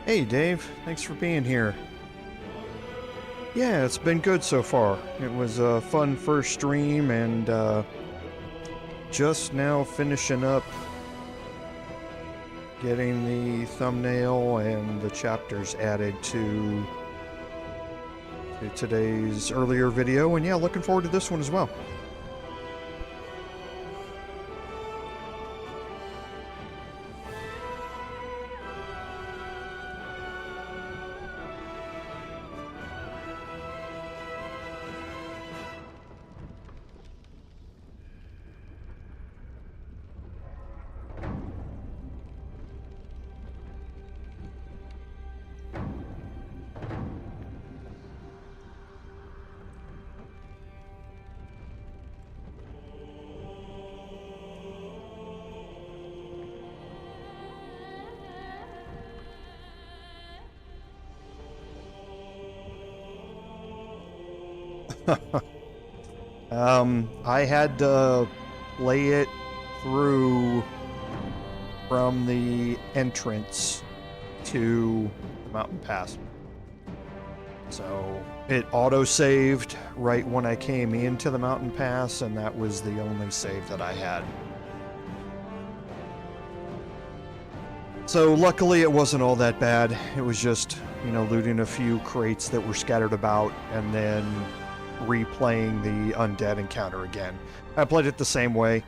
Hey Dave, thanks for being here. Yeah, it's been good so far. It was a fun first stream and just now finishing up getting the thumbnail and the chapters added to today's earlier video, and yeah, looking forward to this one as well. I had to play it through from the entrance to the mountain pass. So it auto-saved right when I came into the mountain pass, and that was the only save that I had. So luckily it wasn't all that bad. It was just, looting a few crates that were scattered about and then replaying the undead encounter again. I played it the same way.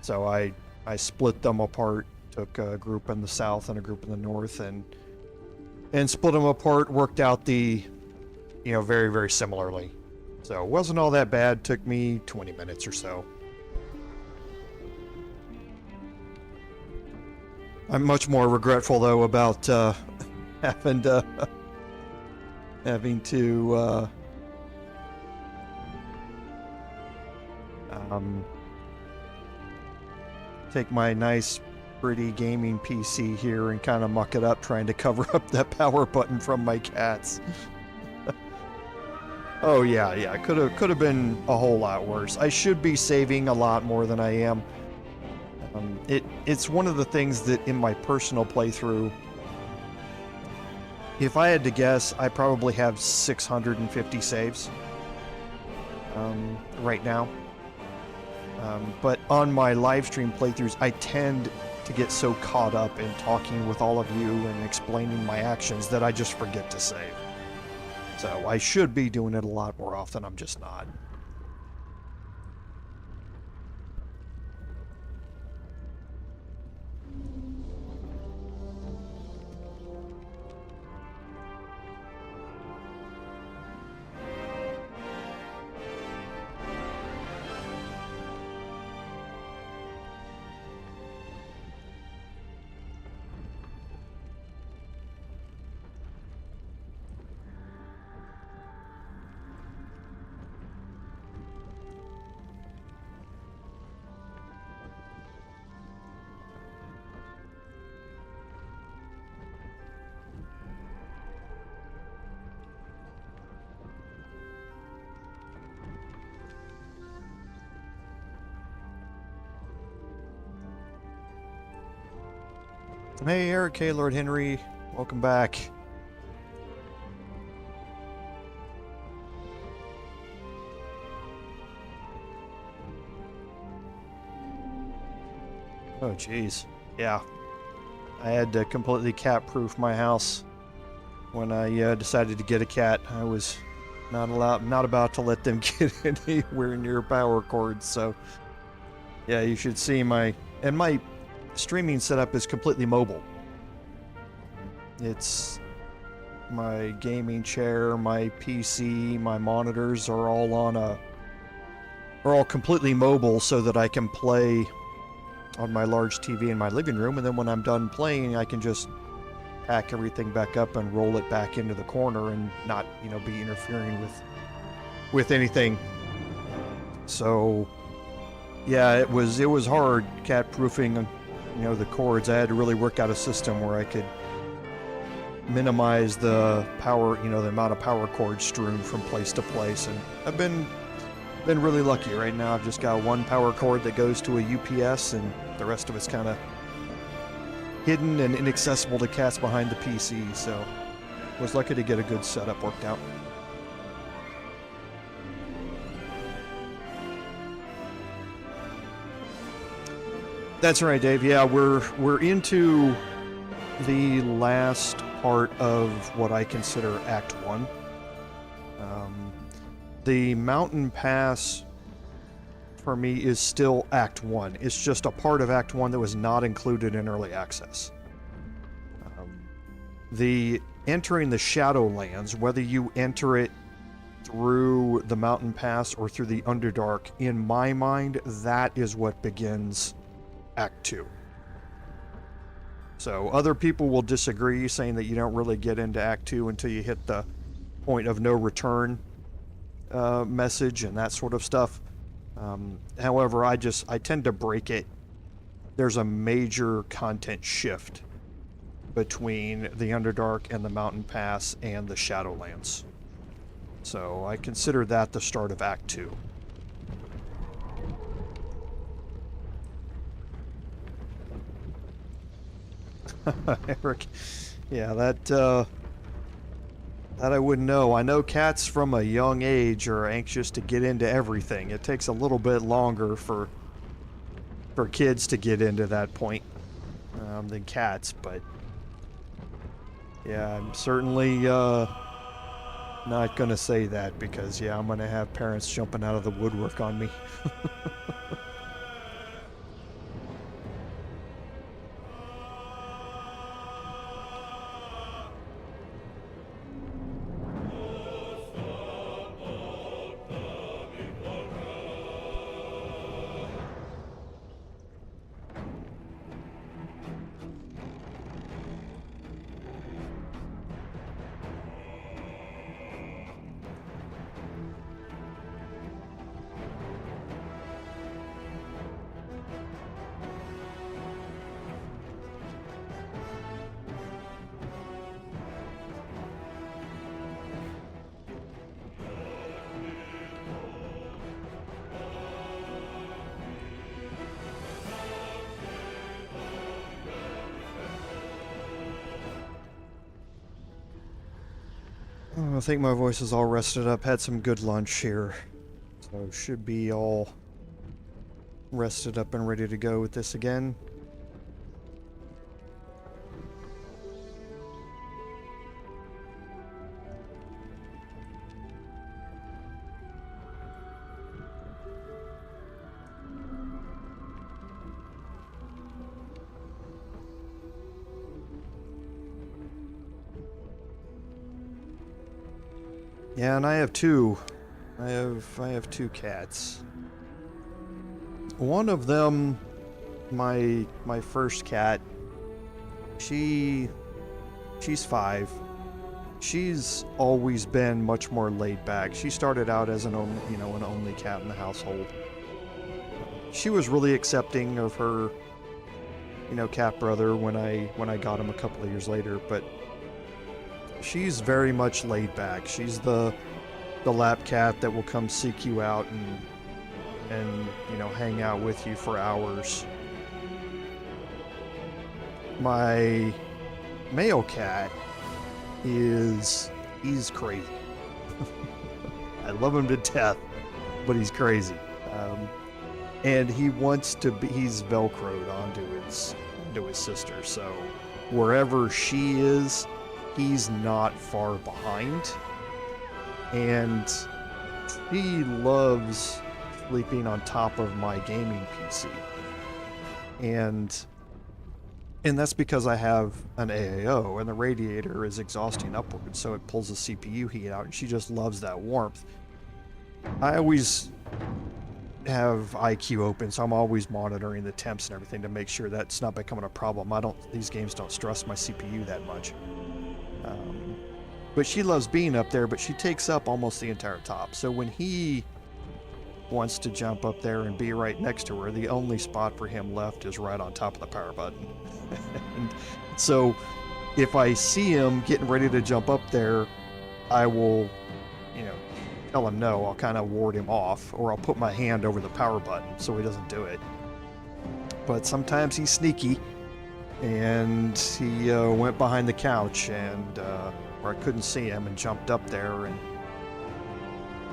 So I split them apart, took a group in the south and a group in the north, and split them apart, worked out the, very, very similarly. So it wasn't all that bad, took me 20 minutes or so. I'm much more regretful though about having to take my nice pretty gaming PC here and kind of muck it up trying to cover up that power button from my cats. Oh yeah, could have been a whole lot worse. I should be saving a lot more than I am. It's one of the things that in my personal playthrough, if I had to guess, I probably have 650 saves right now. But on my live stream playthroughs, I tend to get so caught up in talking with all of you and explaining my actions that I just forget to save. So I should be doing it a lot more often, I'm just not. Hey Eric, hey Lord Henry, welcome back. Oh jeez, yeah. I had to completely cat-proof my house when I decided to get a cat. I was not about to let them get anywhere near power cords, so yeah, you should see my streaming setup is completely mobile. It's my gaming chair, my PC, my monitors are all completely mobile so that I can play on my large TV in my living room, and then when I'm done playing, I can just pack everything back up and roll it back into the corner and not, be interfering with anything. So yeah, it was hard cat-proofing the cords. I had to really work out a system where I could minimize the power, the amount of power cords strewn from place to place. And I've been really lucky. Right now I've just got one power cord that goes to a UPS, and the rest of it's kind of hidden and inaccessible to cats behind the PC, so was lucky to get a good setup worked out. That's right, Dave. Yeah, we're into the last part of what I consider Act 1. The mountain pass for me is still Act 1. It's just a part of Act 1 that was not included in early access. The entering the Shadowlands, whether you enter it through the mountain pass or through the Underdark, in my mind, that is what begins Act 2. So other people will disagree, saying that you don't really get into Act 2 until you hit the point of no return message and that sort of stuff. However, I tend to break it. There's a major content shift between the Underdark and the Mountain Pass and the Shadowlands. So I consider that the start of Act 2. Eric, yeah, that I wouldn't know. I know cats from a young age are anxious to get into everything. It takes a little bit longer for kids to get into that point than cats, but yeah, I'm certainly not gonna say that because yeah, I'm gonna have parents jumping out of the woodwork on me. I think my voice is all rested up. Had some good lunch here, so should be all rested up and ready to go with this again. Yeah, and I have two. I have two cats. One of them, my first cat, she's 5. She's always been much more laid back. She started out as an only cat in the household. She was really accepting of her, cat brother when I got him a couple of years later, but she's very much laid back. She's the lap cat that will come seek you out and hang out with you for hours. My male cat he's crazy. I love him to death, but he's crazy. And he wants to be, he's Velcroed onto his sister, so wherever she is, he's not far behind. And he loves sleeping on top of my gaming PC. And that's because I have an AAO, and the radiator is exhausting upward, so it pulls the CPU heat out, and she just loves that warmth. I always have IQ open, so I'm always monitoring the temps and everything to make sure that's not becoming a problem. These games don't stress my CPU that much. But she loves being up there, but she takes up almost the entire top. So when he wants to jump up there and be right next to her, the only spot for him left is right on top of the power button. And so if I see him getting ready to jump up there, I will, tell him no. I'll kind of ward him off, or I'll put my hand over the power button so he doesn't do it. But sometimes he's sneaky, and he went behind the couch, and where I couldn't see him, and jumped up there, and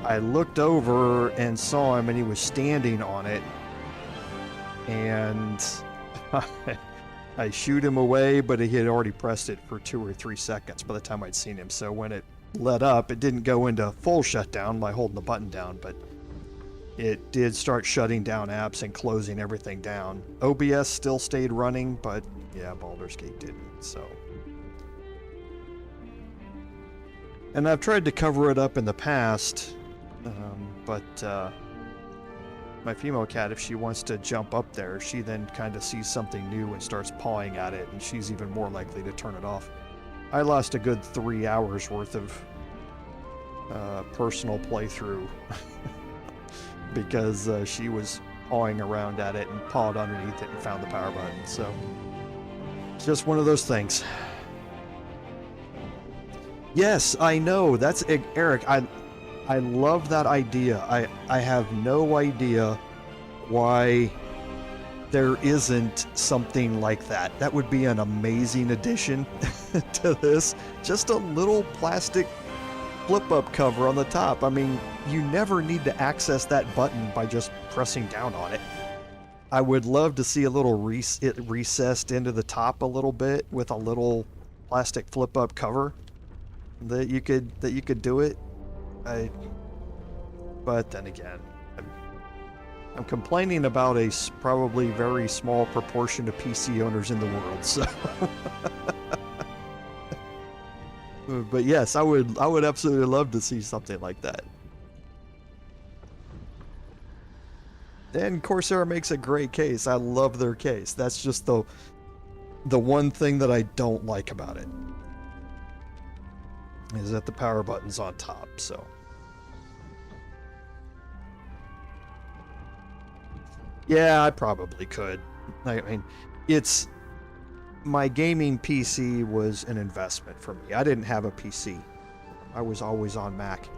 I looked over and saw him, and he was standing on it, and I shoot him away, but he had already pressed it for 2 or 3 seconds by the time I'd seen him. So when it let up, it didn't go into full shutdown by holding the button down, but it did start shutting down apps and closing everything down. OBS still stayed running, but yeah, Baldur's Gate didn't, so. And I've tried to cover it up in the past, but my female cat, if she wants to jump up there, she then kind of sees something new and starts pawing at it, and she's even more likely to turn it off. I lost a good 3 hours worth of personal playthrough because she was pawing around at it and pawed underneath it and found the power button. So it's just one of those things. Yes, I know. That's Eric. I love that idea. I have no idea why there isn't something like that. That would be an amazing addition to this. Just a little plastic flip-up cover on the top. I mean, you never need to access that button by just pressing down on it. I would love to see a little it recessed into the top a little bit with a little plastic flip-up cover that you could do it. But then again, I'm complaining about a probably very small proportion of PC owners in the world, so. But yes, I would absolutely love to see something like that. And Corsair makes a great case. I love their case. That's just the one thing that I don't like about it, is that the power button's on top, so. Yeah, I probably could. I mean, my gaming PC was an investment for me. I didn't have a PC. I was always on Mac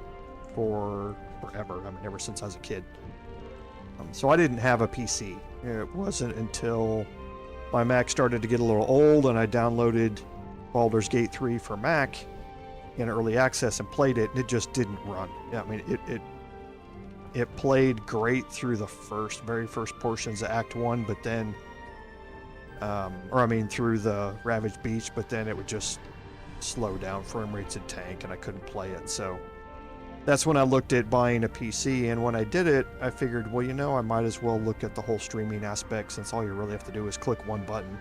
for forever. I mean, ever since I was a kid. So I didn't have a PC. It wasn't until my Mac started to get a little old and I downloaded Baldur's Gate 3 for Mac in early access and played it, and it just didn't run. I mean, it played great through the very first portions of Act 1, but then, through the Ravaged Beach, but then it would just slow down, frame rates would tank, and I couldn't play it. So that's when I looked at buying a PC, and when I did it, I figured, well, I might as well look at the whole streaming aspect, since all you really have to do is click one button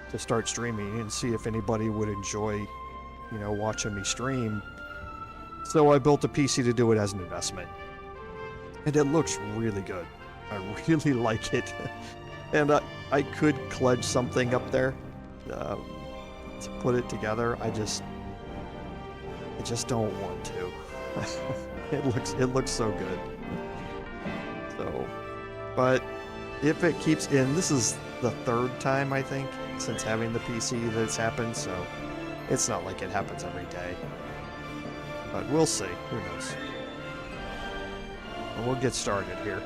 to start streaming and see if anybody would enjoy, watching me stream. So I built a PC to do it as an investment. And it looks really good. I really like it. And I could kludge something up there to put it together. I just don't want to. It looks so good. So, but if it keeps in, this is the 3rd time, I think, since having the PC that it's happened, so it's not like it happens every day. But we'll see. Who knows? We'll get started here.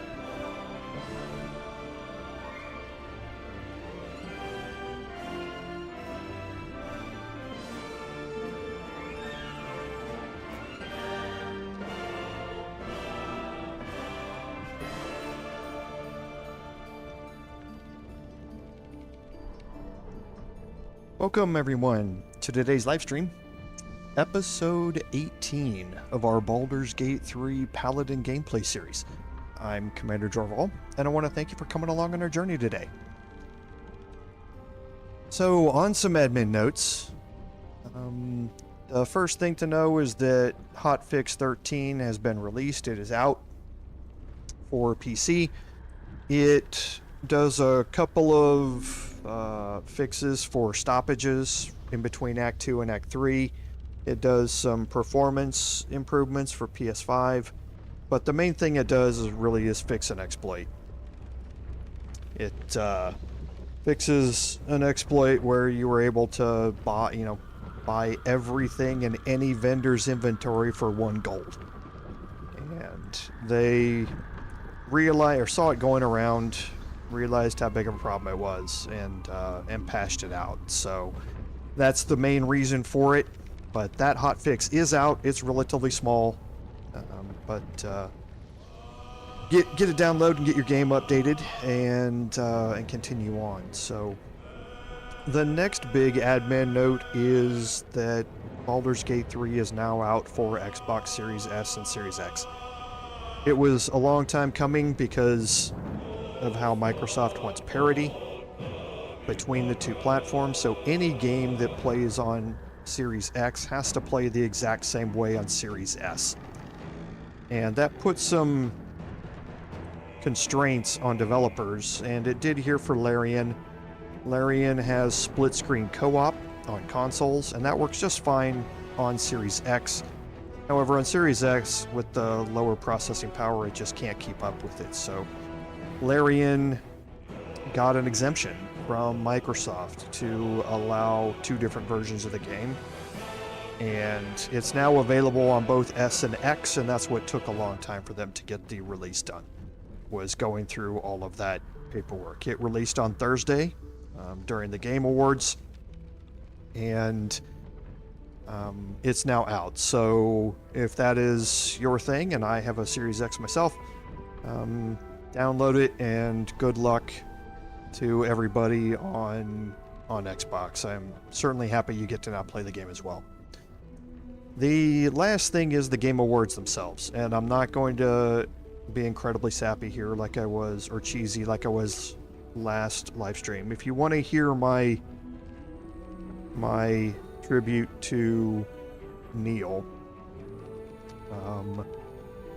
Welcome everyone to today's live stream. Episode 18 of our Baldur's Gate 3 Paladin gameplay series. I'm Commander Jorval, and I want to thank you for coming along on our journey today. So, on some admin notes, the first thing to know is that Hotfix 13 has been released. It is out for PC. It does a couple of fixes for stoppages in between Act 2 and Act 3. It does some performance improvements for PS5, but the main thing it does is fix an exploit. It fixes an exploit where you were able to buy everything in any vendor's inventory for 1 gold. And they saw it going around realized how big of a problem it was, and patched it out. So that's the main reason for it. But that hotfix is out. It's relatively small, but get it downloaded and get your game updated, and continue on. So the next big admin note is that Baldur's Gate 3 is now out for Xbox Series S and Series X. It was a long time coming because of how Microsoft wants parity between the two platforms, so any game that plays on Series X has to play the exact same way on Series S. And that puts some constraints on developers, and it did here for Larian. Larian has split-screen co-op on consoles, and that works just fine on Series X. However, on Series X, with the lower processing power, it just can't keep up with it. So Larian got an exemption from Microsoft to allow 2 different versions of the game. And it's now available on both S and X, and that's what took a long time for them to get the release done, was going through all of that paperwork. It released on Thursday during the Game Awards, and it's now out. So if that is your thing, and I have a Series X myself, download it, and good luck to everybody on Xbox. I'm certainly happy you get to now play the game as well. The last thing is the Game Awards themselves, and I'm not going to be incredibly sappy here like I was, or cheesy like I was last live stream. If you want to hear my tribute to Neil,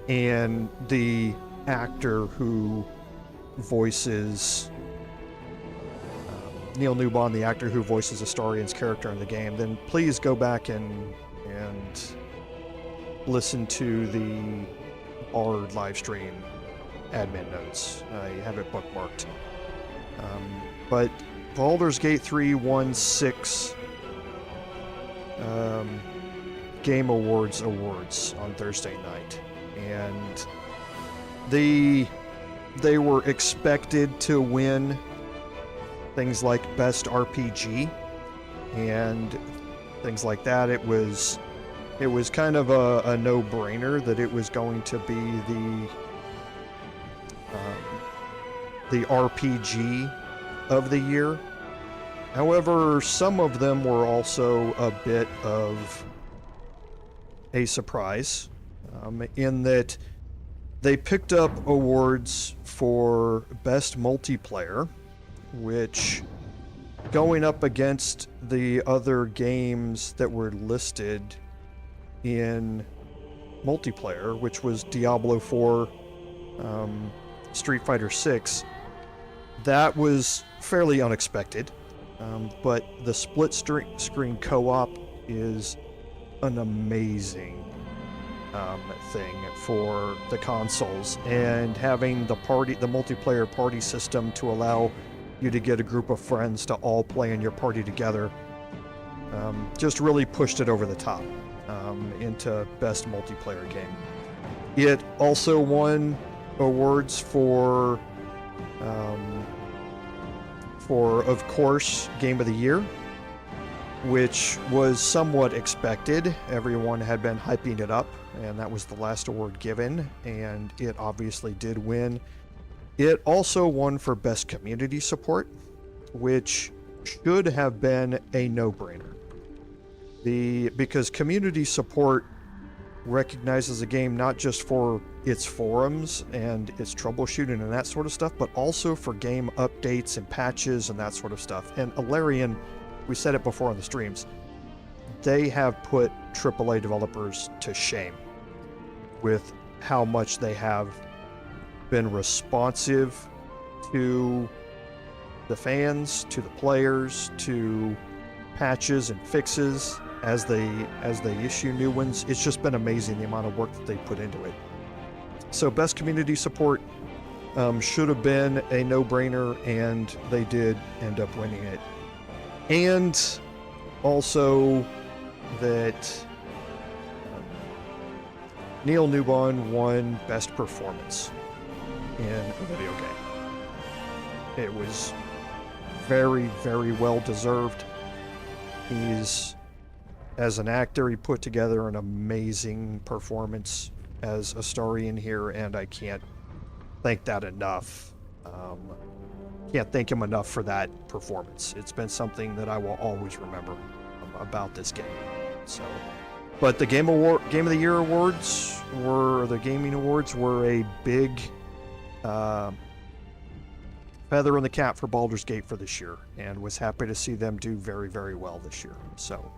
and the actor who voices Neil Newbon, the actor who voices Astorian's character in the game, then please go back and listen to the Bard live stream admin notes. I have it bookmarked. But Baldur's Gate 3 won 6 Game Awards on Thursday night, and they were expected to win things like Best RPG and things like that. It was kind of a no-brainer that it was going to be the RPG of the year. However, some of them were also a bit of a surprise, in that they picked up awards for Best Multiplayer, which, going up against the other games that were listed in multiplayer, which was Diablo 4, Street Fighter 6, that was fairly unexpected. But the split screen co-op is an amazing thing for the consoles, and having the multiplayer party system to allow you to get a group of friends to all play in your party together, just really pushed it over the top into best multiplayer game. It also won awards for of course, Game of the Year, which was somewhat expected. Everyone had been hyping it up, and that was the last award given, and it obviously did win. It also won for Best Community Support, which should have been a no-brainer. Because community support recognizes a game not just for its forums and its troubleshooting and that sort of stuff, but also for game updates and patches and that sort of stuff. And Larian, we said it before on the streams, they have put AAA developers to shame with how much they have been responsive to the fans, to the players, to patches and fixes as they issue new ones. It's just been amazing the amount of work that they put into it. So best community support should have been a no-brainer, and they did end up winning it. And also that Neil Newbon won best performance in a video game. It was very, very well deserved. He's, as an actor, he put together an amazing performance as Astarion here, and I can't thank that enough. Can't thank him enough for that performance. It's been something that I will always remember about this game. So, but the Game of the Year awards the gaming awards were a big feather in the cap for Baldur's Gate for this year, and was happy to see them do very, very well this year. So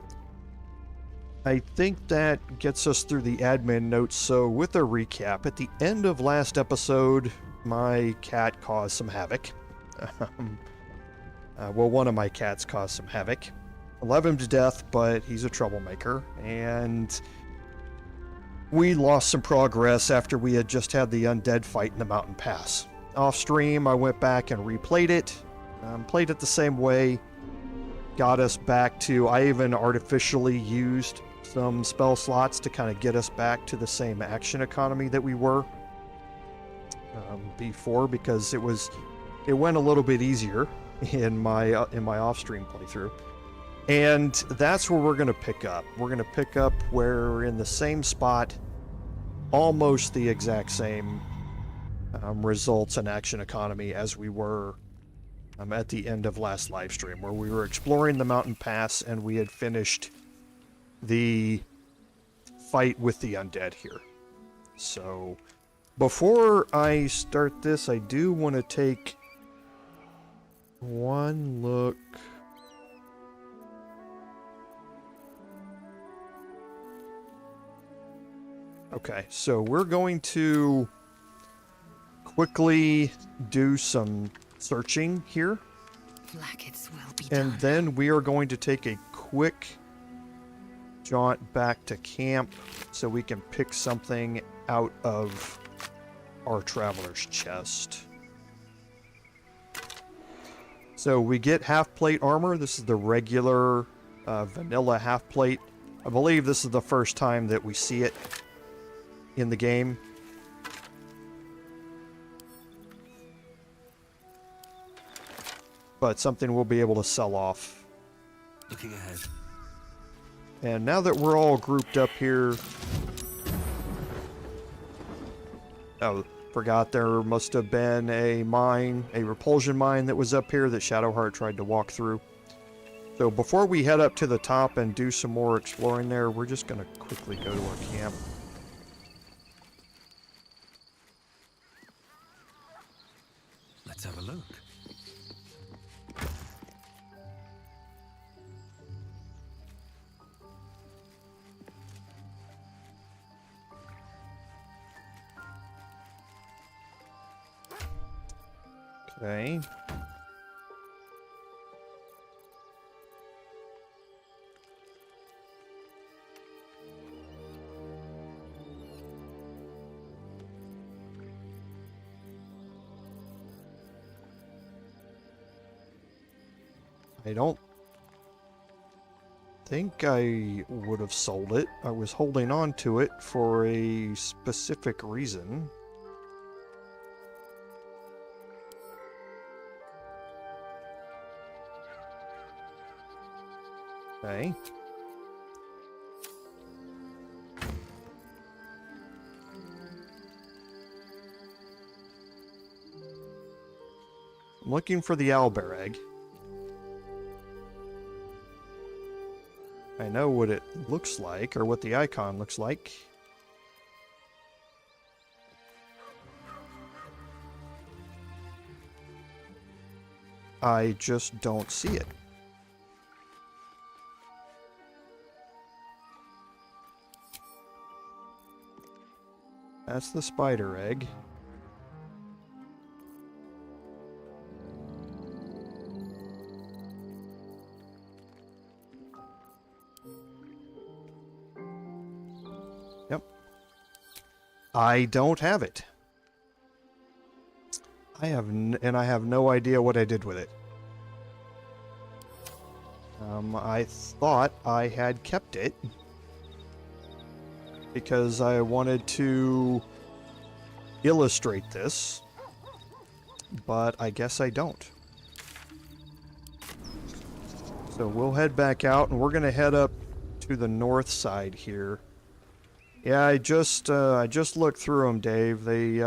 I think that gets us through the admin notes. So with a recap, at the end of last episode, my cat caused some havoc. Well, one of my cats caused some havoc. I love him to death, but he's a troublemaker, and we lost some progress after we had just had the undead fight in the mountain pass. Off stream, I went back and replayed it, played it the same way, got us back to, I even artificially used some spell slots to kind of get us back to the same action economy that we were before, because it went a little bit easier in my off-stream playthrough. And that's where we're going to pick up. We're going to pick up where we're in the same spot, almost the exact same results and action economy as we were at the end of last live stream, where we were exploring the mountain pass and we had finished the fight with the undead here. So before I start this, I do want to take one look. Okay, so we're going to quickly do some searching here. Blackets will be and done. Then we are going to take a quick jaunt back to camp so we can pick something out of our traveler's chest. So we get half plate armor. This is the regular vanilla half plate. I believe this is the first time that we see it in the game. But something we'll be able to sell off. Looking ahead. And now that we're all grouped up here... Oh, forgot there must have been a mine, a repulsion mine that was up here that Shadowheart tried to walk through. So before we head up to the top and do some more exploring there, we're just going to quickly go to our camp. Let's have a look. Okay. I don't think I would have sold it. I was holding on to it for a specific reason. Okay. I'm looking for the owlbear egg. I know what it looks like, or what the icon looks like. I just don't see it. That's the spider egg. Yep. I don't have it. I have no idea what I did with it. I thought I had kept it because I wanted to illustrate this, but I guess I don't. So we'll head back out, and we're going to head up to the north side here. Yeah, I just looked through them, Dave. They,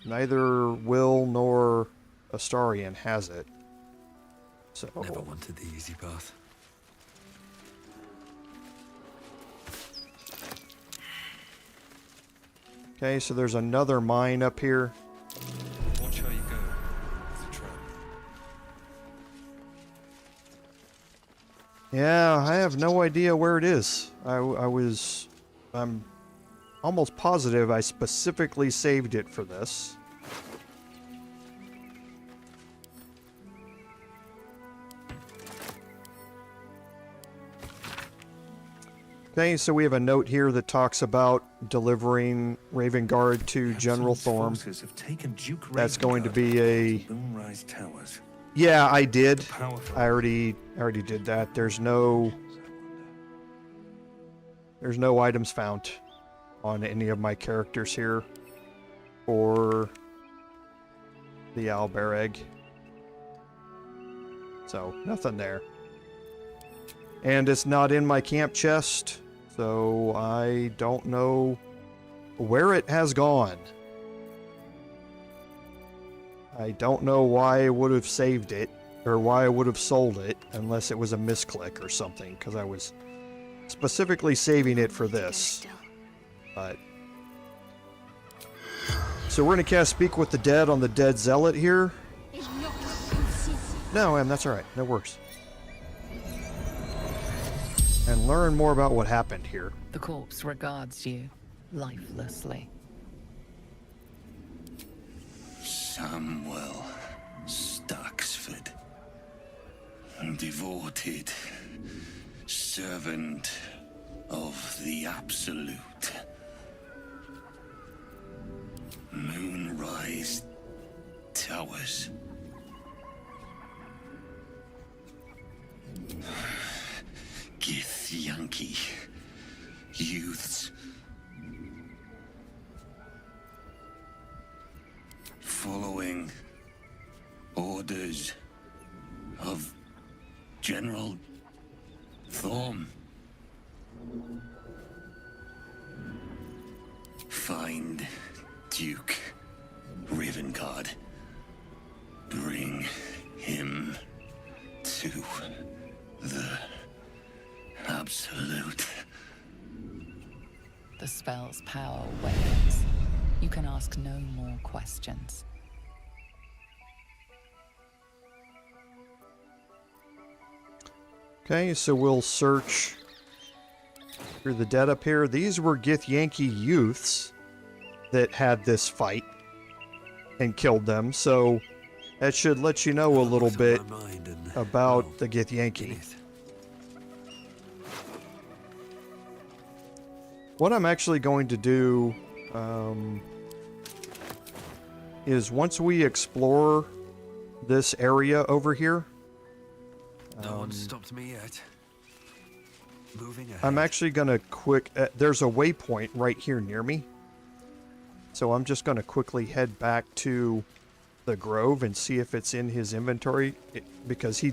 neither Will nor Astarion has it. So... Never wanted the easy path. Okay, so there's another mine up here. Watch how you go. It's a trap. Yeah, I have no idea where it is. I'm almost positive I specifically saved it for this. Okay, so we have a note here that talks about delivering Ravengard to General Thorm. That's going to be a... Yeah, I did. I already did that. There's no items found on any of my characters here for the owlbear egg. So, nothing there. And it's not in my camp chest, so I don't know where it has gone. I don't know why I would have saved it, or why I would have sold it, unless it was a misclick or something, because I was specifically saving it for this. But... So we're going to cast Speak with the Dead on the Dead Zealot here. No, Em, that's alright. That works. And learn more about what happened here. The corpse regards you lifelessly. Samuel Staxford, devoted servant of the Absolute. Moonrise Towers. Githyanki youths. Following orders of General Thorm. Find Duke Ravengard. Bring him to the Absolute. The spell's power wanes. You can ask no more questions. Okay, so we'll search through the dead up here. These were Githyanki youths that had this fight and killed them, so that should let you know a little bit about the Githyanki. What I'm actually going to do is once we explore this area over here, No one stopped me yet. Moving ahead. I'm actually going to there's a waypoint right here near me. So I'm just going to quickly head back to the Grove and see if it's in his inventory. Because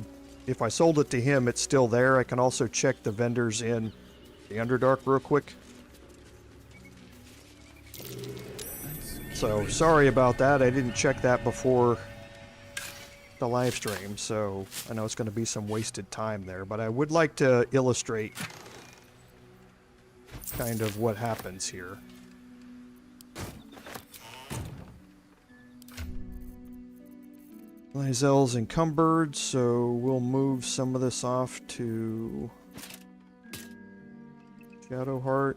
if I sold it to him, it's still there. I can also check the vendors in the Underdark real quick. So, sorry about that. I didn't check that before the live stream, so I know it's going to be some wasted time there, but I would like to illustrate kind of what happens here. Lysel's encumbered, so we'll move some of this off to Shadowheart.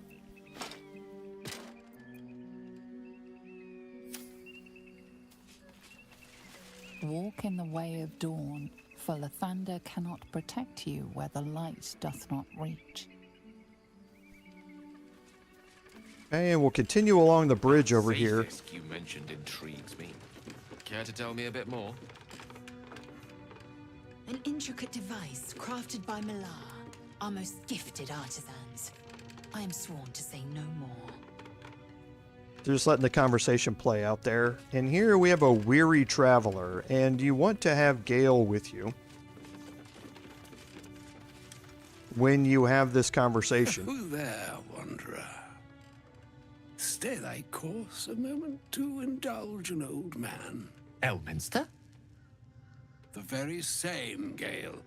Walk in the way of dawn, for Lathander cannot protect you where the light doth not reach. Okay, and we'll continue along the bridge over here. Fisk you mentioned intrigues me. Care to tell me a bit more? An intricate device crafted by Malar, our most gifted artisans. I am sworn to say no more. Just letting the conversation play out there. And here we have a weary traveler, and you want to have Gale with you when you have this conversation. Who there, wanderer? Stay thy course a moment to indulge an old man. Elminster? The very same, Gale.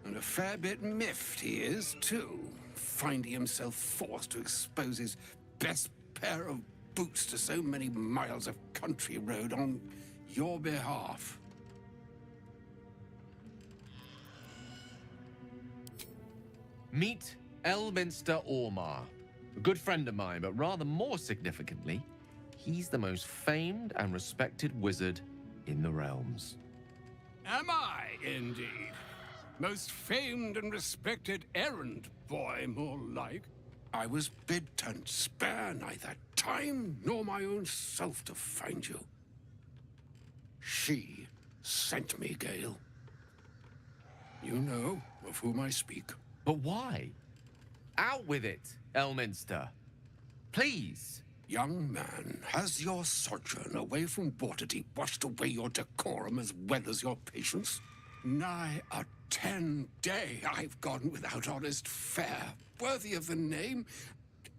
And a fair bit miffed he is, too, finding himself forced to expose his best pair of boots to so many miles of country road on your behalf. Meet Elminster Ormar. A good friend of mine, but rather more significantly, he's the most famed and respected wizard in the realms. Am I, indeed? Most famed and respected errand boy, more like. I was bid to spare neither time nor my own self to find you. She sent me, Gale. You know of whom I speak. But why? Out with it, Elminster. Please. Young man, has your sojourn away from Waterdeep washed away your decorum as well as your patience? Nigh a 10-day I've gone without honest fare, worthy of the name.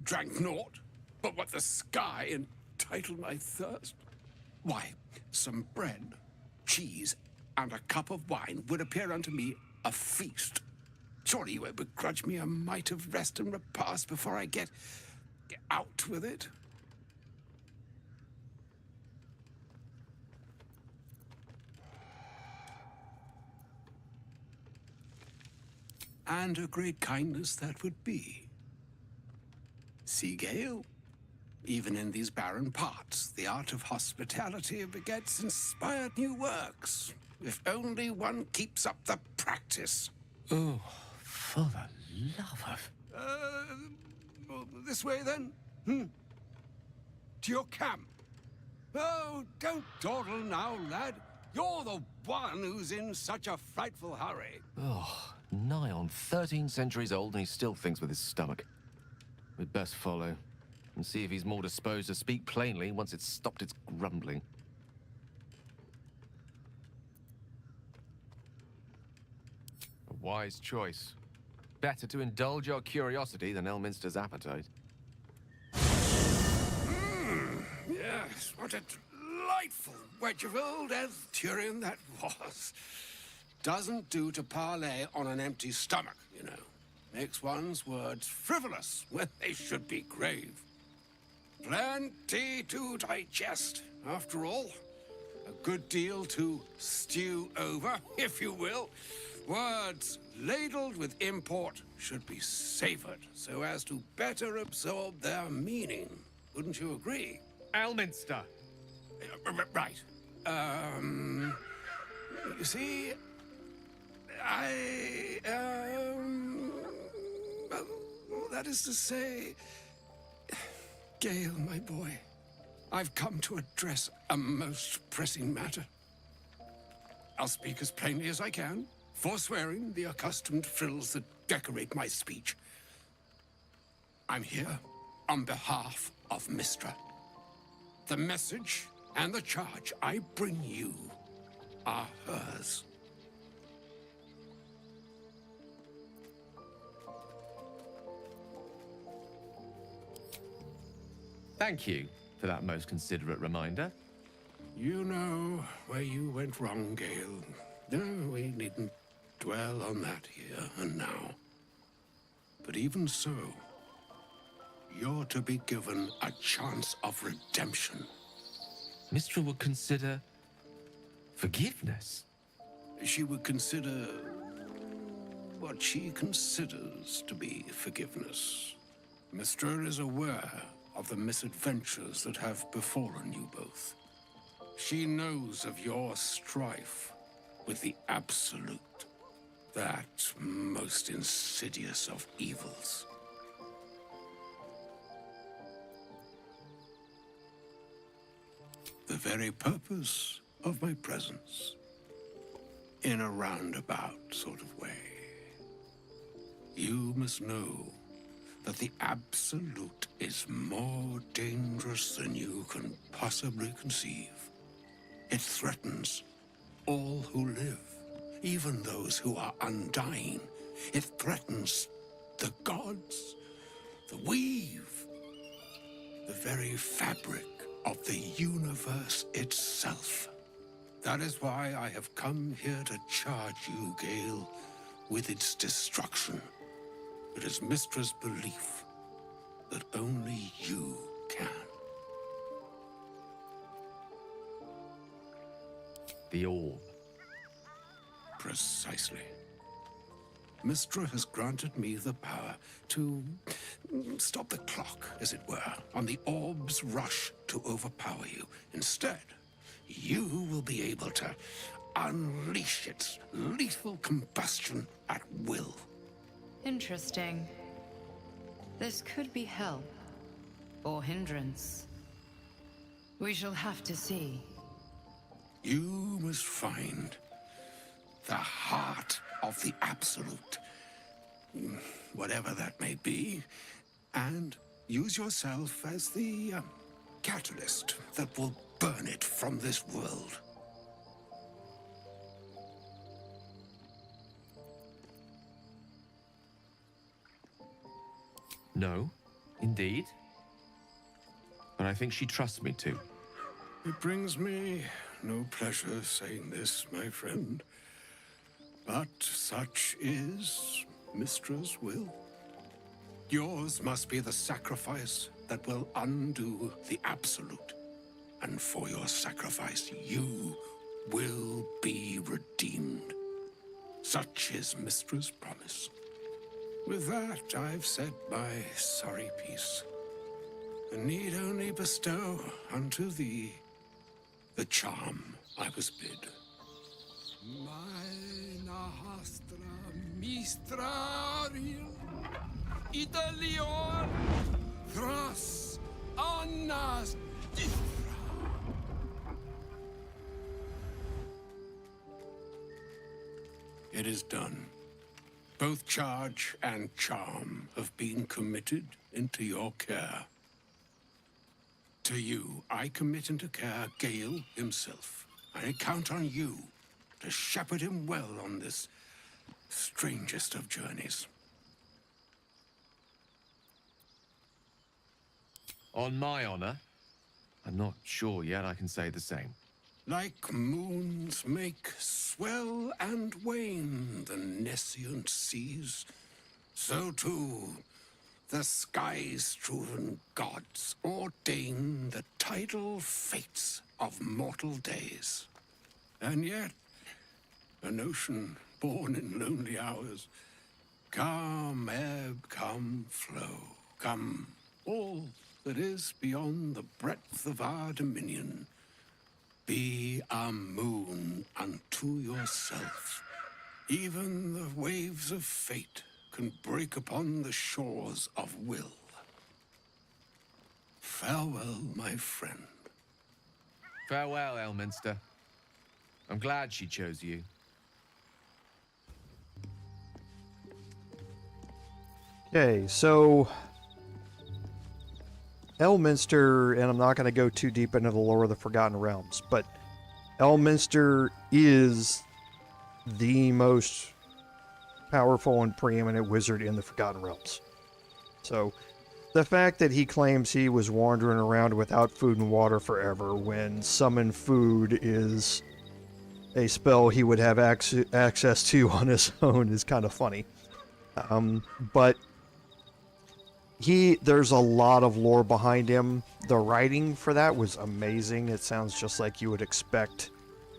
Drank naught but what the sky entitled my thirst. Why, some bread, cheese, and a cup of wine would appear unto me a feast. Surely you won't begrudge me a mite of rest and repast before I get out with it? And a great kindness that would be. See, Gale, even in these barren parts, the art of hospitality begets inspired new works, if only one keeps up the practice. Oh, for the love of... This way, then? To your camp? Oh, don't dawdle now, lad. You're the one who's in such a frightful hurry. Oh, nigh on 13 centuries old and he still thinks with his stomach. We'd best follow and see if he's more disposed to speak plainly once it's stopped its grumbling. A wise choice. Better to indulge your curiosity than Elminster's appetite. Yes, what a delightful wedge of old Arthurian that was. Doesn't do to parley on an empty stomach, you know. Makes one's words frivolous when they should be grave. Plenty to digest, after all. A good deal to stew over, if you will. Words ladled with import should be savored so as to better absorb their meaning. Wouldn't you agree? Elminster! Right. You see, well, that is to say, Gale, my boy, I've come to address a most pressing matter. I'll speak as plainly as I can, forswearing the accustomed frills that decorate my speech. I'm here on behalf of Mystra. The message and the charge I bring you are hers. Thank you for that most considerate reminder. You know where you went wrong, Gale. No, we needn't dwell on that here and now. But even so, you're to be given a chance of redemption. Mystra would consider forgiveness. She would consider what she considers to be forgiveness. Mystra is aware of the misadventures that have befallen you both. She knows of your strife with the Absolute, that most insidious of evils. The very purpose of my presence, in a roundabout sort of way. You must know that the Absolute is more dangerous than you can possibly conceive. It threatens all who live, even those who are undying. It threatens the gods, the weave, the very fabric of the universe itself. That is why I have come here to charge you, Gale, with its destruction. It is Mystra's belief that only you can. The orb. Precisely. Mystra has granted me the power to stop the clock, as it were, on the orb's rush to overpower you. Instead, you will be able to unleash its lethal combustion at will. Interesting. This could be help or hindrance. We shall have to see. You must find the heart of the Absolute, whatever that may be, and use yourself as the catalyst that will burn it from this world. No, indeed. But I think she trusts me too. It brings me no pleasure saying this, my friend, but such is Mystra's will. Yours must be the sacrifice that will undo the Absolute. And for your sacrifice, you will be redeemed. Such is Mystra's promise. With that, I've said my sorry piece, and need only bestow unto thee the charm I was bid. Meine hastra mistraril Italion thras annas diffra. It is done. Both charge and charm have been committed into your care. To you, I commit into care Gale himself. I count on you to shepherd him well on this strangest of journeys. On my honor, I'm not sure yet I can say the same. Like moons make swell and wane the nescient seas, so too the sky-strewn gods ordain the tidal fates of mortal days. And yet, an ocean born in lonely hours, come ebb, come flow, come all that is beyond the breadth of our dominion. Be a moon unto yourself. Even the waves of fate can break upon the shores of will. Farewell, my friend. Farewell, Elminster. I'm glad she chose you. Okay, so Elminster, and I'm not going to go too deep into the lore of the Forgotten Realms, but Elminster is the most powerful and preeminent wizard in the Forgotten Realms. So the fact that he claims he was wandering around without food and water forever when summon food is a spell he would have access to on his own is kind of funny. But there's a lot of lore behind him. The writing for that was amazing. It sounds just like you would expect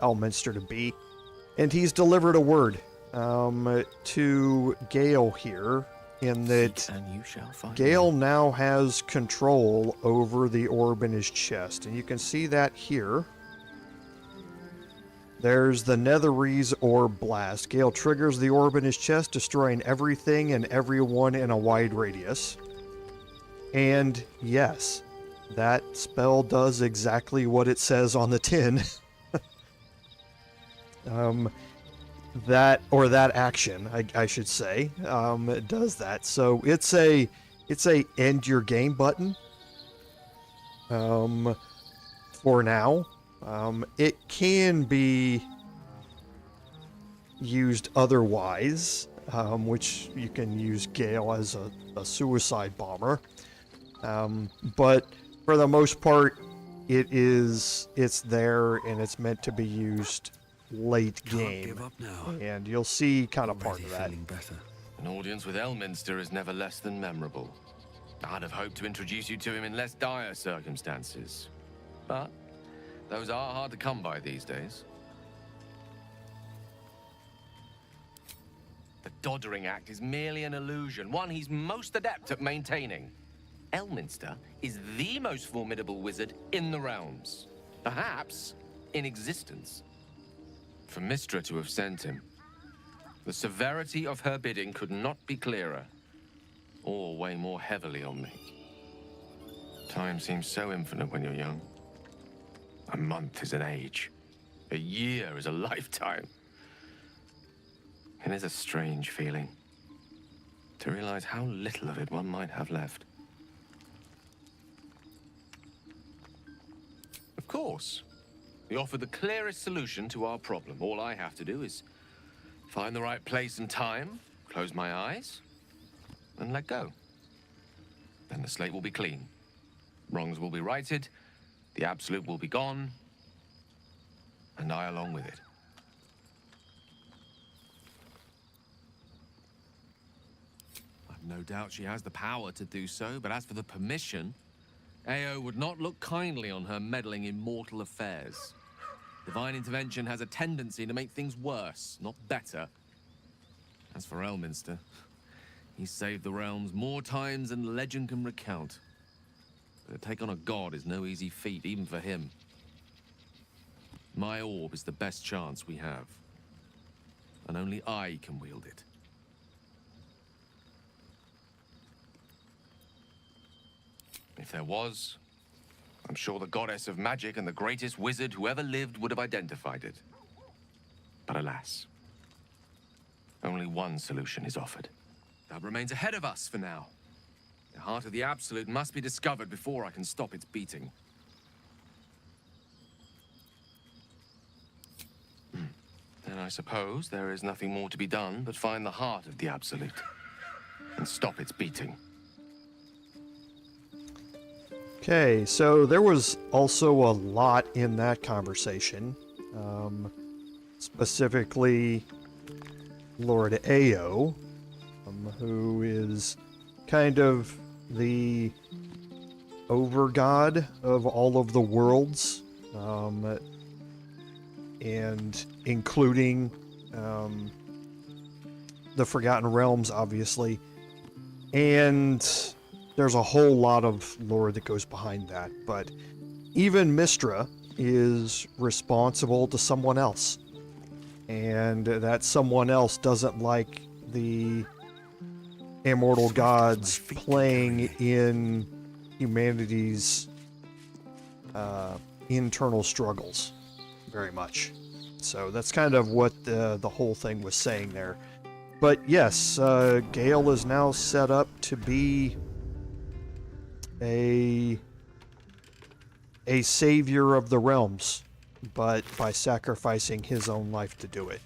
Elminster to be. And he's delivered a word to Gale here, in that Gale now has control over the orb in his chest. And you can see that here. There's the Netherese Orb Blast. Gale triggers the orb in his chest, destroying everything and everyone in a wide radius. And yes, that spell does exactly what it says on the tin. That action, I should say, does that. So it's a it's a end your game button. For now, it can be used otherwise, which you can use Gale as a suicide bomber. But for the most part, it's there and it's meant to be used late game. Give up now. And you'll see kind of part Already of that. feeling better. An audience with Elminster is never less than memorable. I'd have hoped to introduce you to him in less dire circumstances. But those are hard to come by these days. The Doddering Act is merely an illusion, one he's most adept at maintaining. Elminster is the most formidable wizard in the realms. Perhaps in existence. For Mystra to have sent him, the severity of her bidding could not be clearer, or weigh more heavily on me. Time seems so infinite when you're young. A month is an age. A year is a lifetime. It is a strange feeling to realize how little of it one might have left. Of course, we offer the clearest solution to our problem. All I have to do is find the right place and time, close my eyes, and let go. Then the slate will be clean. Wrongs will be righted, the absolute will be gone, and I along with it. I've no doubt she has the power to do so, but as for the permission, Ao would not look kindly on her meddling in mortal affairs. Divine intervention has a tendency to make things worse, not better. As for Elminster, he's saved the realms more times than legend can recount. But to take on a god is no easy feat, even for him. My orb is the best chance we have. And only I can wield it. If there was, I'm sure the goddess of magic and the greatest wizard who ever lived would have identified it. But alas, only one solution is offered. That remains ahead of us for now. The heart of the Absolute must be discovered before I can stop its beating. Then I suppose there is nothing more to be done but find the heart of the Absolute and stop its beating. Okay, so there was also a lot in that conversation. Specifically, Lord Ao, who is kind of the overgod of all of the worlds, and including the Forgotten Realms, obviously. And there's a whole lot of lore that goes behind that, but even Mystra is responsible to someone else. And that someone else doesn't like the immortal gods playing in humanity's internal struggles very much. So that's kind of what the whole thing was saying there. But yes, Gale is now set up to be a savior of the realms, but by sacrificing his own life to do it.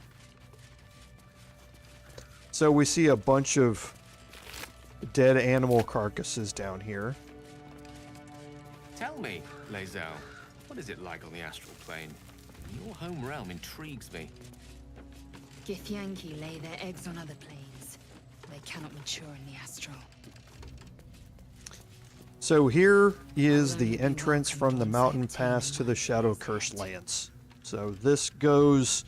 So we see a bunch of dead animal carcasses down here. Tell me, Lae'zel, what is it like on the astral plane? Your home realm intrigues me. Githyanki lay their eggs on other planes. They cannot mature in the astral. So here is the entrance from the mountain pass to the Shadow Cursed Lands. So this goes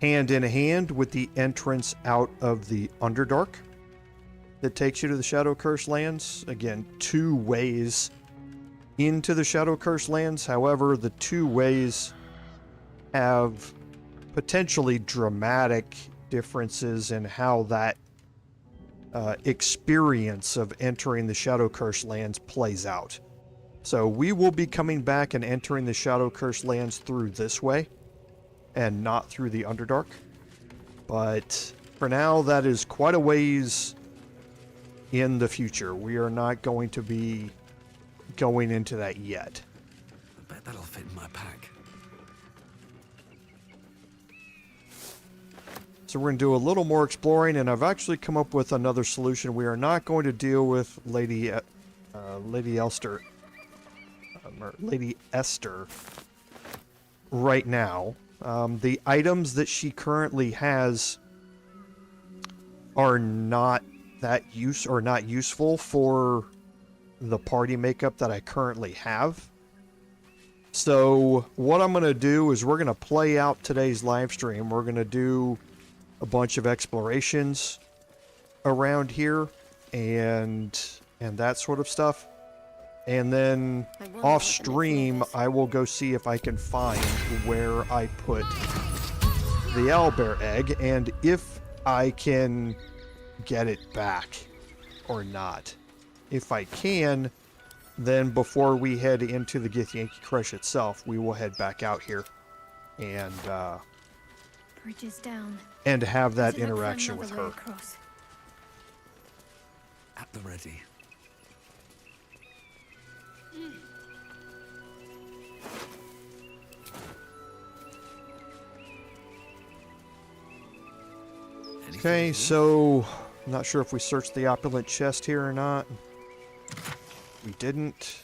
hand in hand with the entrance out of the Underdark that takes you to the Shadow Cursed Lands. Again, 2 ways into the Shadow Cursed Lands. However, the 2 ways have potentially dramatic differences in how that experience of entering the Shadow Cursed Lands plays out. So we will be coming back and entering the Shadow Cursed Lands through this way and not through the Underdark. But for now, that is quite a ways in the future. We are not going to be going into that yet. I bet that'll fit in my pack. So we're going to do a little more exploring, and I've actually come up with another solution. We are not going to deal with Lady Esther right now. The items that she currently has are not useful for the party makeup that I currently have. So what I'm going to do is we're going to play out today's live stream. We're going to do a bunch of explorations around here and that sort of stuff. And then off stream, I will go see if I can find where I put the owlbear egg and if I can get it back or not. If I can, then before we head into the Githyanki Creche itself, we will head back out here and bridges down. And have that interaction with her. At the ready. Okay, so I'm not sure if we searched the opulent chest here or not. We didn't.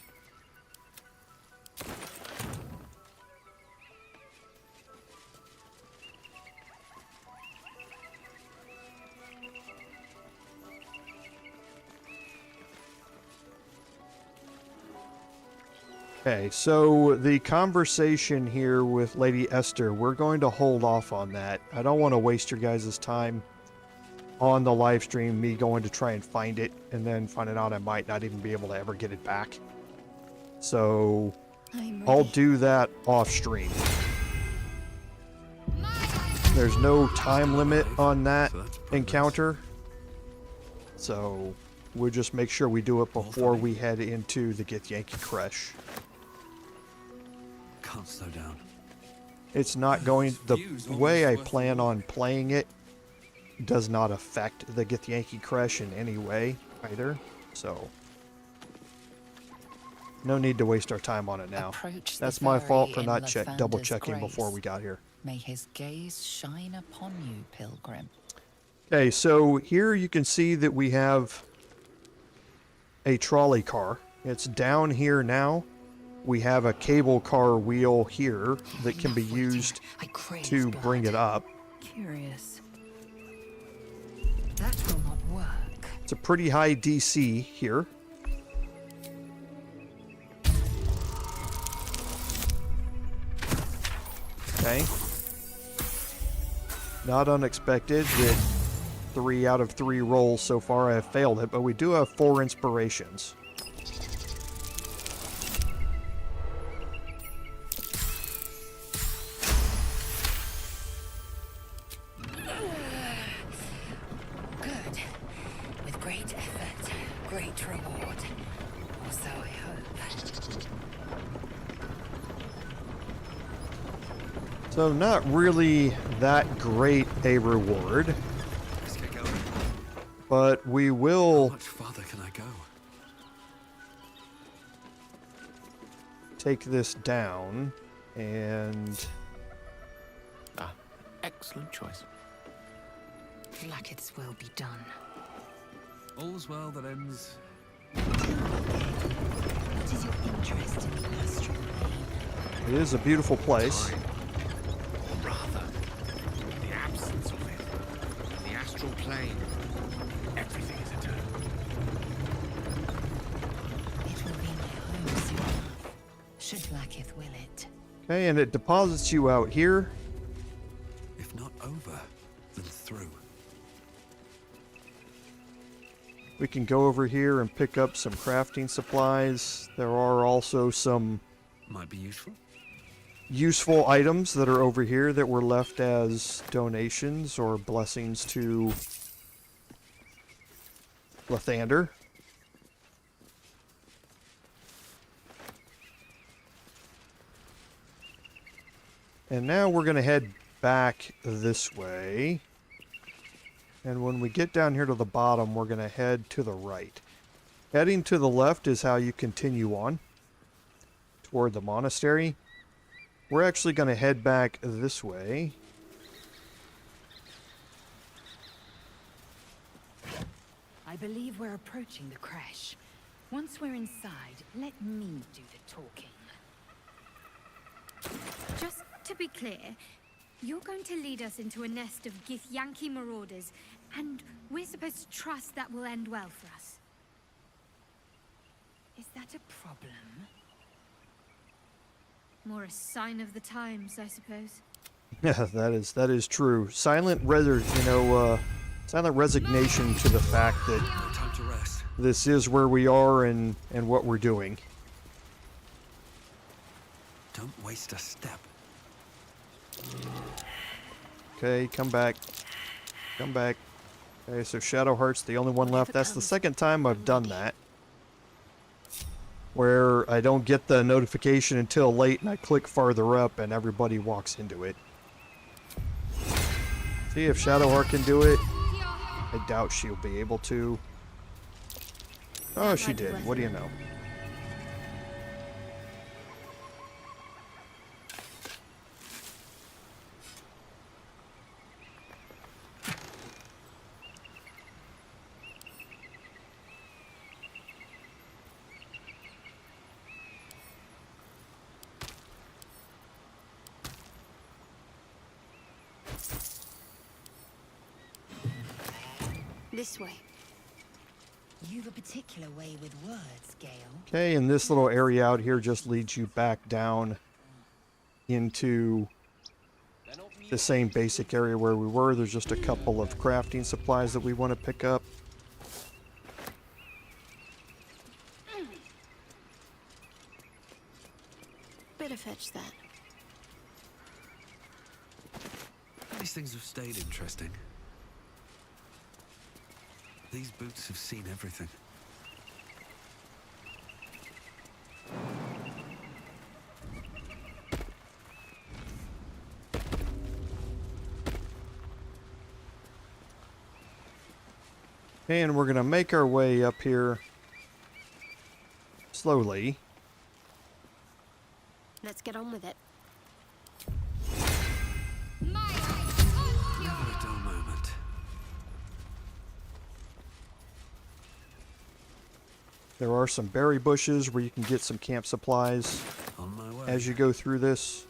Okay, so the conversation here with Lady Esther, we're going to hold off on that. I don't want to waste your guys' time on the live stream, me going to try and find it, and then finding out I might not even be able to ever get it back. So, I'll do that off stream. There's no time limit on that encounter. So, we'll just make sure we do it before we head into the Githyanki Creche. Can't slow down. It's not going... The way I plan on playing it does not affect the Githyanki Creche in any way either. So, no need to waste our time on it now. That's my fault for not double checking before we got here. May his gaze shine upon you, pilgrim. Okay, so here you can see that we have a trolley car. It's down here now. We have a cable car wheel here that can be used to bring it up. Curious. That will not work. It's a pretty high DC here. Okay. Not unexpected that 3 out of 3 rolls so far I have failed it, but we do have 4 inspirations. So not really that great a reward, Let's get going. but we will How much farther can I go? take this down and... Excellent choice. Blacketh's will be done. All's well that ends. What is your interest in the astral plane? It is a beautiful place. Or rather, the absence of it. The astral plane. Everything is eternal. It will be my home soon enough, should Blacketh will it. Okay, and it deposits you out here. If not over, then through. We can go over here and pick up some crafting supplies. There are also some Might be useful. useful items that are over here that were left as donations or blessings to Lathander. And now we're going to head back this way. And when we get down here to the bottom, we're going to head to the right. Heading to the left is how you continue on toward the monastery. We're actually going to head back this way. I believe we're approaching the Creche. Once we're inside, let me do the talking. Just to be clear, you're going to lead us into a nest of Githyanki marauders, and we're supposed to trust that will end well for us. Is that a problem? More a sign of the times, I suppose. Yeah, that is true. Silent resignation to the fact that No time to rest. this is where we are and what we're doing. Don't waste a step. Okay, come back. Come back. Okay, so Shadowheart's the only one left. That's the second time I've done that. Where I don't get the notification until late and I click farther up and everybody walks into it. See if Shadowheart can do it. I doubt she'll be able to. Oh, she did. What do you know? This way. You've a particular way with words, Gale. Okay, and this little area out here just leads you back down into the same basic area where we were. There's just a couple of crafting supplies that we want to pick up. Better fetch that. These things have stayed interesting. These boots have seen everything. And we're going to make our way up here slowly. Let's get on with it. Never a dull moment. There are some berry bushes where you can get some camp supplies On my way. as you go through this.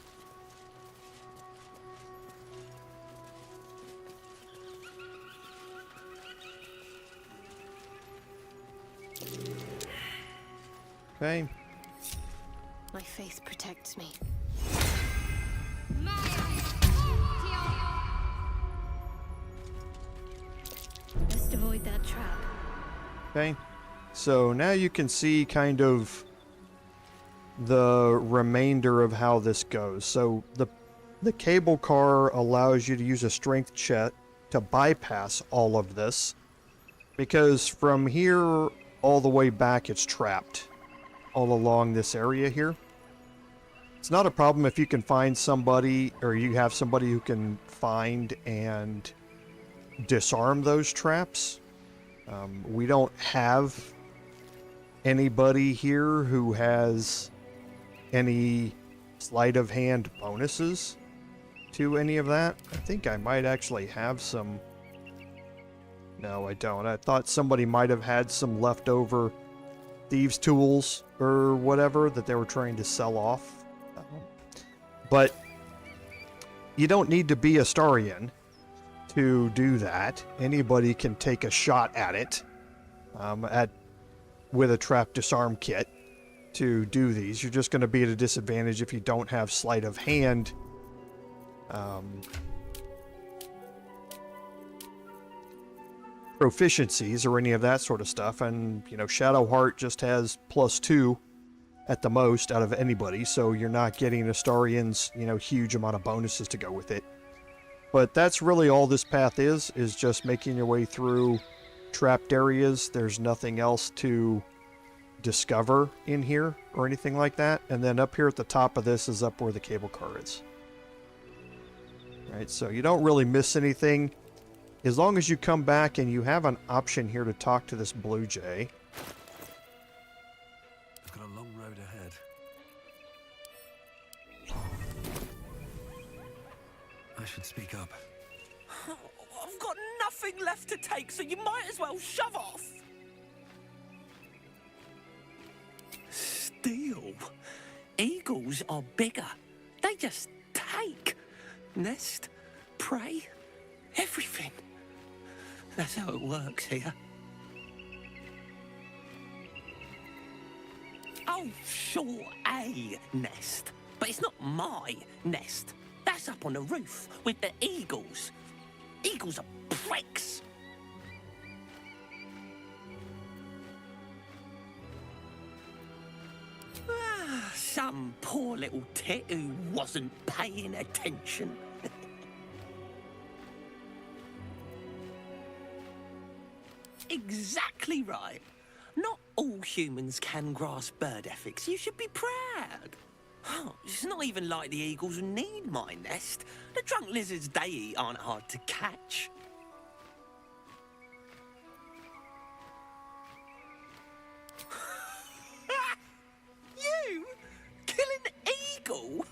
Okay. My faith protects me. Best avoid that trap. Okay. So now you can see kind of the remainder of how this goes. So the cable car allows you to use a strength check to bypass all of this, because from here all the way back it's trapped all along this area here. It's not a problem if you can find somebody, or you have somebody who can find and disarm those traps. We don't have anybody here who has any sleight of hand bonuses to any of that. I think I might actually have some. No, I don't. I thought somebody might have had some leftover thieves' tools or whatever that they were trying to sell off. But you don't need to be a Starian to do that. Anybody can take a shot at it with a trap disarm kit to do these. You're just going to be at a disadvantage if you don't have sleight of hand proficiencies or any of that sort of stuff. And, you know, Shadowheart just has +2 at the most out of anybody, so you're not getting Astarian's, you know, huge amount of bonuses to go with it. But that's really all this path is just making your way through trapped areas. There's nothing else to discover in here or anything like that. And then up here at the top of this is up where the cable car is. Right, so you don't really miss anything. as long as you come back and you have an option here to talk to this blue jay. I've got a long road ahead. I should speak up. I've got nothing left to take, so you might as well shove off. Still, eagles are bigger. They just take. Nest, prey, everything. That's how it works here. Oh, sure, a nest. But it's not my nest. That's up on the roof with the eagles. Eagles are pricks. Some poor little tit who wasn't paying attention. Exactly right. Not all humans can grasp bird ethics. You should be proud. Oh, it's not even like the eagles need my nest. The drunk lizards they eat aren't hard to catch. You? Kill an eagle?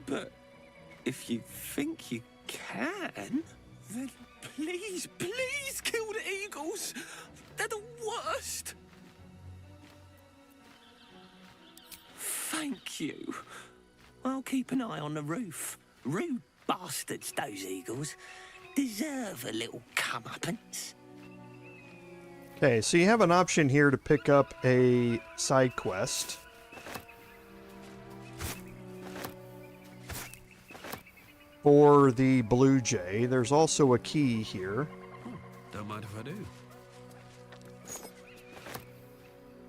But if you think you can, then please, please kill the eagles. They're the worst. Thank you. I'll keep an eye on the roof. Rude bastards, those eagles. Deserve a little comeuppance. Okay, so you have an option here to pick up a side quest. For the blue jay. There's also a key here. Don't mind if I do.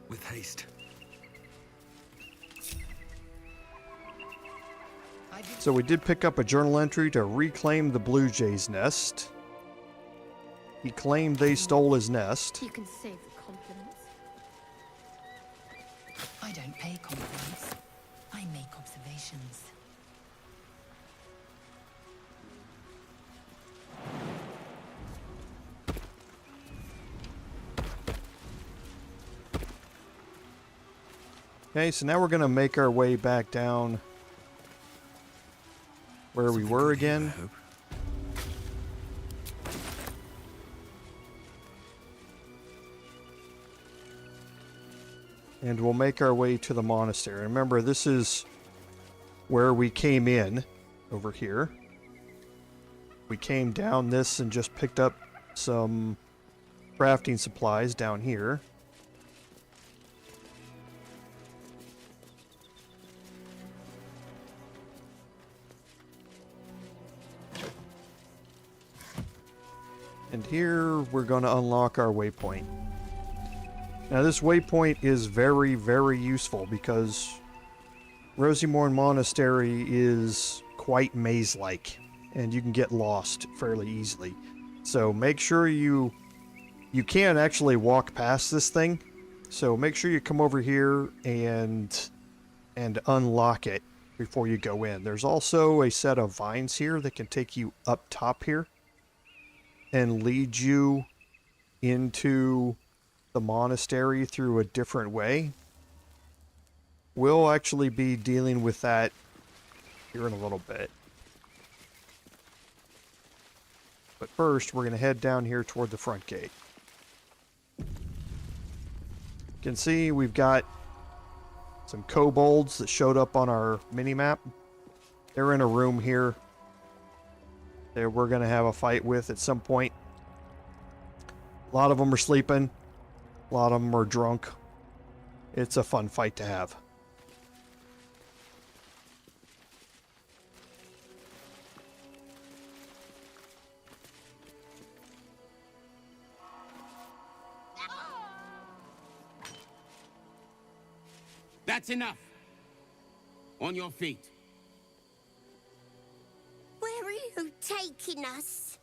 With haste. So we did pick up a journal entry to reclaim the blue jay's nest. He claimed they stole his nest. You can save the compliments. I don't pay compliments. I make observations. Okay, so now we're going to make our way back down where we were again. And we'll make our way to the monastery. Remember, this is where we came in, over here. We came down this and just picked up some crafting supplies down here. And here we're going to unlock our waypoint. Now this waypoint is very, very useful because Rosymorn Monastery is quite maze-like and you can get lost fairly easily. So make sure you can actually walk past this thing. So make sure you come over here and unlock it before you go in. There's also a set of vines here that can take you up top here and lead you into the monastery through a different way. We'll actually be dealing with that here in a little bit. But first, we're going to head down here toward the front gate. You can see we've got some kobolds that showed up on our mini-map. They're in a room here that we're going to have a fight with at some point. A lot of them are sleeping. A lot of them are drunk. It's a fun fight to have. That's enough. On your feet. Where are you taking us?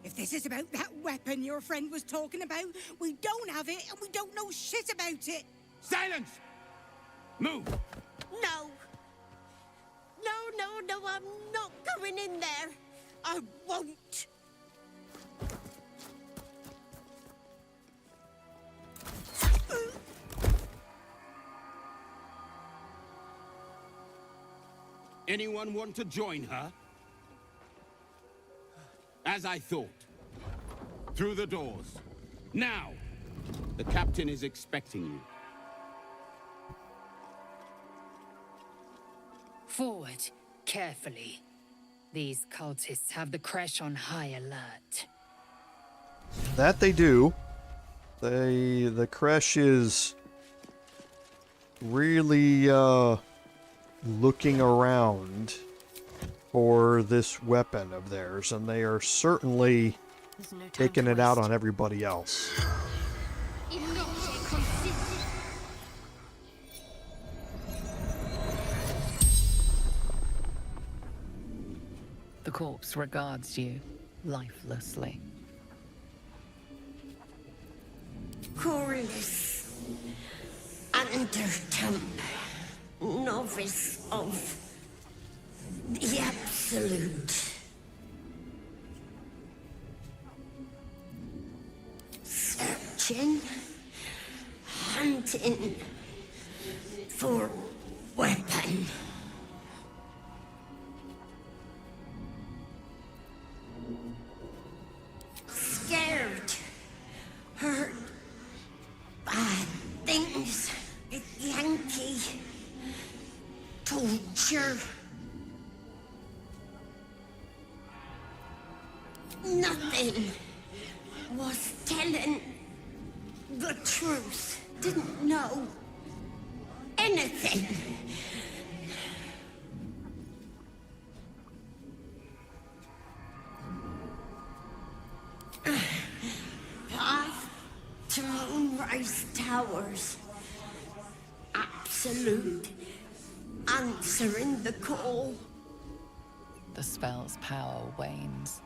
If this is about that weapon your friend was talking about, we don't have it and we don't know shit about it. Silence! Move! No. No, I'm not going in there. I won't. Anyone want to join her? As I thought. Through the doors. Now! The captain is expecting you. Forward, carefully. These cultists have the Creche on high alert. That they do. The Creche is really looking around for this weapon of theirs, and they are certainly taking it out on everybody else. The corpse regards you lifelessly. Corliss, Undertemp, novice of the Absolute. Searching, hunting for weapon. Scared, hurt, bad things, Yankee, torture. Nothing was telling the truth. Didn't know anything. Path to Moonrise Towers. Absolute. Answering the call. The spell's power wanes.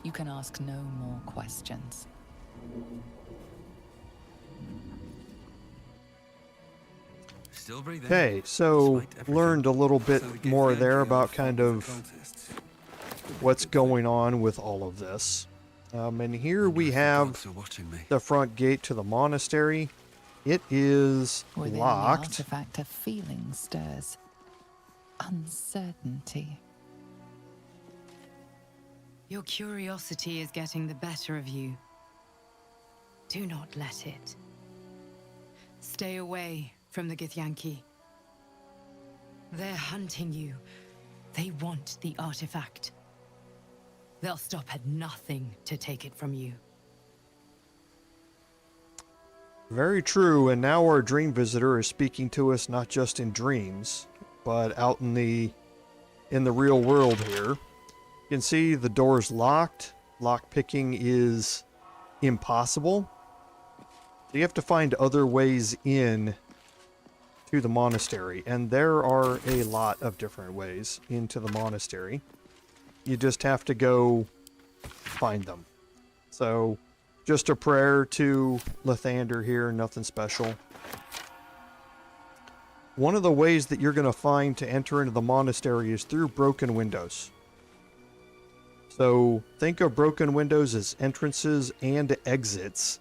You can ask no more questions. Still breathing. Okay, so learned a little bit more there about kind of what's going on with all of this. And here we have the front gate to the monastery. It is Within locked. the artifact, a feeling stirs. Uncertainty. Your curiosity is getting the better of you. Do not let it. Stay away from the Githyanki. They're hunting you. They want the artifact. They'll stop at nothing to take it from you. Very true, and now our dream visitor is speaking to us not just in dreams, but out in the real world here. You can see the door's locked. Lockpicking is impossible. So you have to find other ways in to the monastery, and there are a lot of different ways into the monastery. You just have to go find them. So, just a prayer to Lathander here, nothing special. One of the ways that you're going to find to enter into the monastery is through broken windows. So, think of broken windows as entrances and exits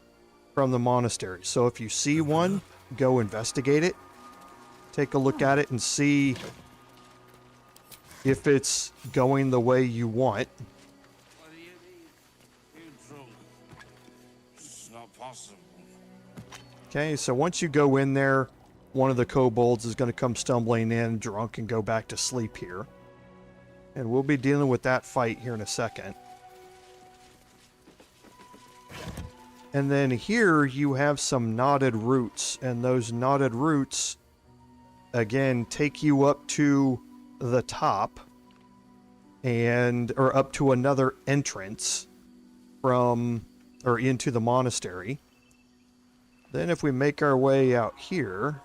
from the monastery. So if you see one, go investigate it. Take a look at it and see if it's going the way you want. What do you need? It's not possible. Okay, so once you go in there, one of the kobolds is going to come stumbling in drunk and go back to sleep here. And we'll be dealing with that fight here in a second. And then here you have some knotted roots, and those knotted roots, again, take you up to the top, or up to another entrance from, or into the monastery. Then if we make our way out here,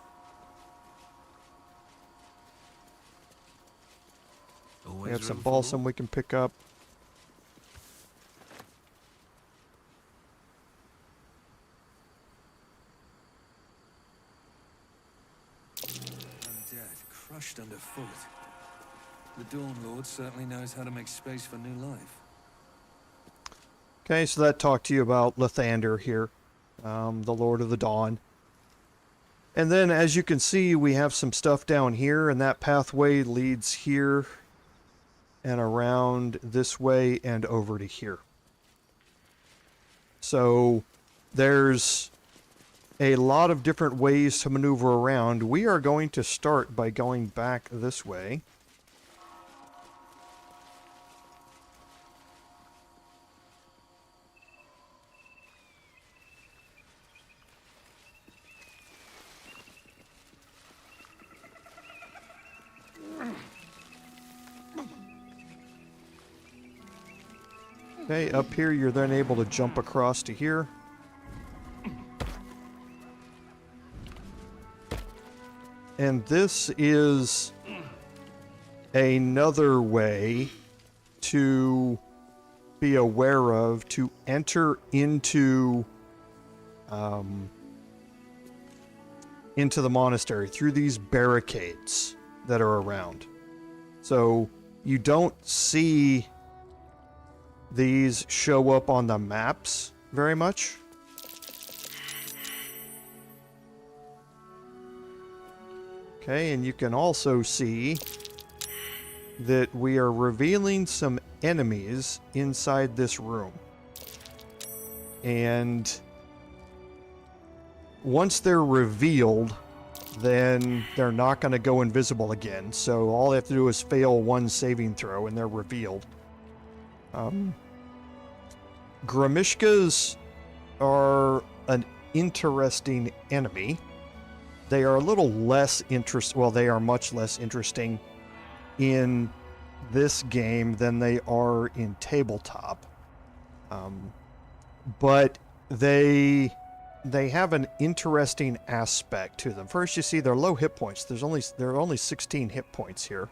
we have some balsam we can pick up. Crushed underfoot. The Dawn Lord certainly knows how to make space for new life. Okay, so that talked to you about Lathander here, the Lord of the Dawn. And then, as you can see, we have some stuff down here, and that pathway leads here and around this way and over to here. So, there's a lot of different ways to maneuver around. We are going to start by going back this way. Okay, up here you're then able to jump across to here. And this is another way to be aware of to enter into the monastery through these barricades that are around. So you don't see these show up on the maps very much. Okay, and you can also see that we are revealing some enemies inside this room. And once they're revealed, then they're not going to go invisible again. So all they have to do is fail one saving throw and they're revealed. Gremishkas are an interesting enemy. They are a little less they are much less interesting in this game than they are in tabletop. But they have an interesting aspect to them. First, you see their low hit points. There are only 16 hit points here.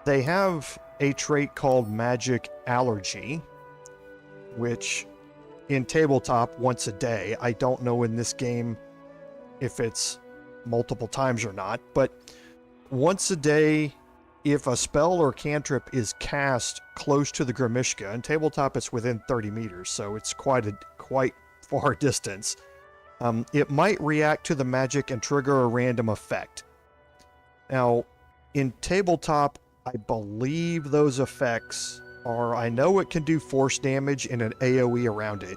They have a trait called Magic Allergy, which in tabletop once a day. I don't know in this game if it's multiple times or not, but once a day, if a spell or cantrip is cast close to the Gremishka, in tabletop it's within 30 meters, so it's quite far distance, it might react to the magic and trigger a random effect. Now, in tabletop, I believe those effects are, I know it can do force damage and an AoE around it.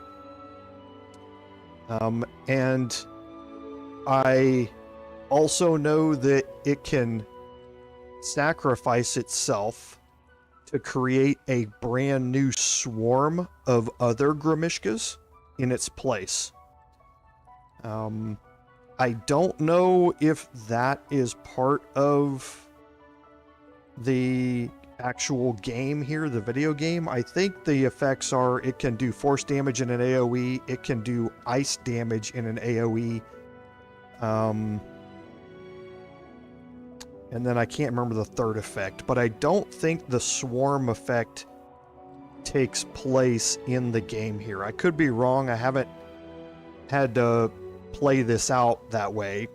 And I also know that it can sacrifice itself to create a brand new swarm of other Gremishkas in its place. I don't know if that is part of the actual game here, the video game. I think the effects are, it can do force damage in an AoE, it can do ice damage in an AoE, and then I can't remember the third effect, but I don't think the swarm effect takes place in the game here. I could be wrong. I haven't had to play this out that way,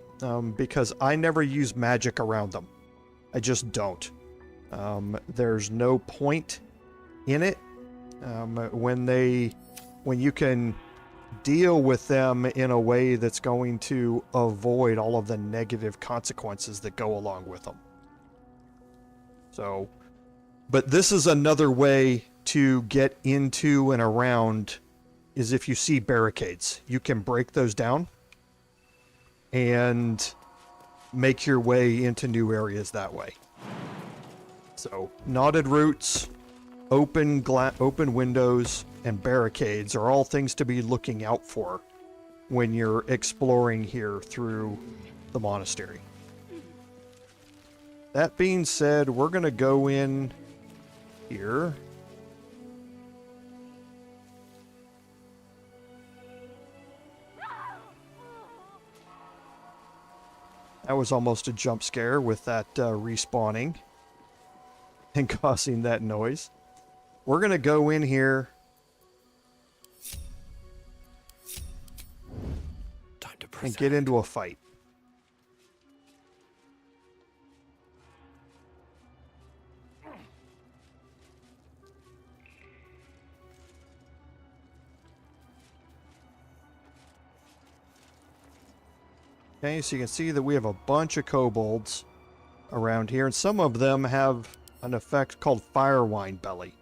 because I never use magic around them. I just don't. There's no point in it. When you can deal with them in a way that's going to avoid all of the negative consequences that go along with them. So, but this is another way to get into and around, is if you see barricades. You can break those down and make your way into new areas that way. So, knotted roots, open windows, and barricades are all things to be looking out for when you're exploring here through the monastery. That being said, we're going to go in here. That was almost a jump scare with that respawning and causing that noise. We're going to go in here and get into a fight. Okay, so you can see that we have a bunch of kobolds around here, and some of them have an effect called Fire Wine Belly.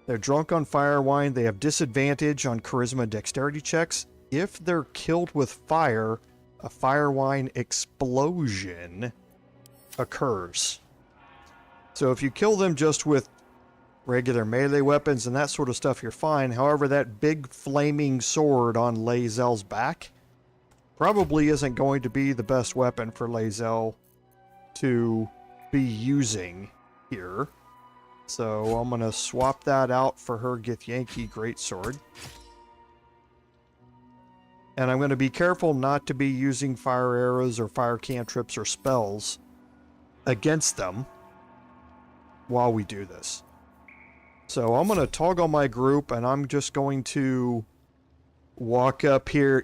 They're drunk on fire wine. They have disadvantage on charisma and dexterity checks. If they're killed with fire, a fire wine explosion occurs. So if you kill them just with regular melee weapons and that sort of stuff, you're fine. However, that big flaming sword on Lae'zel's back probably isn't going to be the best weapon for Lae'zel to be using here. So I'm going to swap that out for her Githyanki Greatsword. And I'm going to be careful not to be using fire arrows or fire cantrips or spells against them while we do this. So I'm going to toggle my group, and I'm just going to walk up here.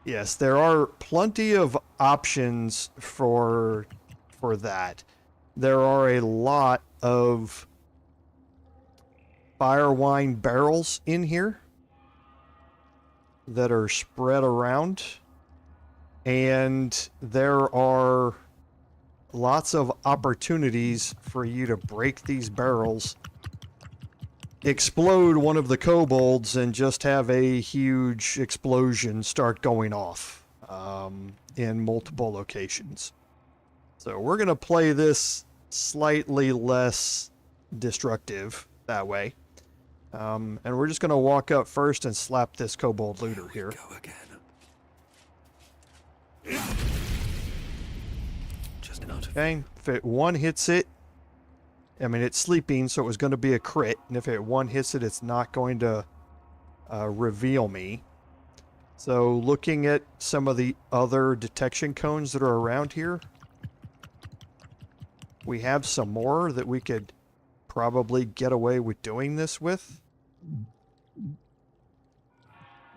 Yes, there are plenty of options for that. There are a lot of fire wine barrels in here that are spread around, and there are lots of opportunities for you to break these barrels, explode one of the kobolds, and just have a huge explosion start going off in multiple locations. So we're going to play this slightly less destructive that way. And we're just going to walk up first and slap this kobold looter here. Go again. Just out of... Okay, if it one hits it, I mean, it's sleeping, so it was going to be a crit. And if it one hits it, it's not going to reveal me. So looking at some of the other detection cones that are around here, we have some more that we could probably get away with doing this with.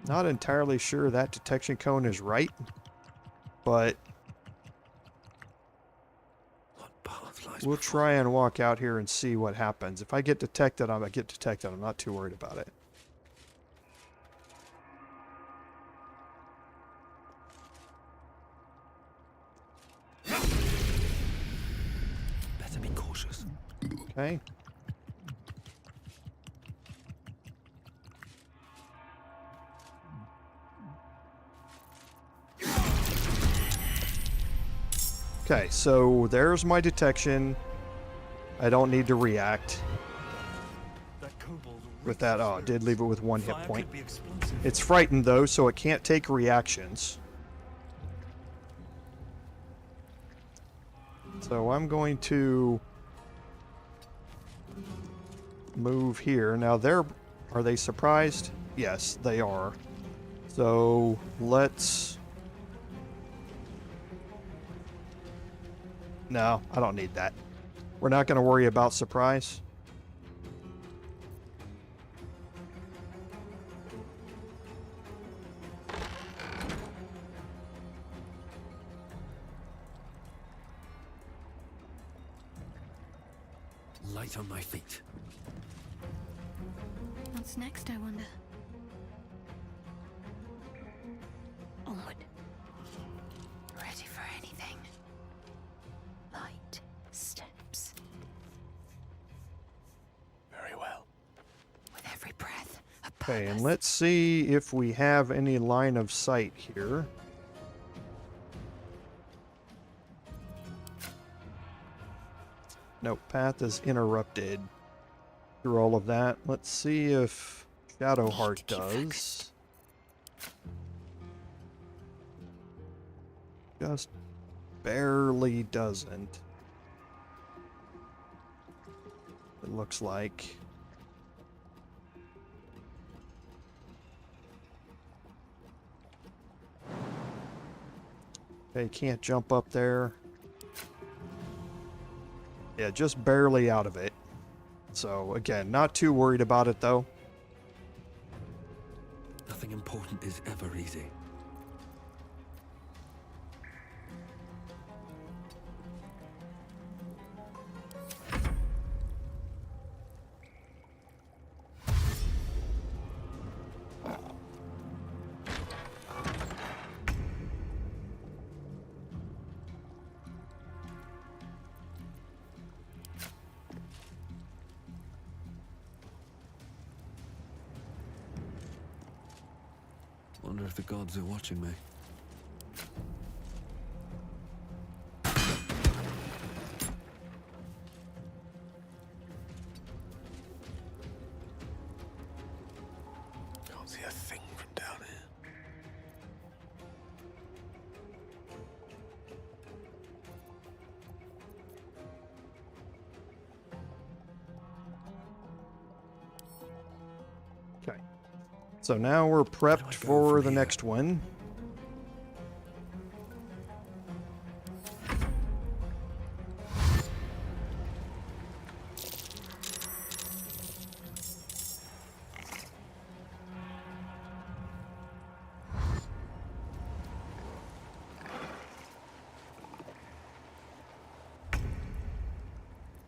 Not entirely sure that detection cone is right, but we'll try and walk out here and see what happens. If I get detected, I get detected. I'm not too worried about it. Better be cautious. Okay. Okay, so there's my detection. I don't need to react with that. Oh, it did leave it with 1 hit point. It's frightened though, so it can't take reactions. So I'm going to move here. Now are they surprised? Yes, they are. So let's... No, I don't need that. We're not going to worry about surprise. Light on my feet. What's next, I wonder? Onward. Ready for anything. Light steps. Very well. With every breath, a Okay, and purpose. let's see if we have any line of sight here. Nope, path is interrupted through all of that. Let's see if Shadowheart does. Just barely doesn't. It looks like. Okay, can't jump up there. Yeah, just barely out of it. So, again, not too worried about it, though. Nothing important is ever easy. Wonder if the gods are watching me. Can't see a thing from down here. Okay. So now we're prepped for the next one.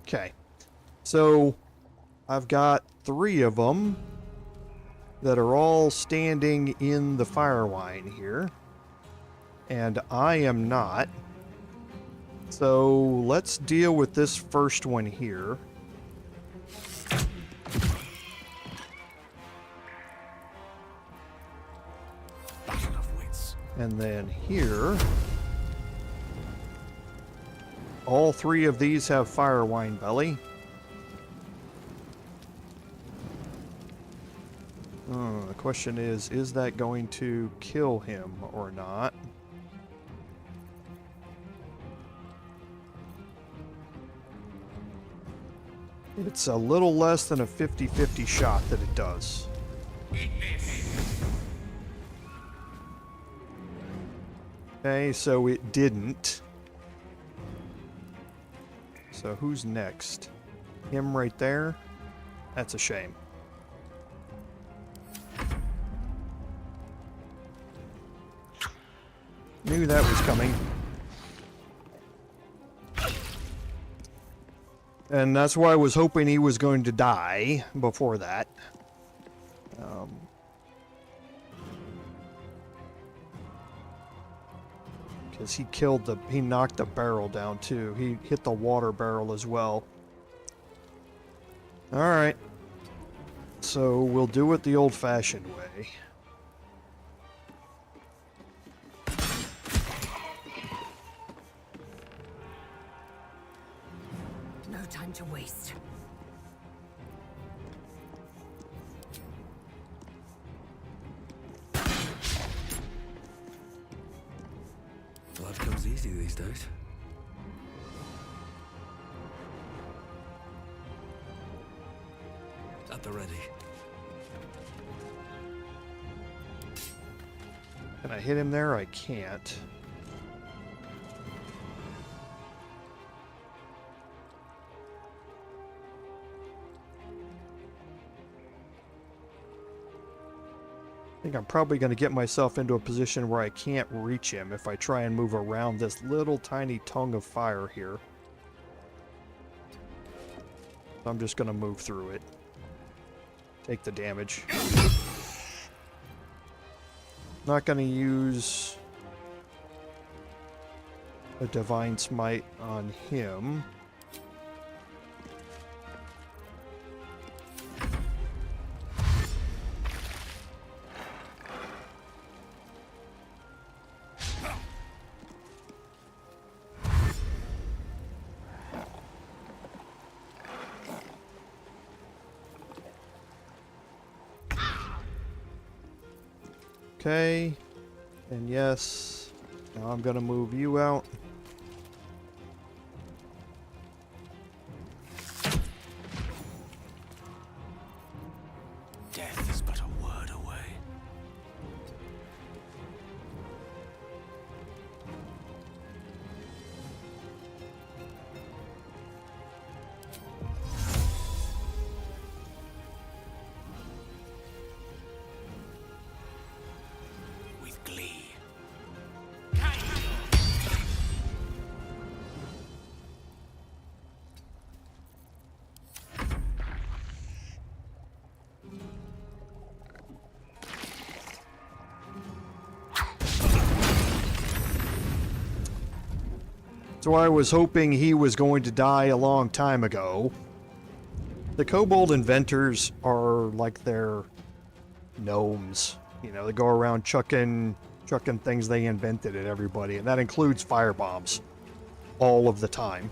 Okay. So I've got 3 of them that are all standing in the Firewine here, and I am not. So let's deal with this first one here. Battle of wits. And then here, all 3 of these have Firewine belly. The question is that going to kill him or not? It's a little less than a 50-50 shot that it does. Okay, so it didn't. So who's next? Him right there? That's a shame. Knew that was coming. And that's why I was hoping he was going to die before that. Because he knocked the barrel down too. He hit the water barrel as well. Alright. So we'll do it the old-fashioned way. No time to waste. Blood comes easy these days. At the ready. Can I hit him there? I can't. I think I'm probably going to get myself into a position where I can't reach him if I try and move around this little tiny tongue of fire here. I'm just going to move through it. Take the damage. Not going to use a Divine Smite on him. Okay, and yes, now I'm gonna move you out. Death is but a word away. With glee. So I was hoping he was going to die a long time ago. The Kobold inventors are like their gnomes. You know, they go around chucking things they invented at everybody, and that includes fire bombs all of the time.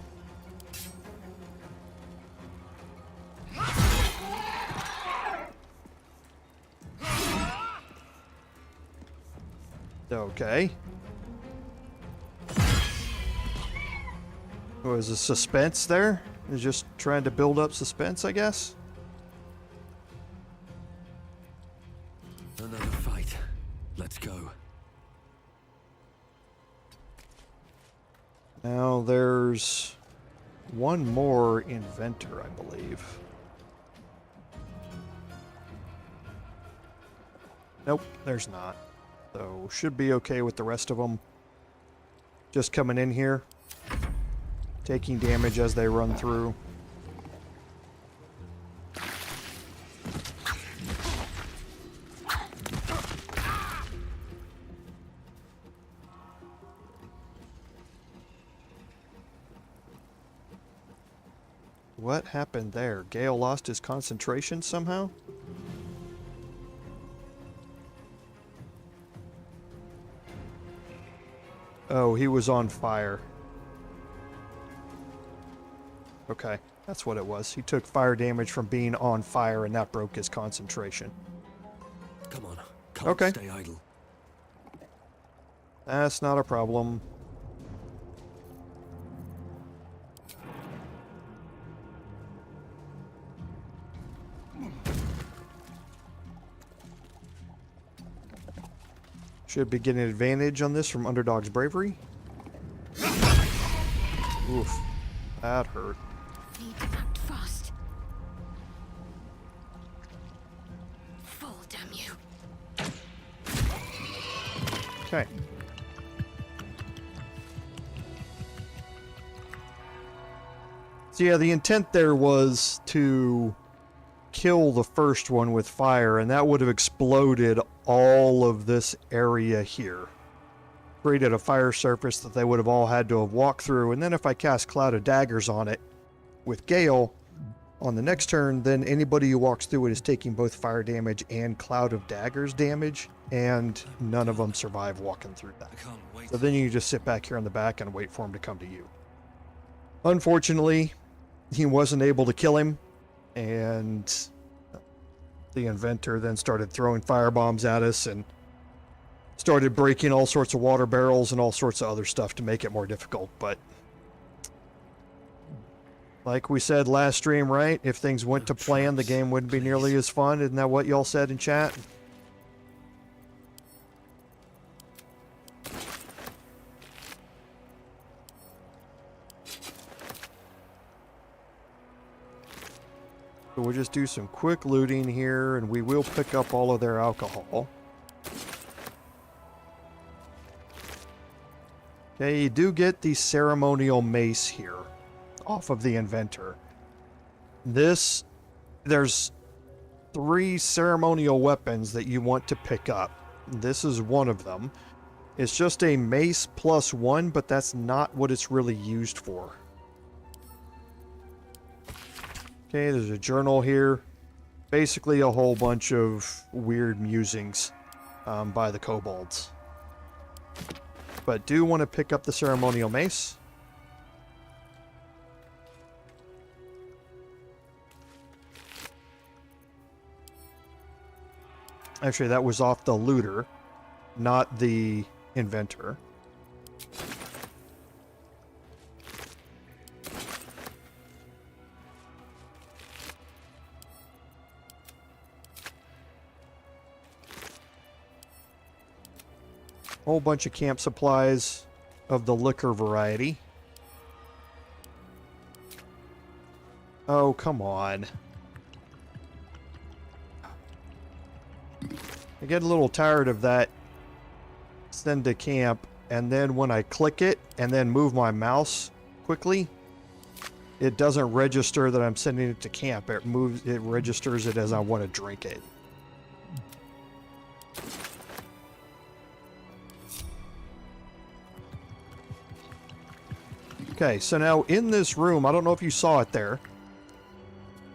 Okay. Was a suspense there? Is just trying to build up suspense, I guess. Another fight. Let's go. Now there's one more inventor, I believe. Nope, there's not. So should be okay with the rest of them. Just coming in here, taking damage as they run through. What happened there? Gale lost his concentration somehow? Oh, he was on fire. Okay, that's what it was. He took fire damage from being on fire, and that broke his concentration. Come on, can't okay. Stay idle. That's not a problem. Should be getting an advantage on this from Underdog's Bravery. Oof. That hurt. Need to act fast. Fall, damn you. Okay. So yeah, the intent there was to kill the first one with fire, and that would have exploded all of this area here. Created a fire surface that they would have all had to have walked through, and then if I cast Cloud of Daggers on it with Gale on the next turn, then anybody who walks through it is taking both fire damage and Cloud of Daggers damage, and none of them survive walking through that. So then you just sit back here on the back and wait for him to come to you. Unfortunately, he wasn't able to kill him, and the inventor then started throwing firebombs at us and started breaking all sorts of water barrels and all sorts of other stuff to make it more difficult. But like we said last stream, right? If things went to plan, the game wouldn't be nearly as fun. Isn't that what y'all said in chat? So we'll just do some quick looting here, and we will pick up all of their alcohol. Okay, you do get the Ceremonial Mace here off of the inventor. There's 3 ceremonial weapons that you want to pick up. This is one of them. It's just a mace +1, but that's not what it's really used for. Okay, there's a journal here. Basically a whole bunch of weird musings by the kobolds. But do want to pick up the Ceremonial Mace. Actually, that was off the looter, not the inventor. Whole bunch of camp supplies of the liquor variety. Oh, come on. I get a little tired of that send to camp, and then when I click it and then move my mouse quickly, it doesn't register that I'm sending it to camp. It registers it as I want to drink it. Okay, so now in this room, I don't know if you saw it there,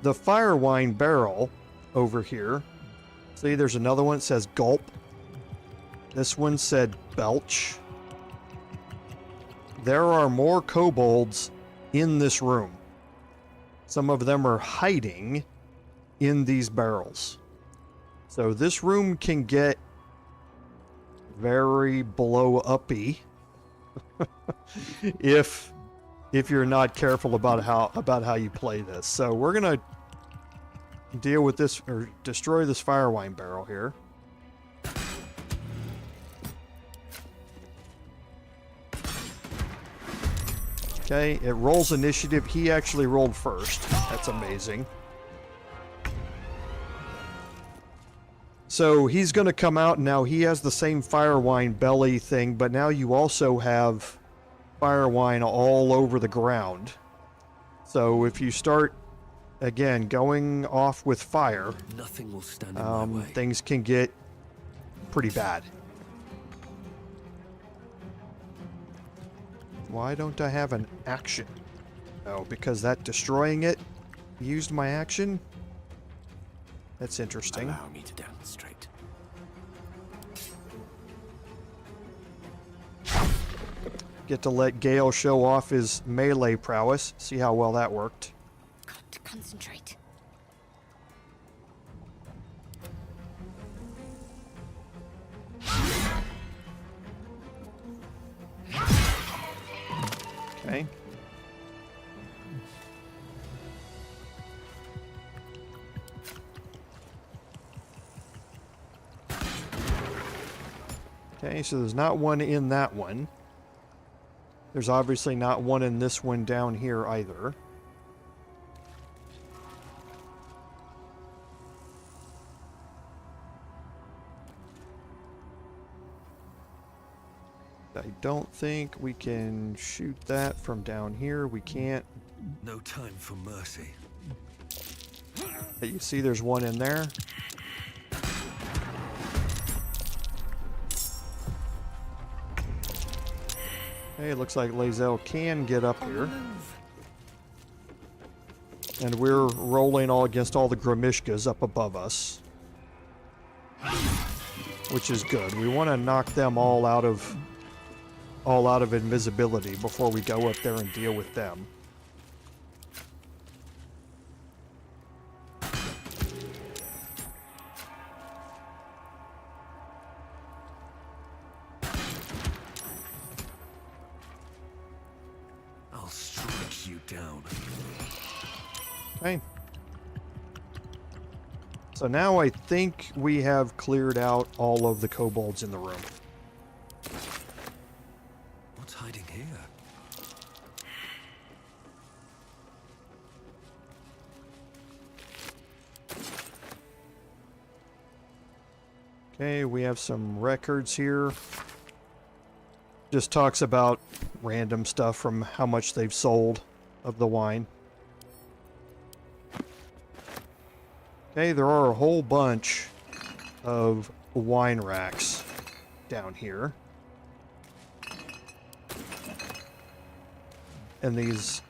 the fire wine barrel over here. See, there's another one that says gulp This one said belch. There are more kobolds in this room. Some of them are hiding in these barrels. So this room can get very blow-uppy if you're not careful about how you play this. So we're gonna deal with this, or destroy this firewine barrel here. Okay, it rolls initiative. He actually rolled first. That's amazing. So he's going to come out now. He has the same firewine belly thing, but now you also have firewine all over the ground. So if you start, again, going off with fire, nothing will stand in my way. Things can get pretty bad. Why don't I have an action? Oh, because that destroying it used my action? That's interesting. Allow me to demonstrate. Get to let Gale show off his melee prowess. See how well that worked. Got to concentrate. Okay. Okay, so there's not one in that one. There's obviously not one in this one down here either. I don't think we can shoot that from down here. We can't. No time for mercy. You see there's one in there. Hey, it looks like Lae'zel can get up here. And we're rolling all against all the Gremishkas up above us. Which is good. We want to knock them all out of invisibility before we go up there and deal with them. I'll strike you down. Okay. So now I think we have cleared out all of the kobolds in the room. What's hiding here? Okay, we have some records here. Just talks about random stuff from how much they've sold of the wine. Okay, there are a whole bunch of wine racks down here. And these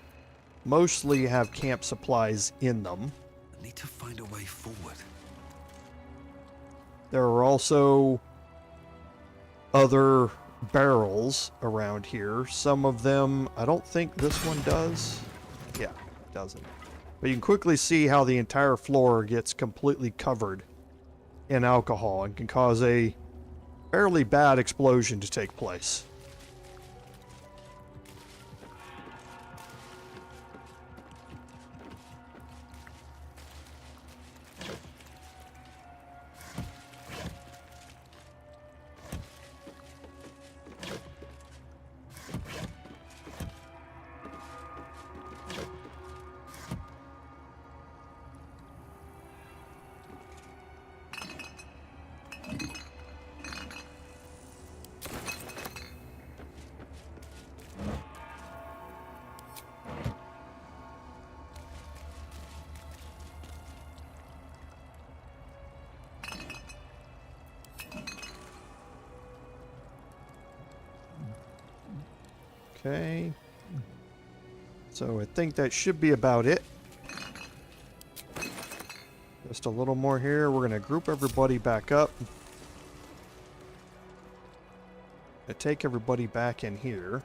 mostly have camp supplies in them. I need to find a way forward. There are also other barrels around here. Some of them, I don't think this one does. Yeah, it doesn't. But you can quickly see how the entire floor gets completely covered in alcohol and can cause a fairly bad explosion to take place. Okay. So I think that should be about it. Just a little more here. We're going to group everybody back up. I take everybody back in here.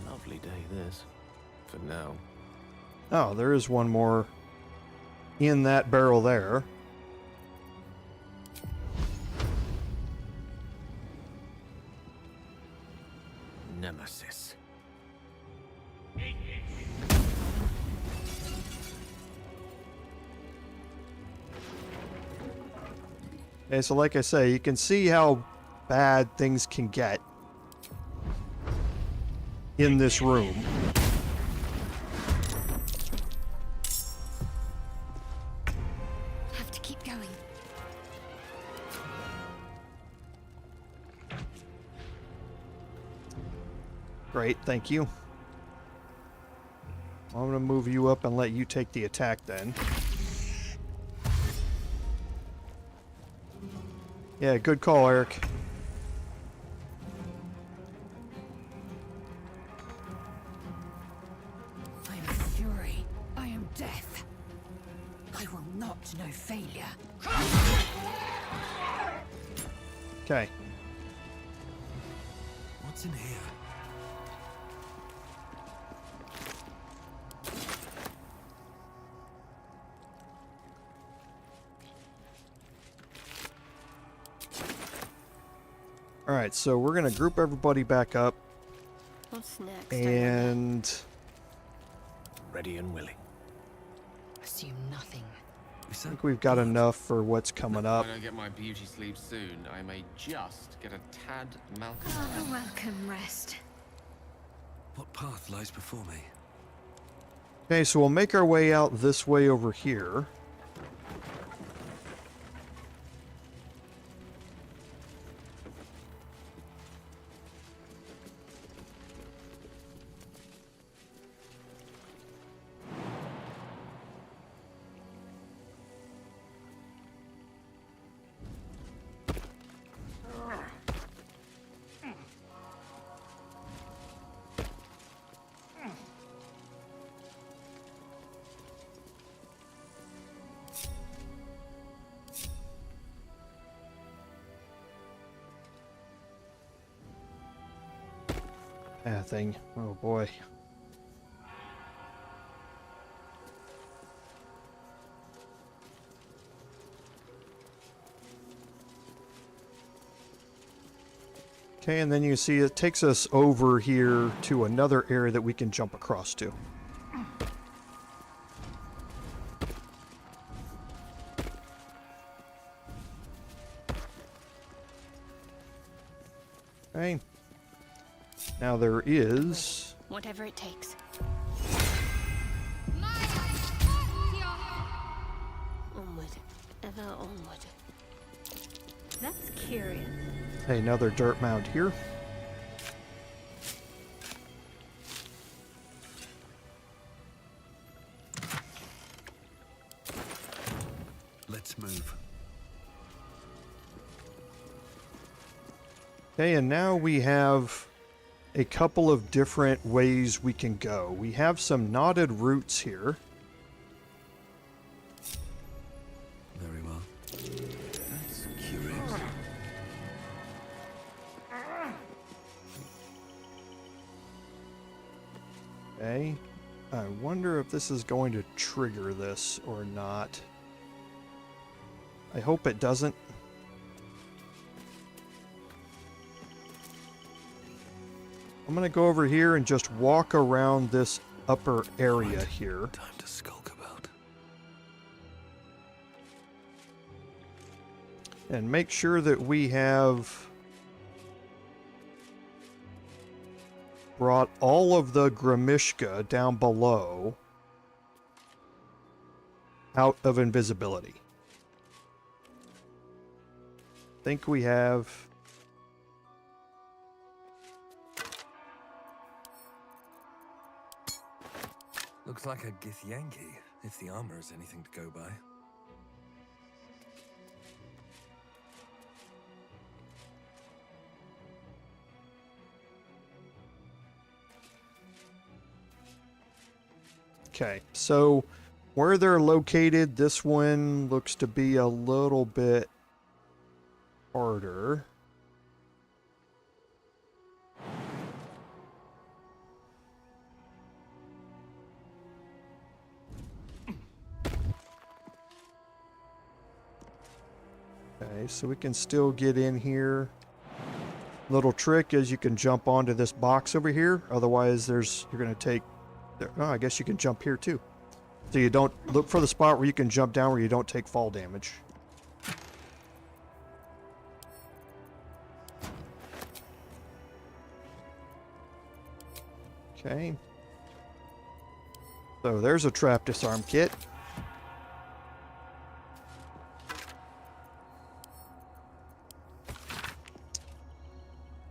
Lovely day, this. For now. Oh, there is one more in that barrel there. Nemesis. Okay, so like I say, you can see how bad things can get in this room. Have to keep going. Great, thank you. I'm going to move you up and let you take the attack then. Yeah, good call, Eric. I am fury. I am death. I will not know failure. Okay. What's in here? Alright, so we're going to group everybody back up. What's next? And... Ready and willing. Assume nothing. I think we've got enough for what's coming up. If I don't get my beauty sleep soon, I may just get a tad Malcolm. Oh, welcome rest. What path lies before me? Okay, so we'll make our way out this way over here. Thing. Oh boy. Okay, and then you see it takes us over here to another area that we can jump across to. Okay. Now there is... Whatever it takes. Onward. Ever onward. That's curious. Hey, another dirt mound here. Let's move. Okay, and now we have a couple of different ways we can go. We have some knotted roots here. Very well. That's curious. Okay. I wonder if this is going to trigger this or not. I hope it doesn't. I'm going to go over here and just walk around this upper area here. Time to skulk about. And make sure that we have brought all of the Gremishka down below out of invisibility. I think we have... Looks like a Githyanki, if the armor is anything to go by. Okay, so Where they're located, this one looks to be a little bit harder. Okay, so we can still get in here. Little trick is you can jump onto this box over here. Otherwise, you're going to take... Oh, I guess you can jump here too. So you don't... Look for the spot where you can jump down where you don't take fall damage. Okay. So there's a trap disarm kit.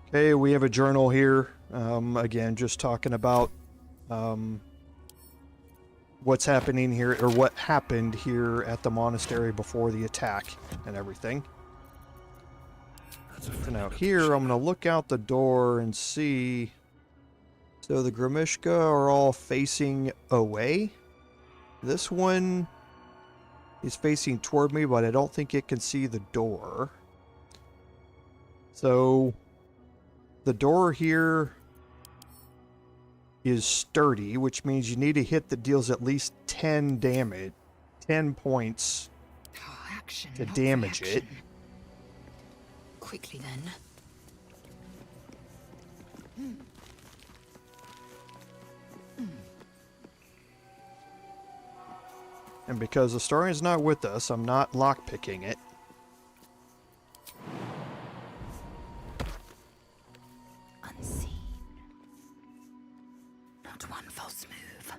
Okay, we have a journal here. Again, just talking about what's happening here, or what happened here at the monastery before the attack and everything. So now here, I'm going to look out the door and see. So the Gremishka are all facing away. This one is facing toward me, but I don't think it can see the door. So the door here is sturdy, which means you need a hit that deals at least 10 damage, 10 points to damage it. Quickly then. And because the Astarian's not with us, I'm not lockpicking it. Unseen. Not one false move.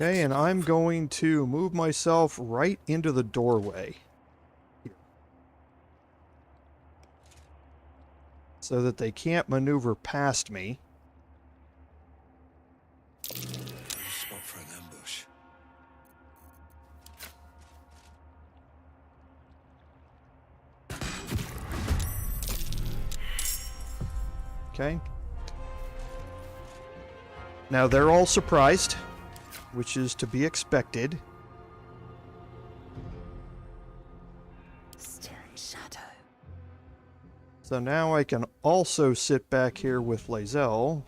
Okay, and I'm going to move myself right into the doorway here, so that they can't maneuver past me. Spot for an ambush. Okay. Now they're all surprised, which is to be expected. Still in shadow. So now I can also sit back here with Lae'zel.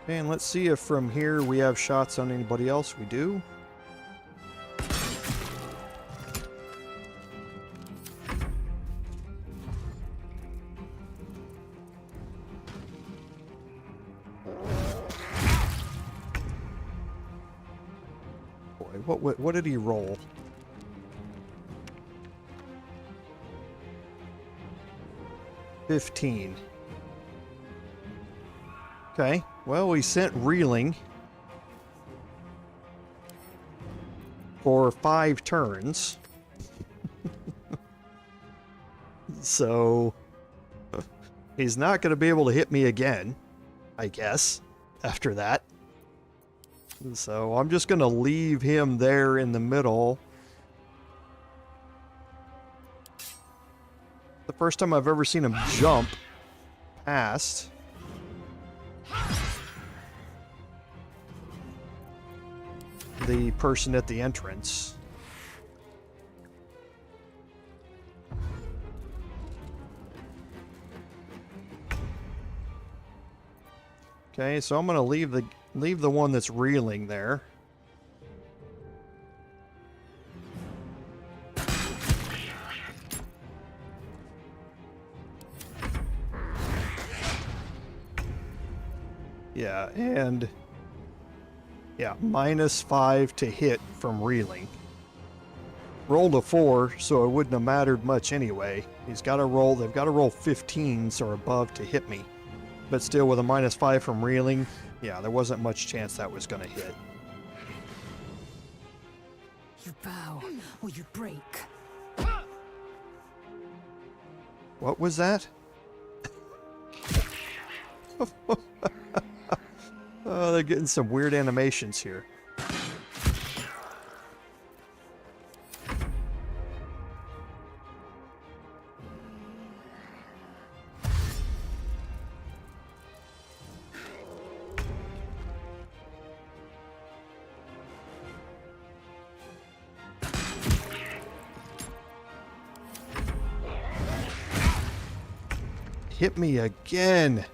And let's see if from here we have shots on anybody else. We do. Boy, what did he roll? $15. Okay. Well, we sent reeling for 5 turns. So he's not going to be able to hit me again, I guess, after that. So I'm just going to leave him there in the middle. The first time I've ever seen him jump past. The person at the entrance. Okay, so I'm gonna leave the one that's reeling there. Yeah, and yeah, -5 to hit from reeling. Rolled a 4, so it wouldn't have mattered much anyway. They've got to roll 15s or above to hit me. But still, with a -5 from reeling, yeah, there wasn't much chance that was going to hit. You bow or you break. What was that? Oh, they're getting some weird animations here. Hit me again.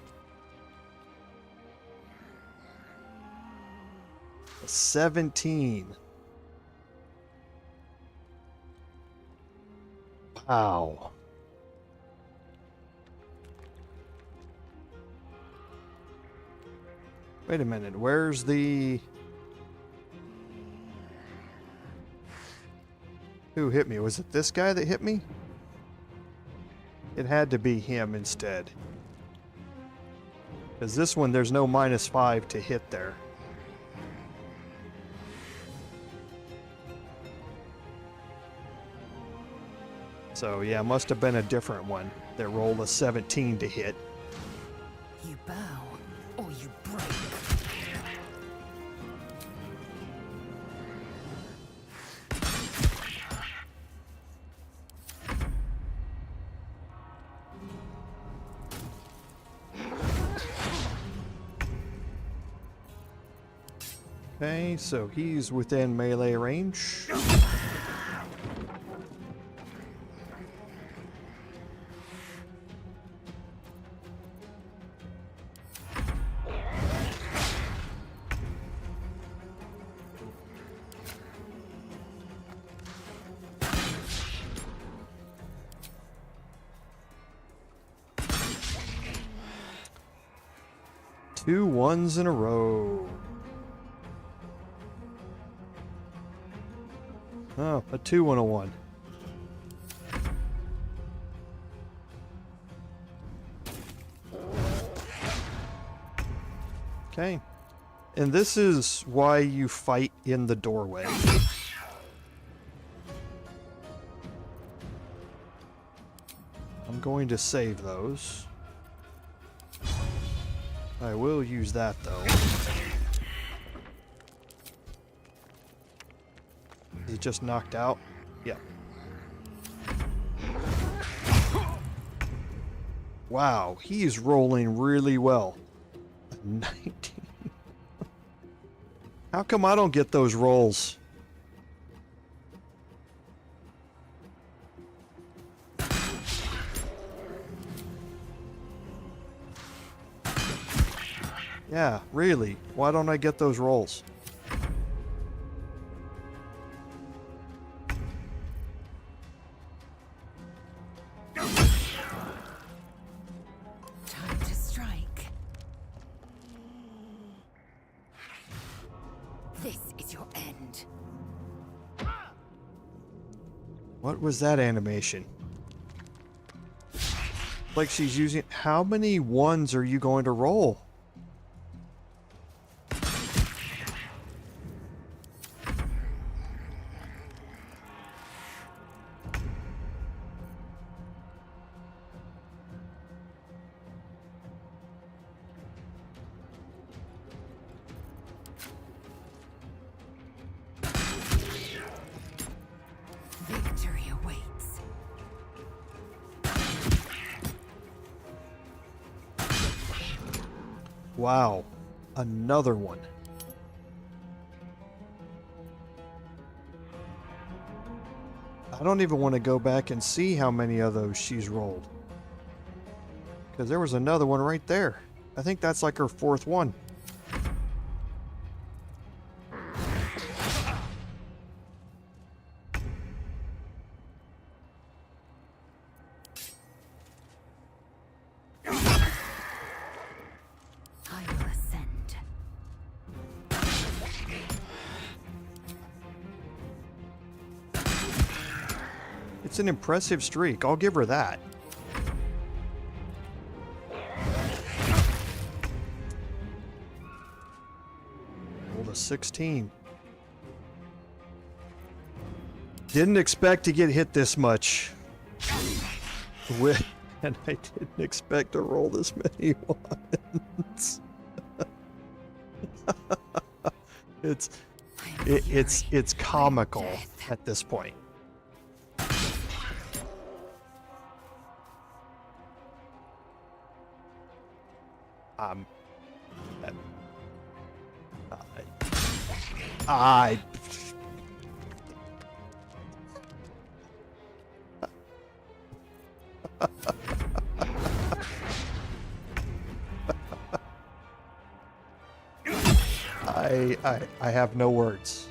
17. Wow. Wait a minute, where's the... Who hit me? Was it this guy that hit me? It had to be him instead. Because this one, there's no -5 to hit there. So yeah, must have been a different one that rolled a 17 to hit. You bow or you break. Okay, so he's within melee range. Two ones in a row. Oh, a 2 and a 1. Okay. And this is why you fight in the doorway. I'm going to save those. I will use that though. Is it just knocked out? Yep. Wow, he's rolling really well. 19. How come I don't get those rolls? Yeah, really. Why don't I get those rolls? Time to strike. This is your end. What was that animation? Like she's using... How many ones are you going to roll? Victory awaits. Wow. Another one. I don't even want to go back and see how many of those she's rolled. Because there was another one right there. I think that's like her 4th one. I will ascend. It's an impressive streak. I'll give her that. Rolled a 16. Didn't expect to get hit this much. And I didn't expect to roll this many ones. It's comical at this point. I have no words.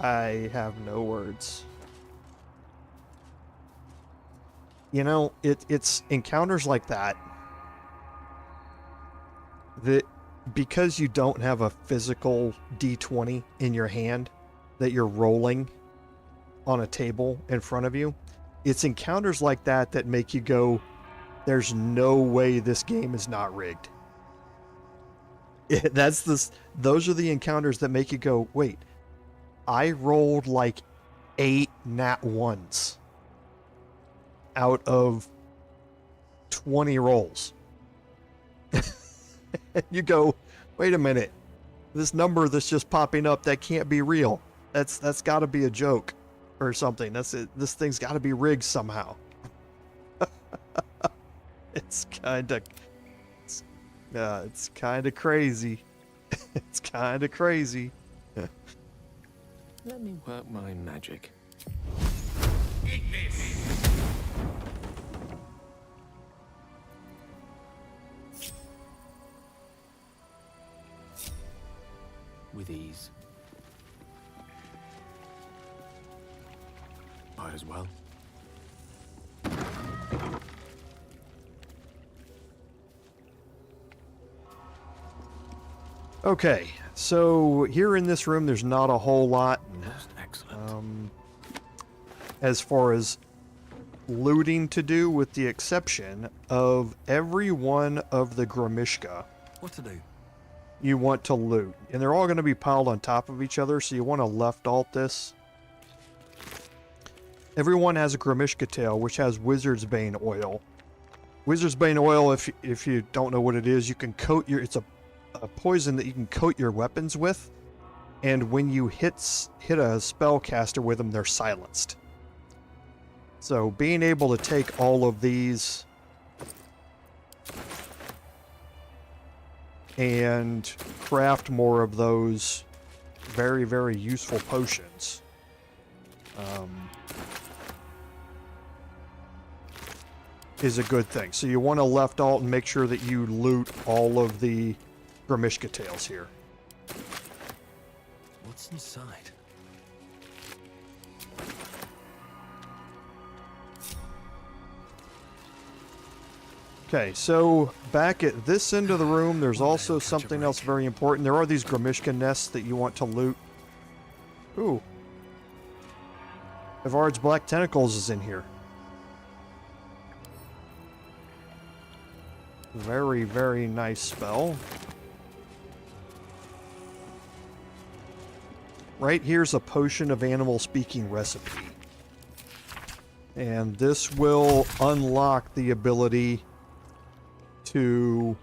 I have no words. You know, it's encounters like that that because you don't have a physical D20 in your hand that you're rolling on a table in front of you, it's encounters like that that make you go, there's no way this game is not rigged. Those are the encounters that make you go, wait, I rolled like 8 nat 1s out of 20 rolls. And you go, wait a minute, this number that's just popping up, that can't be real. That's got to be a joke or something. That's it. This thing's got to be rigged somehow. It's kind of crazy. It's kind of crazy. Let me work my magic. Eat this! With ease. Might as well. Okay, so here in this room, there's not a whole lot. Most excellent. As far as looting to do, with the exception of every one of the Gremishka. What to do? You want to loot, and they're all going to be piled on top of each other, so you want to left alt this. Everyone has a Gremishka tail, which has Wizard's Bane oil. Wizard's Bane oil, if you don't know what it is, you can coat your, it's a poison that you can coat your weapons with, and when you hit a spellcaster with them, they're silenced. So being able to take all of these and craft more of those very, very useful potions. Is a good thing. So you want to left alt and make sure that you loot all of the Gremishka tails here. What's inside? Okay, so back at this end of the room, there's also something else very important. There are these Gremishka nests that you want to loot. Ooh. Evard's Black Tentacles is in here. Very, very nice spell. Right here's a potion of animal speaking recipe. And this will unlock the ability to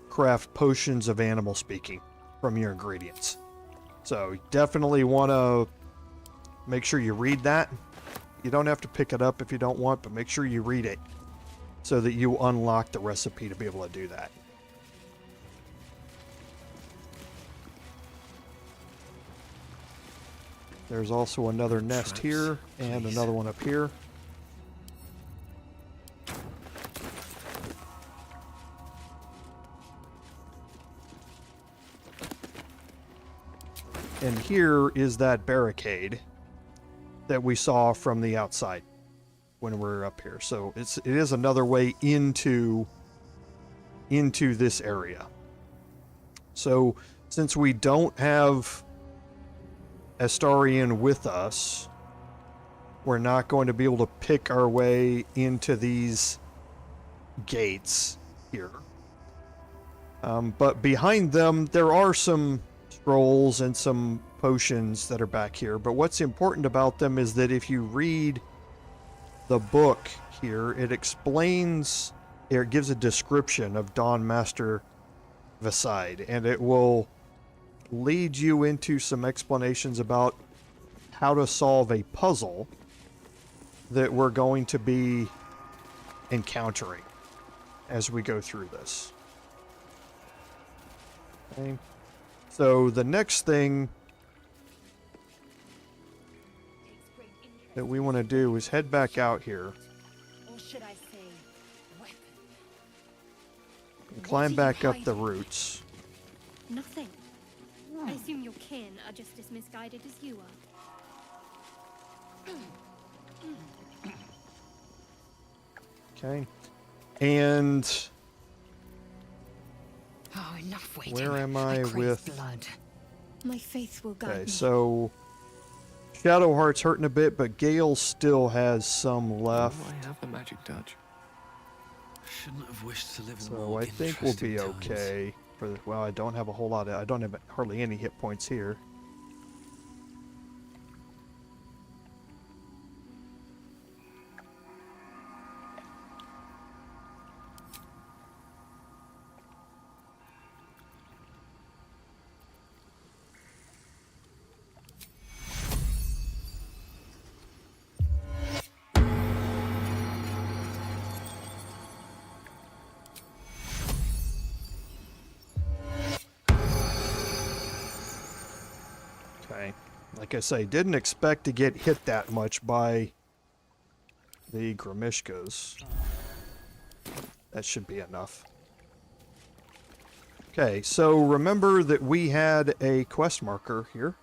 craft potions of animal speaking from your ingredients. So you definitely want to make sure you read that. You don't have to pick it up if you don't want, but make sure you read it so that you unlock the recipe to be able to do that. There's also another nest here and another one up here. And here is that barricade that we saw from the outside when we were up here. So it is another way into this area. So since we don't have Astarion with us, we're not going to be able to pick our way into these gates here. But behind them, there are some scrolls and some potions that are back here. But what's important about them is that if you read the book here, it explains, it gives a description of Dawn Master Vaside, and it will lead you into some explanations about how to solve a puzzle that we're going to be encountering as we go through this. Okay. So the next thing that we want to do is head back out here and climb back up the roots. Nothing. I assume your kin are just as misguided as you are. Okay. And Oh, enough waiting. where am I crave with blood. My faith will guide Okay, me. so Shadowheart's hurting a bit, but Gale still has some left. Oh, I have the magic touch. Shouldn't have wished to live in So more I think we'll be interesting times. okay. Well, I don't have a whole lot of, I don't have hardly any hit points here. Okay. Like I say, didn't expect to get hit that much by the Gremishkas. That should be enough. Okay, so remember that we had a quest marker here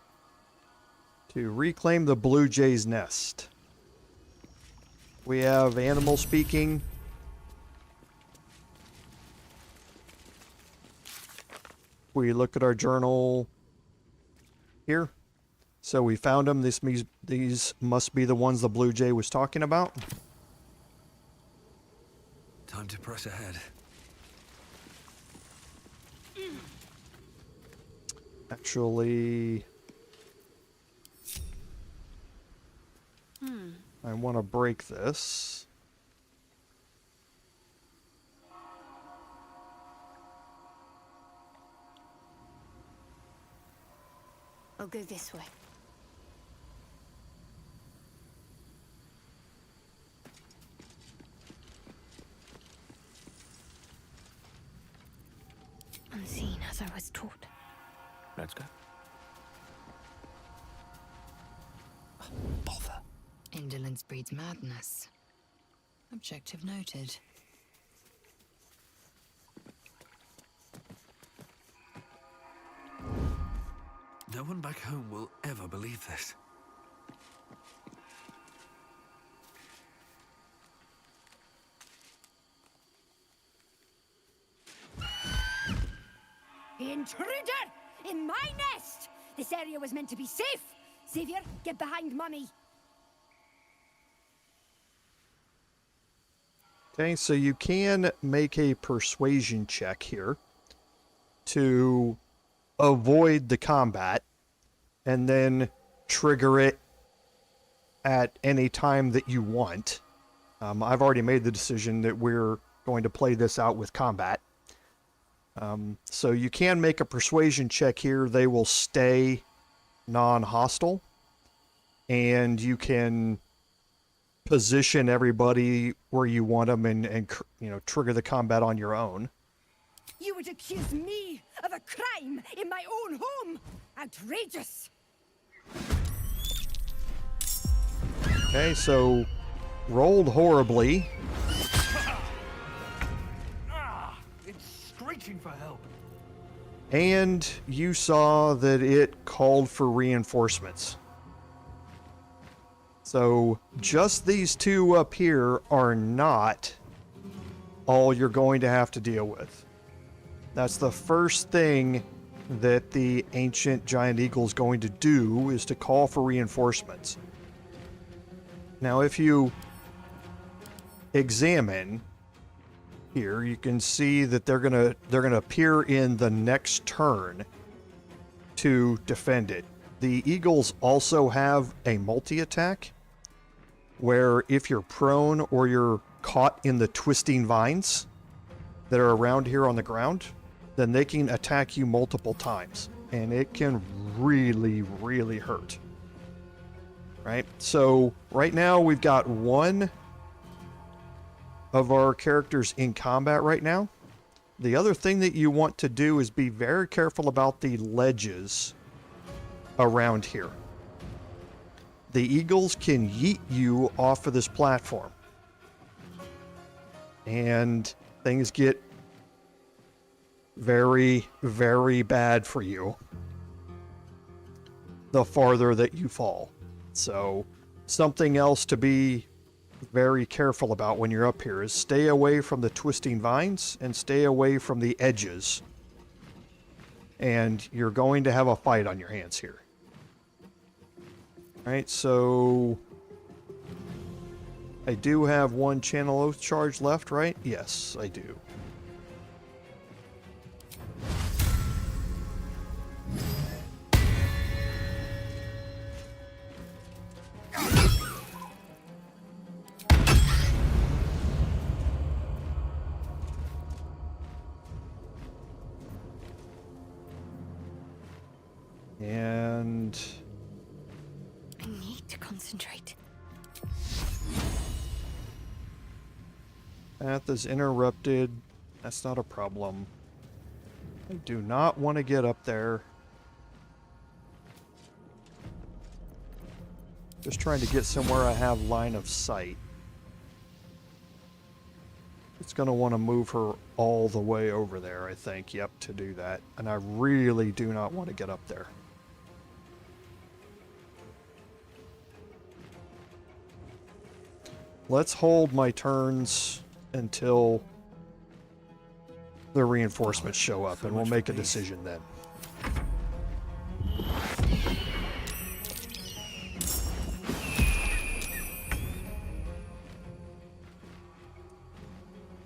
to reclaim the Blue Jay's nest. We have animal speaking. We look at our journal here. So we found them. These must be the ones the Blue Jay was talking about. Time to press ahead. Actually, I want to break this. I'll go this way. Unseen as I was taught. Let's go. Oh, bother. Indolence breeds madness. Objective noted. No one back home will ever believe this. Intruder! In my nest! This area was meant to be safe! Savior, get behind Mummy! Okay, so you can make a persuasion check here to avoid the combat and then trigger it at any time that you want. I've already made the decision that we're going to play this out with combat. So you can make a persuasion check here. They will stay non-hostile, and you can position everybody where you want them and you know, trigger the combat on your own. You would accuse me of a crime in my own home! Outrageous! Okay, so rolled horribly. It's screeching for help. And you saw that it called for reinforcements. So just these two up here are not all you're going to have to deal with. That's the first thing that the ancient giant eagle is going to do, is to call for reinforcements. Now if you examine here, you can see that they're gonna appear in the next turn to defend it. The eagles also have a multi-attack, where if you're prone or you're caught in the twisting vines that are around here on the ground, then they can attack you multiple times, and it can really, really hurt. Right? So right now we've got one of our characters in combat right now. The other thing that you want to do is be very careful about the ledges around here. The eagles can yeet you off of this platform, and things get very, very bad for you the farther that you fall. So something else to be very careful about when you're up here is stay away from the twisting vines and stay away from the edges, and you're going to have a fight on your hands here. Alright, so I do have one Channel Oath charge left, right? Yes, I do. And I need to concentrate. path is interrupted. That's not a problem. I do not want to get up there. Just trying to get somewhere I have line of sight. It's going to want to move her all the way over there, I think. Yep, to do that. And I really do not want to get up there. Let's hold my turns until the reinforcements show up, and we'll make a decision then.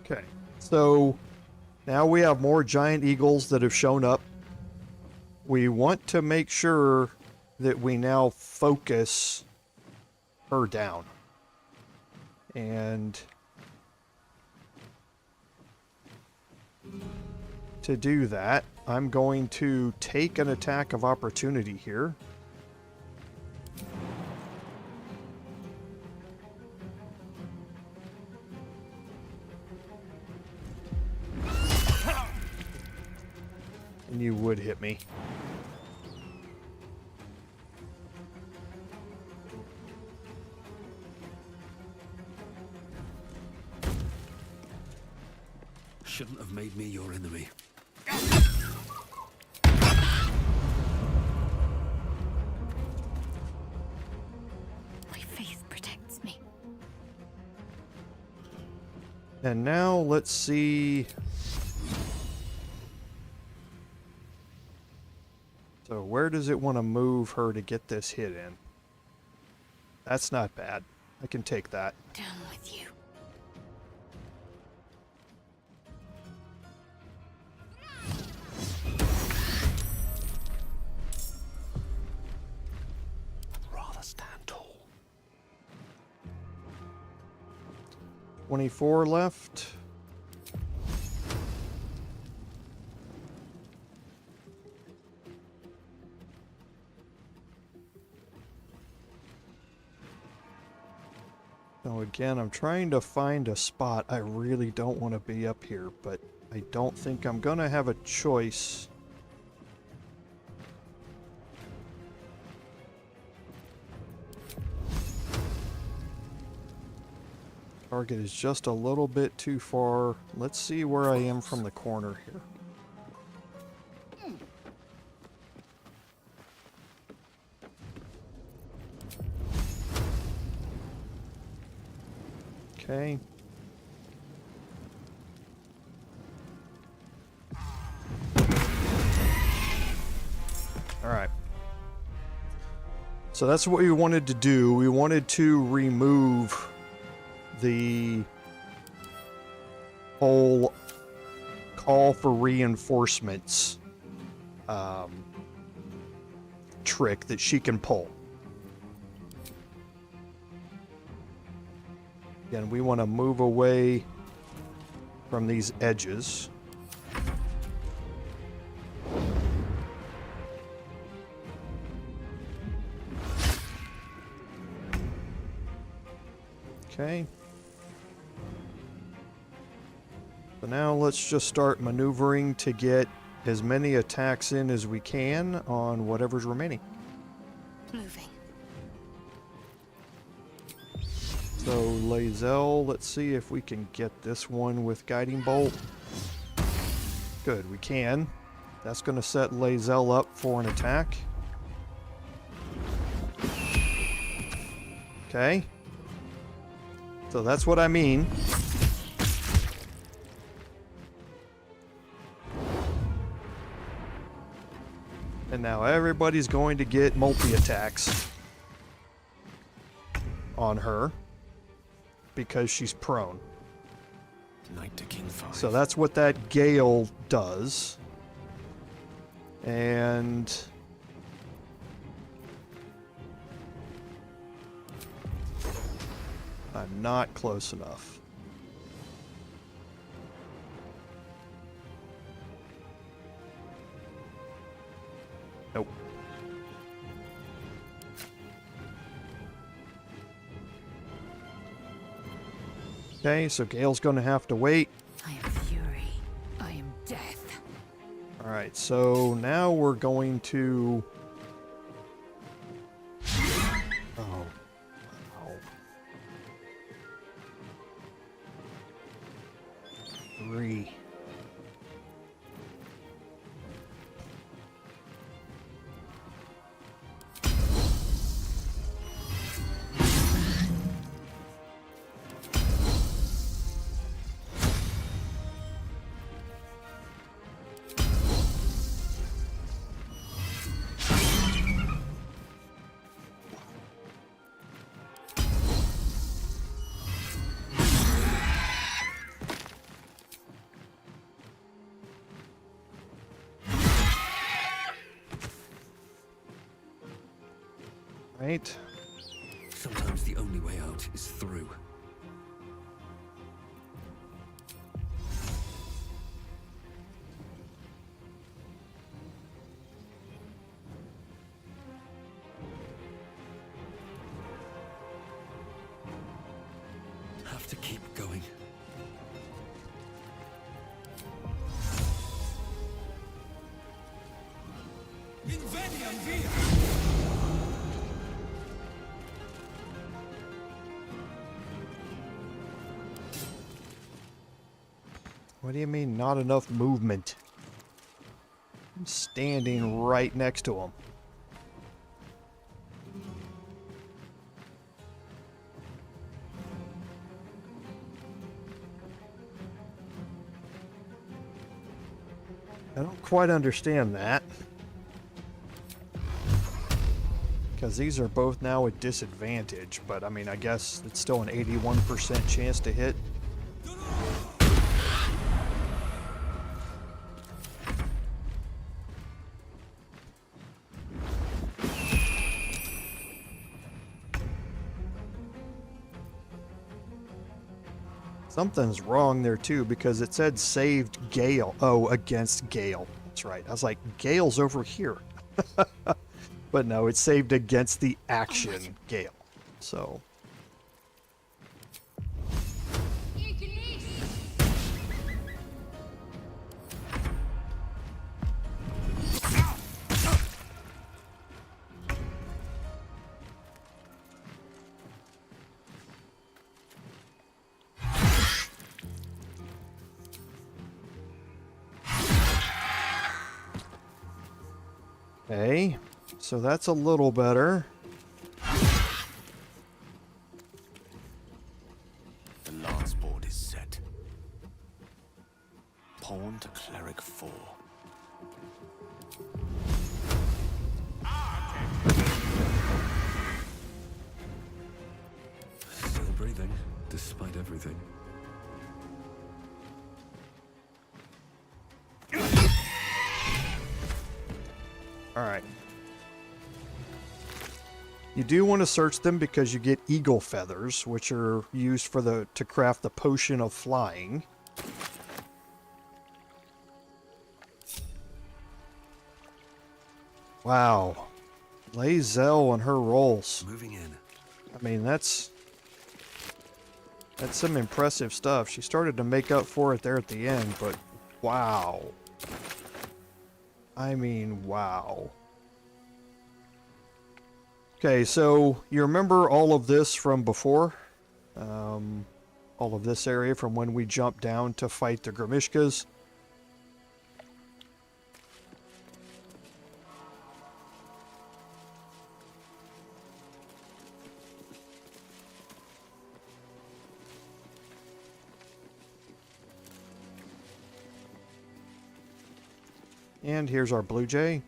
Okay, so now we have more giant eagles that have shown up. We want to make sure that we now focus her down. And to do that, I'm going to take an attack of opportunity here. And you would hit me. Shouldn't have made me your enemy. My faith protects me. And now let's see. So where does it want to move her to get this hit in? That's not bad. I can take that. Down with you. Rather stand tall. 24 left. So again, I'm trying to find a spot. I really don't want to be up here, but I don't think I'm going to have a choice. Target is just a little bit too far. Let's see where I am from the corner here. Okay. Alright. So that's what we wanted to do. We wanted to remove the whole call for reinforcements trick that she can pull. Again, we want to move away from these edges. Okay. So now let's just start maneuvering to get as many attacks in as we can on whatever's remaining. Moving. So Lae'zel, let's see if we can get this one with Guiding Bolt. Good, we can. That's going to set Lae'zel up for an attack. Okay. So that's what I mean. And now everybody's going to get multi-attacks on her because she's prone. Knight to King 5. So that's what that Gale does. And I'm not close enough. Nope. Okay, so Gale's going to have to wait. I am fury. I am death. Alright, so now we're going to... Oh. Wow. 3. Right. Sometimes the only way out is through. Have to keep going. Inveniam via! What do you mean, not enough movement? I'm standing right next to him. I don't quite understand that. Because these are both now at disadvantage, but I mean, I guess it's still an 81% chance to hit. Something's wrong there too, because it said saved Gale. Oh, against Gale. That's right. I was like, Gale's over here. But no, it's saved against the action Gale. So. Okay, so that's a little better. The Alright. You do want to search them because you get eagle feathers, which are used for to craft the potion of flying. Wow. Lae'zel and her rolls. Moving in. I mean, that's some impressive stuff. She started to make up for it there at the end, but wow. I mean, wow. Okay, so you remember all of this from before? All of this area from when we jumped down to fight the Gremishkas? And here's our blue jay.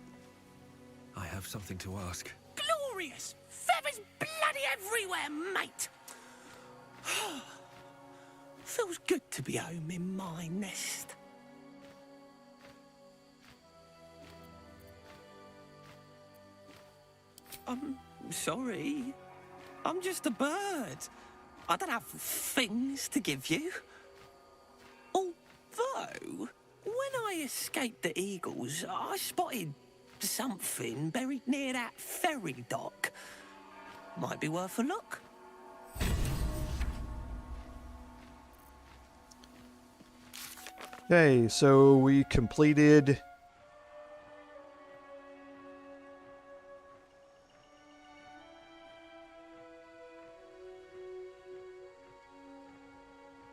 I have something to ask. Glorious! Feathers bloody everywhere, mate! Feels good to be home in my nest. I'm sorry. I'm just a bird. I don't have things to give you. Although, when I escaped the eagles, I spotted something buried near that ferry dock. Might be worth a look. Okay, so we completed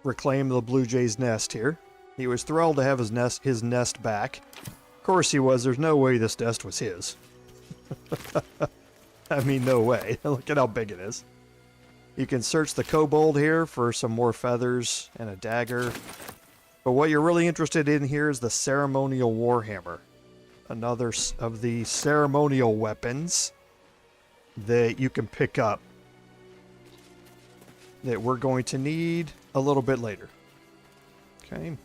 reclaim the blue jay's nest here. He was thrilled to have his nest back. Of course he was. There's no way this nest was his. I mean, no way. Look at how big it is. You can search the Kobold here for some more feathers and a dagger. But what you're really interested in here is the Ceremonial Warhammer. Another of the ceremonial weapons that you can pick up that we're going to need a little bit later. Okay.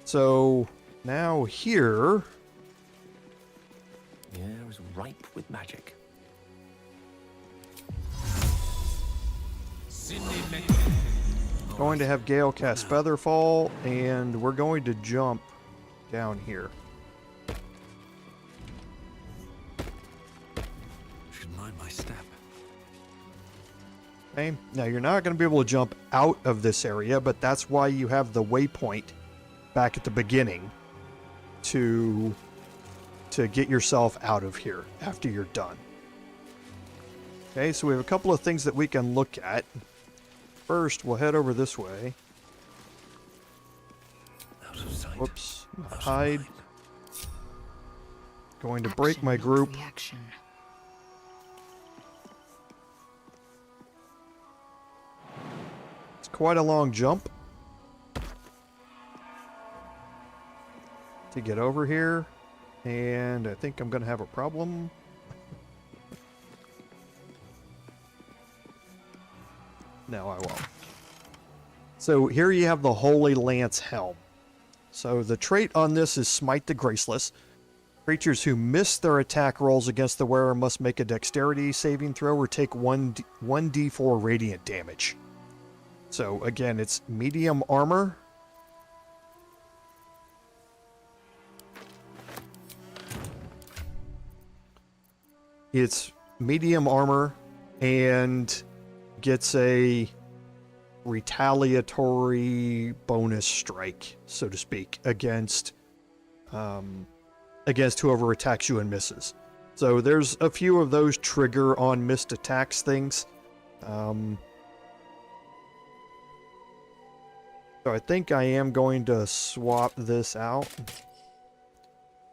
So now here... Yeah, it was ripe with magic. Going to have Gale cast Featherfall, and we're going to jump down here. Should mind my step. Okay, now you're not going to be able to jump out of this area, but that's why you have the waypoint back at the beginning to get yourself out of here after you're done. Okay, so we have a couple of things that we can look at. First, we'll head over this way. Out of sight. Whoops. Hide. Going to break my group. Reaction. It's quite a long jump to get over here, and I think I'm going to have a problem. No, I won't. So here you have the Holy Lance Helm. So the trait on this is Smite the Graceless. Creatures who miss their attack rolls against the wearer must make a dexterity saving throw or take 1d4 radiant damage. So again, it's medium armor. It's medium armor and gets a retaliatory bonus strike, so to speak, against whoever attacks you and misses. So there's a few of those trigger on missed attacks things. So I think I am going to swap this out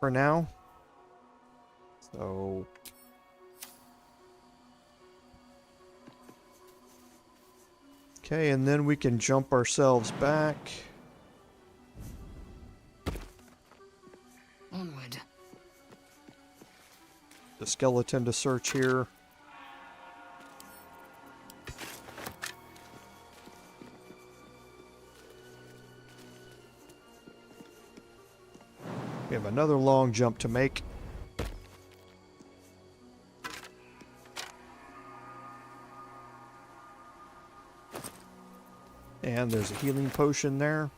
for now. So okay, and then we can jump ourselves back. Onward. The skeleton to search here. We have another long jump to make. And there's a healing potion there.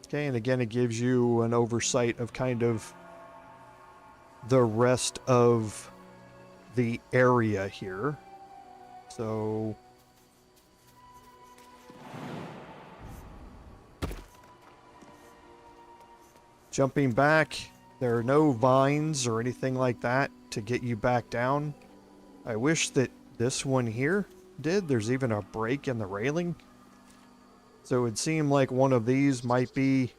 Okay, and again, it gives you an oversight of kind of the rest of the area here. So jumping back, there are no vines or anything like that to get you back down. I wish that this one here did. There's even a break in the railing. So it would seem like one of these might be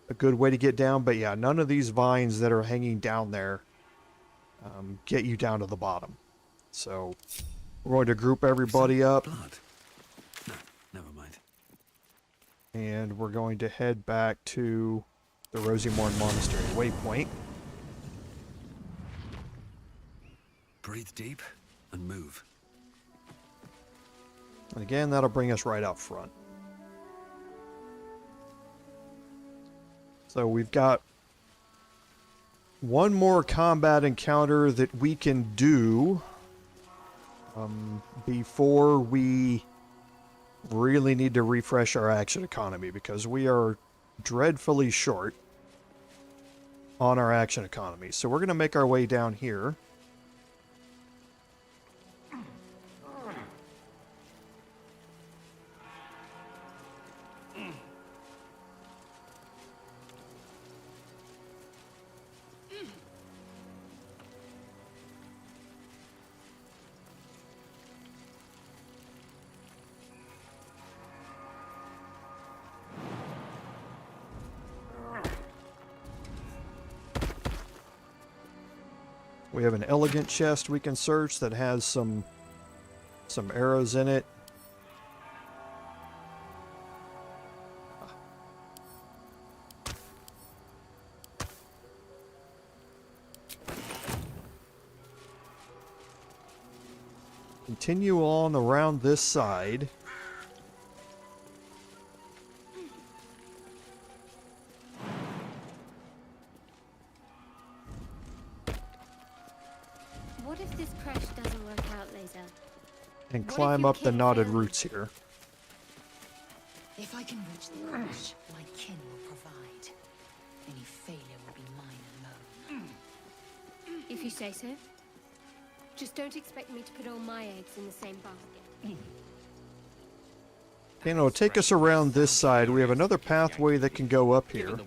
a good way to get down. But yeah, none of these vines that are hanging down there get you down to the bottom. So we're going to group everybody up. Blood. No, never mind. And we're going to head back to the Rosymorn Monastery waypoint. Breathe deep and move. And again, that'll bring us right out front. So we've got one more combat encounter that we can do before we really need to refresh our action economy, because we are dreadfully short on our action economy. So we're going to make our way down here. We have an elegant chest we can search that has some arrows in it. Continue on around this side. What if this Creche doesn't work out later? And climb up the knotted roots here. If I can reach the Creche, my kin will provide. Any failure will be mine alone. If you say so. Just don't expect me to put all my eggs in the same basket. Okay, now take us around this side. We have another pathway that can go up here.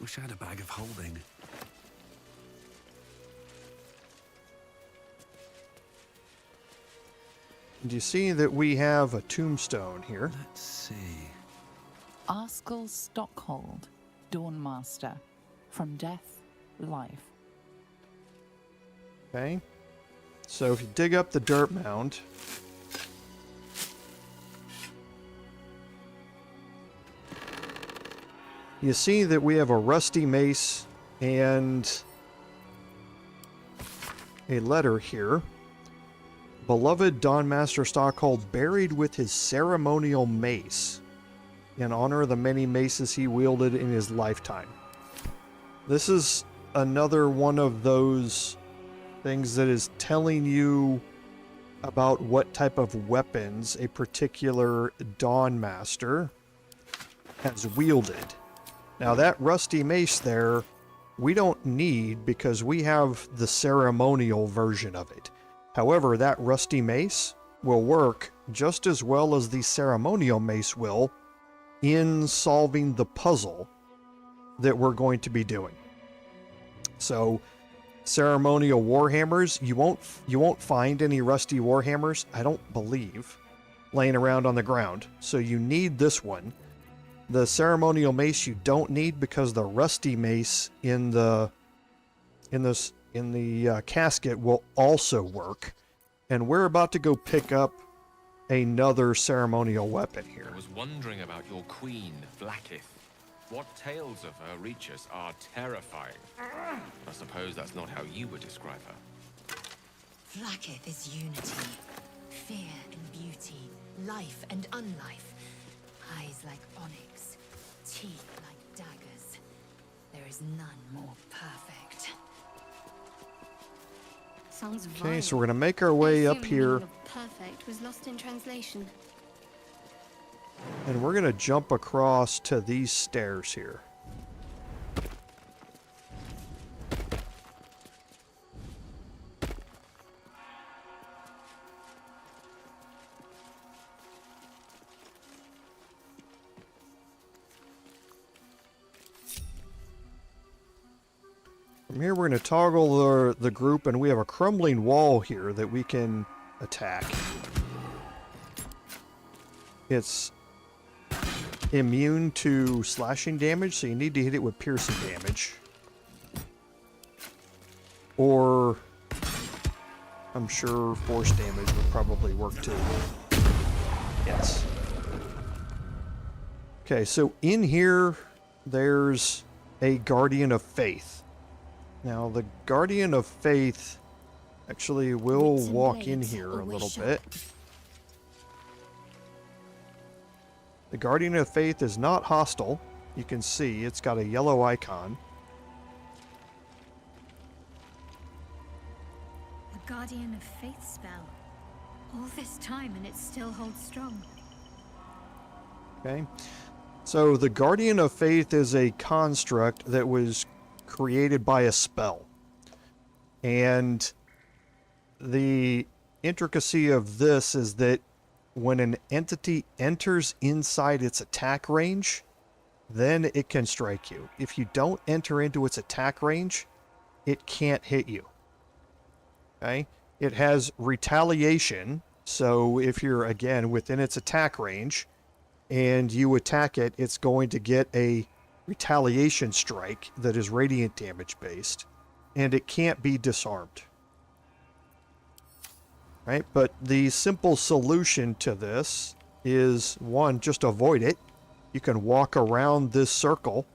Wish I had a bag of holding. And you see that we have a tombstone here. Let's see. Arskel Stockhold, Dawnmaster. From death, life. Okay. So if you dig up the dirt mound, you see that we have a rusty mace and a letter here. Beloved Dawnmaster Stockhold buried with his ceremonial mace in honor of the many maces he wielded in his lifetime. This is another one of those things that is telling you about what type of weapons a particular Dawnmaster has wielded. Now that rusty mace there, we don't need because we have the ceremonial version of it. However, that rusty mace will work just as well as the ceremonial mace will in solving the puzzle that we're going to be doing. So, ceremonial warhammers, you won't find any rusty warhammers, I don't believe, laying around on the ground. So you need this one. The ceremonial mace you don't need because the rusty mace in the casket will also work. And we're about to go pick up another ceremonial weapon here. I was wondering about your queen, Vlaakith. What tales of her reach us are terrifying. I suppose that's not how you would describe her. Vlaakith is unity, fear and beauty, life and unlife. Eyes like teeth like daggers. There is none more perfect. sounds Okay, so we're gonna make our way up here, perfect was lost in translation. and we're gonna jump across to these stairs here. From here, we're going to toggle the group, and we have a crumbling wall here that we can attack. It's immune to slashing damage, so you need to hit it with piercing damage. Or, I'm sure force damage would probably work too. Yes. Okay, so in here, there's a Guardian of Faith. Now, the Guardian of Faith actually will walk in here a little bit. The Guardian of Faith is not hostile. You can see it's got a yellow icon. The Guardian of Faith spell. All this time and it still holds strong. Okay. So the Guardian of Faith is a construct that was created by a spell. And the intricacy of this is that when an entity enters inside its attack range, then it can strike you. If you don't enter into its attack range, it can't hit you. Okay? It has retaliation, so if you're, again, within its attack range and you attack it, it's going to get a retaliation strike that is radiant damage based, and it can't be disarmed. Right? But the simple solution to this is, one, just avoid it. You can walk around this circle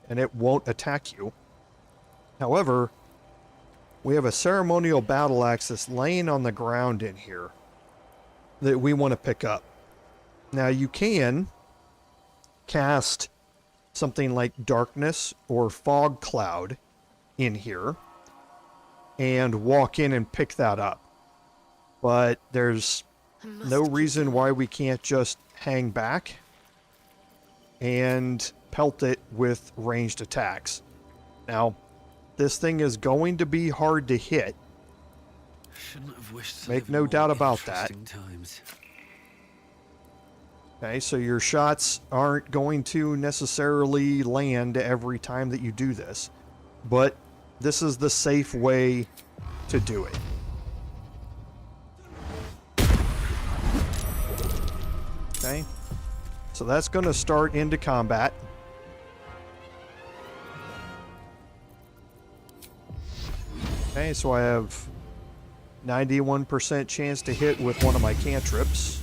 and it won't attack you. However, we have a Ceremonial Battleaxe that's laying on the ground in here that we want to pick up. Now you can cast something like Darkness or Fog Cloud in here and walk in and pick that up. But there's no reason why we can't just hang back and pelt it with ranged attacks. Now, this thing is going to be hard to hit. Shouldn't have wished to Make live no more doubt about that. interesting times. Okay, so your shots aren't going to necessarily land every time that you do this, but this is the safe way to do it. Okay, so that's going to start into combat. Okay, so I have 91% chance to hit with one of my cantrips.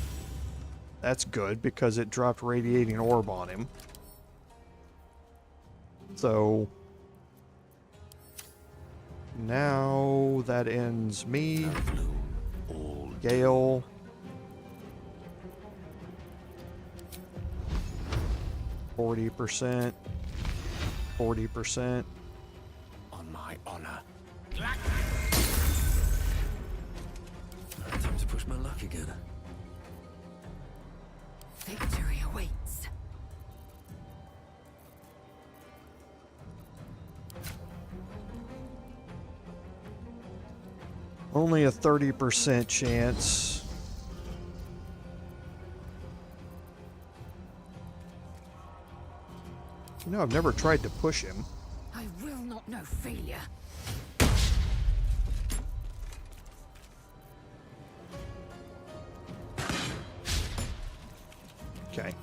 That's good, because it dropped Radiating Orb on him. So now that ends me. Gale. %, 40%. On my honor. Time to push my luck again. Victory awaits. Only a 30% chance. You know, I've never tried to push him. I will not know failure. Okay.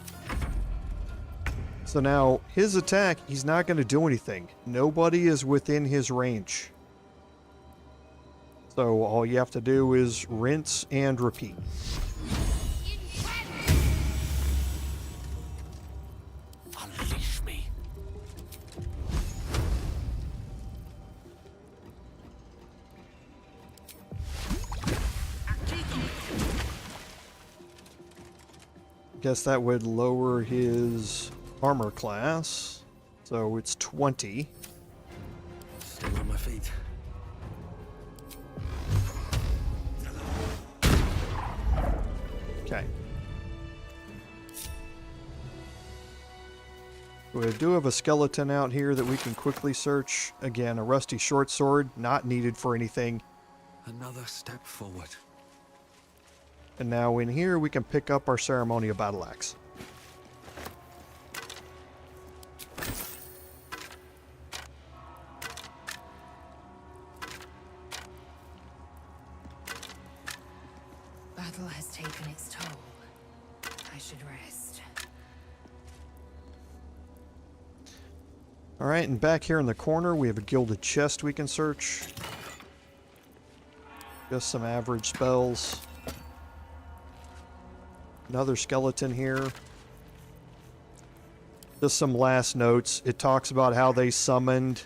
So now, his attack, he's not going to do anything. Nobody is within his range. So all you have to do is rinse and repeat. Unleash me. Guess that would lower his armor class. So it's 20. Still on my feet. Okay. We do have a skeleton out here that we can quickly search. Again, a rusty short sword, not needed for anything. Another step forward. And now in here we can pick up our Ceremonial Battleaxe. Battle has taken its toll. I should rest. Alright, and back here in the corner we have a gilded chest we can search. Just some average spells. Another skeleton here. Just some last notes. It talks about how they summoned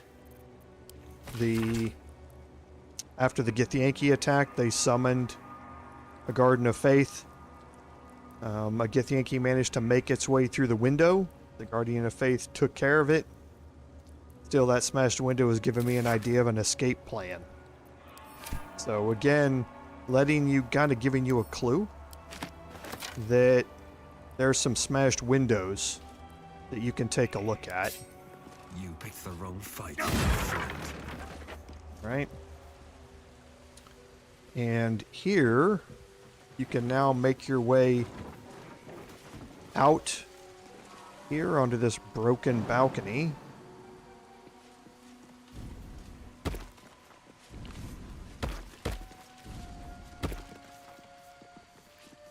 after the Githyanki attack, they summoned a Garden of Faith. A Githyanki managed to make its way through the window. The Guardian of Faith took care of it. Still, that smashed window has given me an idea of an escape plan. So again, giving you a clue that there's some smashed windows that you can take a look at. You picked the wrong fight. Right? And here, you can now make your way out here onto this broken balcony.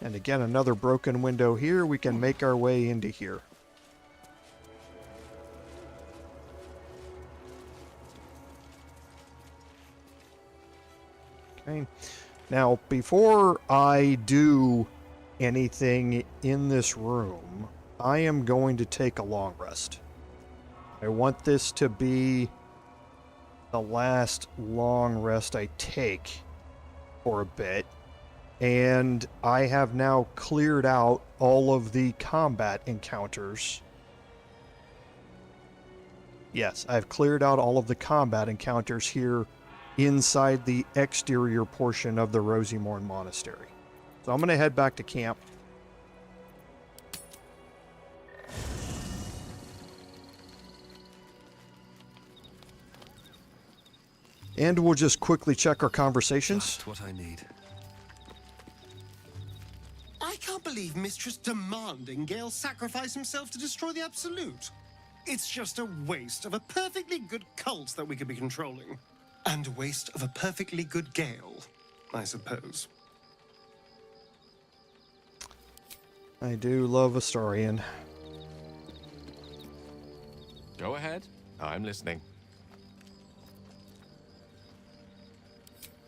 And again, another broken window here. We can make our way into here. Okay. Now, before I do anything in this room, I am going to take a long rest. I want this to be the last long rest I take for a bit. And I have now cleared out all of the combat encounters. Yes, I've cleared out all of the combat encounters here inside the exterior portion of the Rosymorn Monastery. So I'm going to head back to camp. And we'll just quickly check our conversations. Just what I need. I can't believe Mistress demanding Gale sacrifice himself to destroy the Absolute. It's just a waste of a perfectly good cult that we could be controlling. And a waste of a perfectly good Gale, I suppose. I do love Astarion. Go ahead. I'm listening.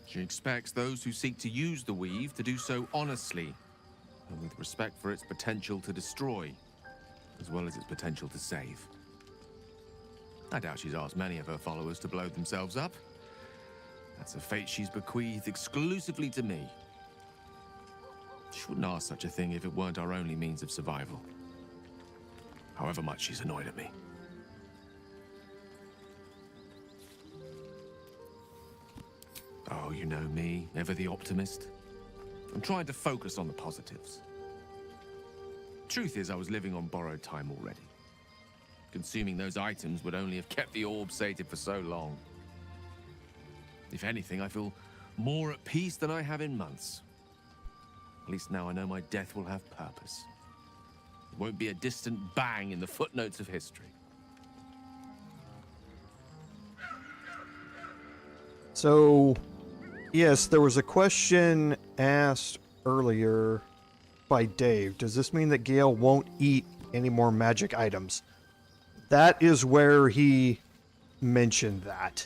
She expects those who seek to use the weave to do so honestly, and with respect for its potential to destroy, as well as its potential to save. I doubt she's asked many of her followers to blow themselves up. That's a fate she's bequeathed exclusively to me. She wouldn't ask such a thing if it weren't our only means of survival. However much she's annoyed at me. Oh, you know me, ever the optimist. I'm trying to focus on the positives. Truth is, I was living on borrowed time already. Consuming those items would only have kept the orb sated for so long. If anything, I feel more at peace than I have in months. At least now I know my death will have purpose. It won't be a distant bang in the footnotes of history. So, yes, there was a question asked earlier by Dave. Does this mean that Gale won't eat any more magic items? That is where he mentioned that.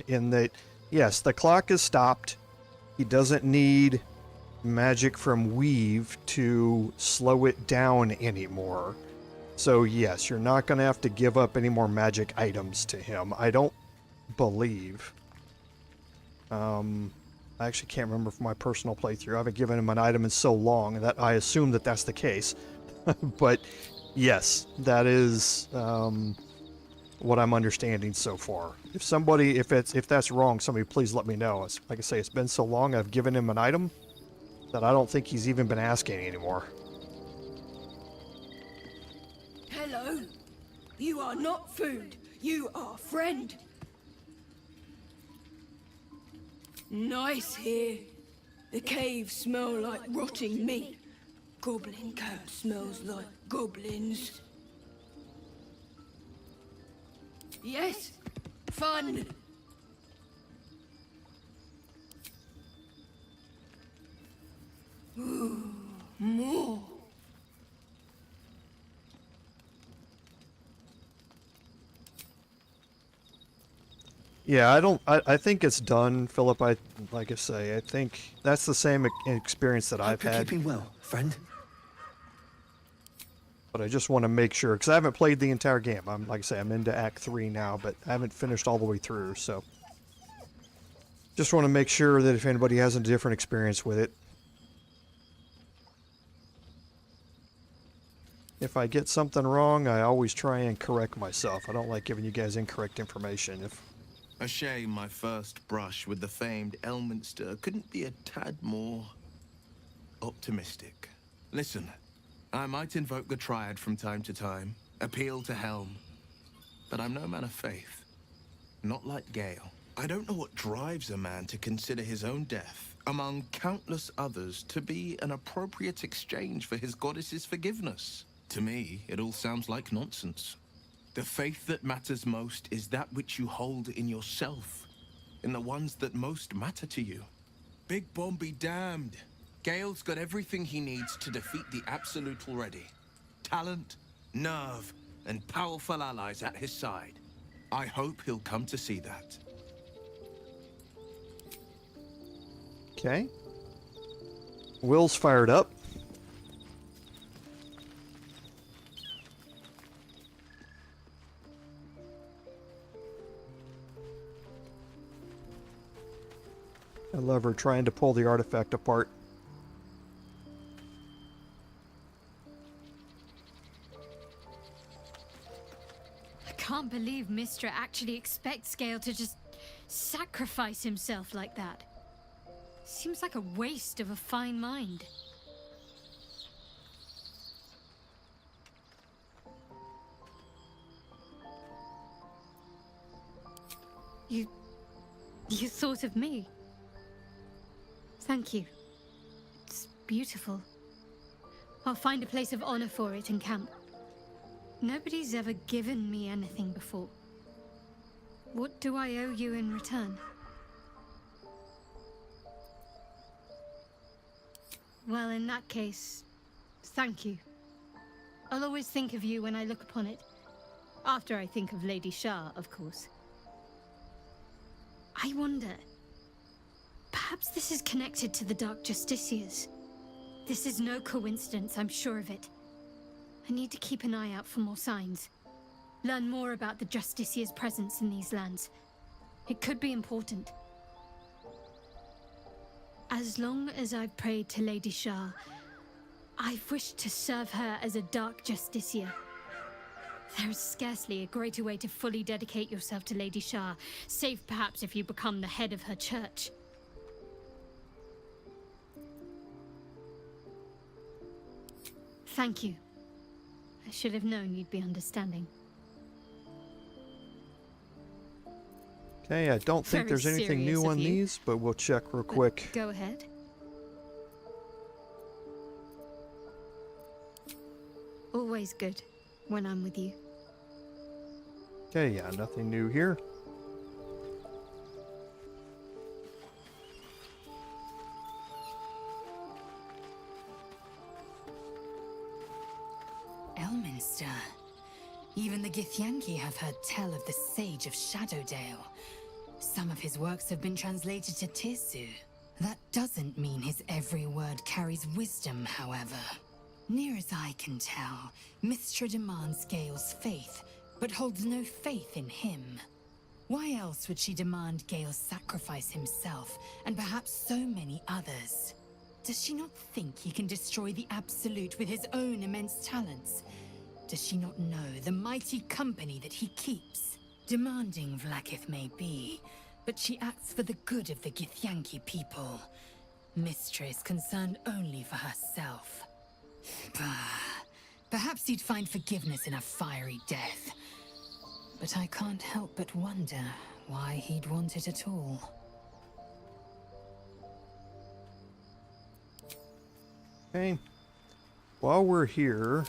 In that, yes, the clock is stopped. He doesn't need magic from Weave to slow it down anymore. So yes, you're not going to have to give up any more magic items to him. I don't believe. I actually can't remember from my personal playthrough. I haven't given him an item in so long that I assume that that's the case. But yes, that is what I'm understanding so far. If that's wrong, somebody please let me know. Like I say, it's been so long, I've given him an item that I don't think he's even been asking anymore. Hello. You are not food. You are friend. Nice here. The caves smell like rotting meat. Goblin cat smells like goblins. Yes, fun. Ooh, more. Yeah, I think it's done, Philip. Like I say, I think that's the same experience that I've had. Keeping well, friend. But I just want to make sure, because I haven't played the entire game. Like I say, I'm into Act 3 now, but I haven't finished all the way through, so. Just want to make sure that if anybody has a different experience with it. If I get something wrong, I always try and correct myself. I don't like giving you guys incorrect information. A shame my first brush with the famed Elminster couldn't be a tad more optimistic. Listen, I might invoke the Triad from time to time, appeal to Helm, but I'm no man of faith. Not like Gale. I don't know what drives a man to consider his own death, among countless others, to be an appropriate exchange for his goddess's forgiveness. To me, it all sounds like nonsense. The faith that matters most is that which you hold in yourself, in the ones that most matter to you. Big Bomb be damned. Gale's got everything he needs to defeat the Absolute already. Talent, nerve, and powerful allies at his side. I hope he'll come to see that. Okay. Will's fired up. I love her trying to pull the artifact apart. I can't believe Mistra actually expects Gale to just sacrifice himself like that. Seems like a waste of a fine mind. You thought of me. Thank you. It's beautiful. I'll find a place of honor for it in camp. Nobody's ever given me anything before. What do I owe you in return? Well, in that case, thank you. I'll always think of you when I look upon it. After I think of Lady Shah, of course. I wonder... perhaps this is connected to the Dark Justiciars. This is no coincidence, I'm sure of it. I need to keep an eye out for more signs. Learn more about the Justiciars' presence in these lands. It could be important. As long as I've prayed to Lady Shah, I've wished to serve her as a Dark Justiciar. There is scarcely a greater way to fully dedicate yourself to Lady Shah, save perhaps if you become the head of her church. Thank you. I should have known you'd be understanding. Okay, I don't think there's anything new on these, but we'll check real quick. Go ahead. Always good when I'm with you. Okay, yeah, nothing new here. Elminster. Even the Githyanki have heard tell of the Sage of Shadowdale. Some of his works have been translated to Tirsu. That doesn't mean his every word carries wisdom, however. Near as I can tell, Mistra demands Gale's faith, but holds no faith in him. Why else would she demand Gale sacrifice himself, and perhaps so many others? Does she not think he can destroy the Absolute with his own immense talents? Does she not know the mighty company that he keeps? Demanding Vlaakith may be, but she acts for the good of the Githyanki people. Mistress concerned only for herself. Perhaps he'd find forgiveness in a fiery death. But I can't help but wonder why he'd want it at all. Okay. While we're here...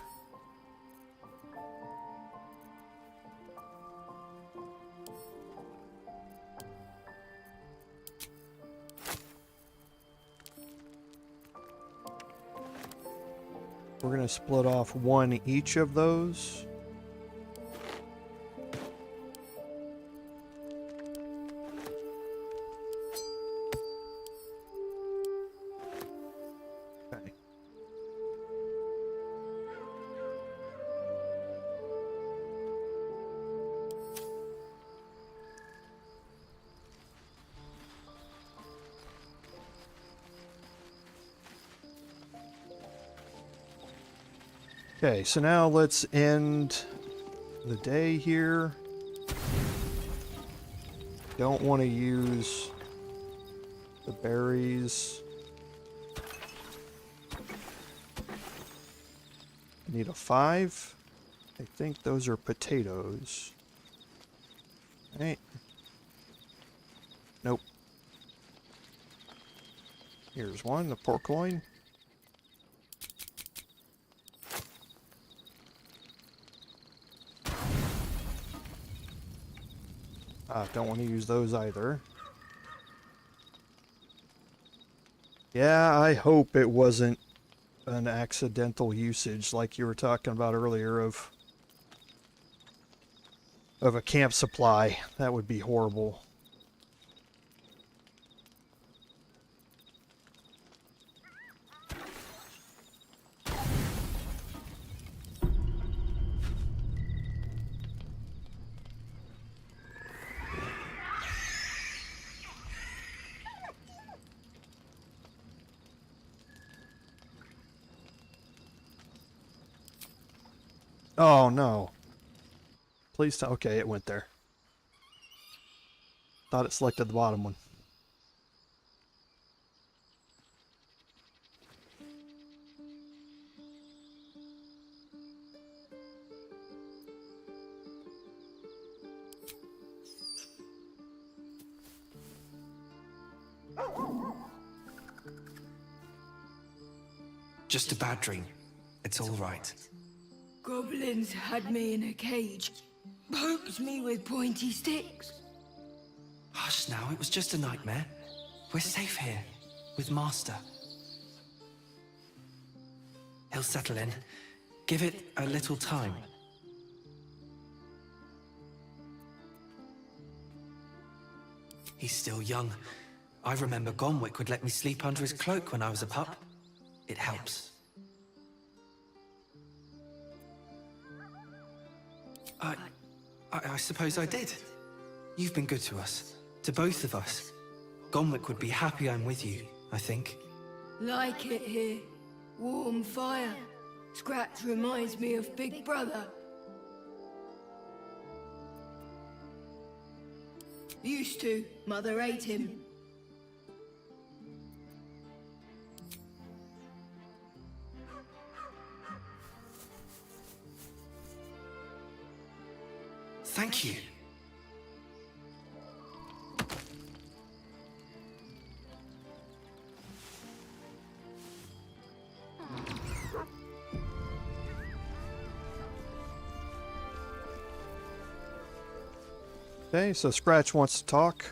we're going to split off one each of those. Okay. Okay, so now let's end the day here. Don't want to use the berries. I need a 5. I think those are potatoes. Right. Nope. Here's one, the pork loin. Don't want to use those either. Yeah, I hope it wasn't an accidental usage like you were talking about earlier of a camp supply. That would be horrible. Oh no. Please tell. Okay, it went there. Thought it selected the bottom one. Just a bad dream. It's all right. Goblins had me in a cage, poked me with pointy sticks. Hush now, it was just a nightmare. We're safe here, with Master. He'll settle in. Give it a little time. He's still young. I remember Gonwick would let me sleep under his cloak when I was a pup. It helps. I suppose I did. You've been good to us. To both of us. Gonwick would be happy I'm with you, I think. Like it here. Warm fire. Scratch reminds me of Big Brother. Used to. Mother ate him. Thank you. Okay, so Scratch wants to talk.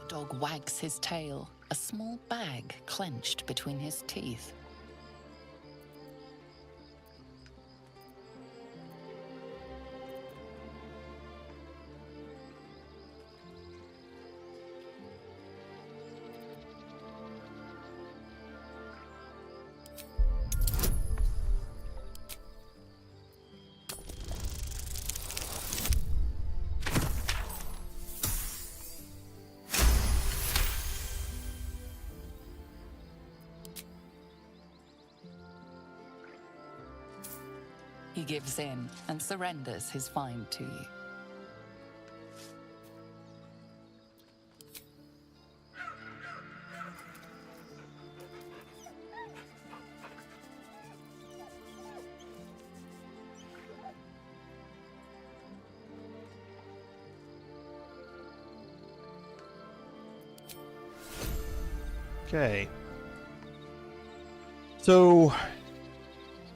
Dog wags his tail, a small bag clenched between his teeth. He gives in and surrenders his find to you. Okay. So,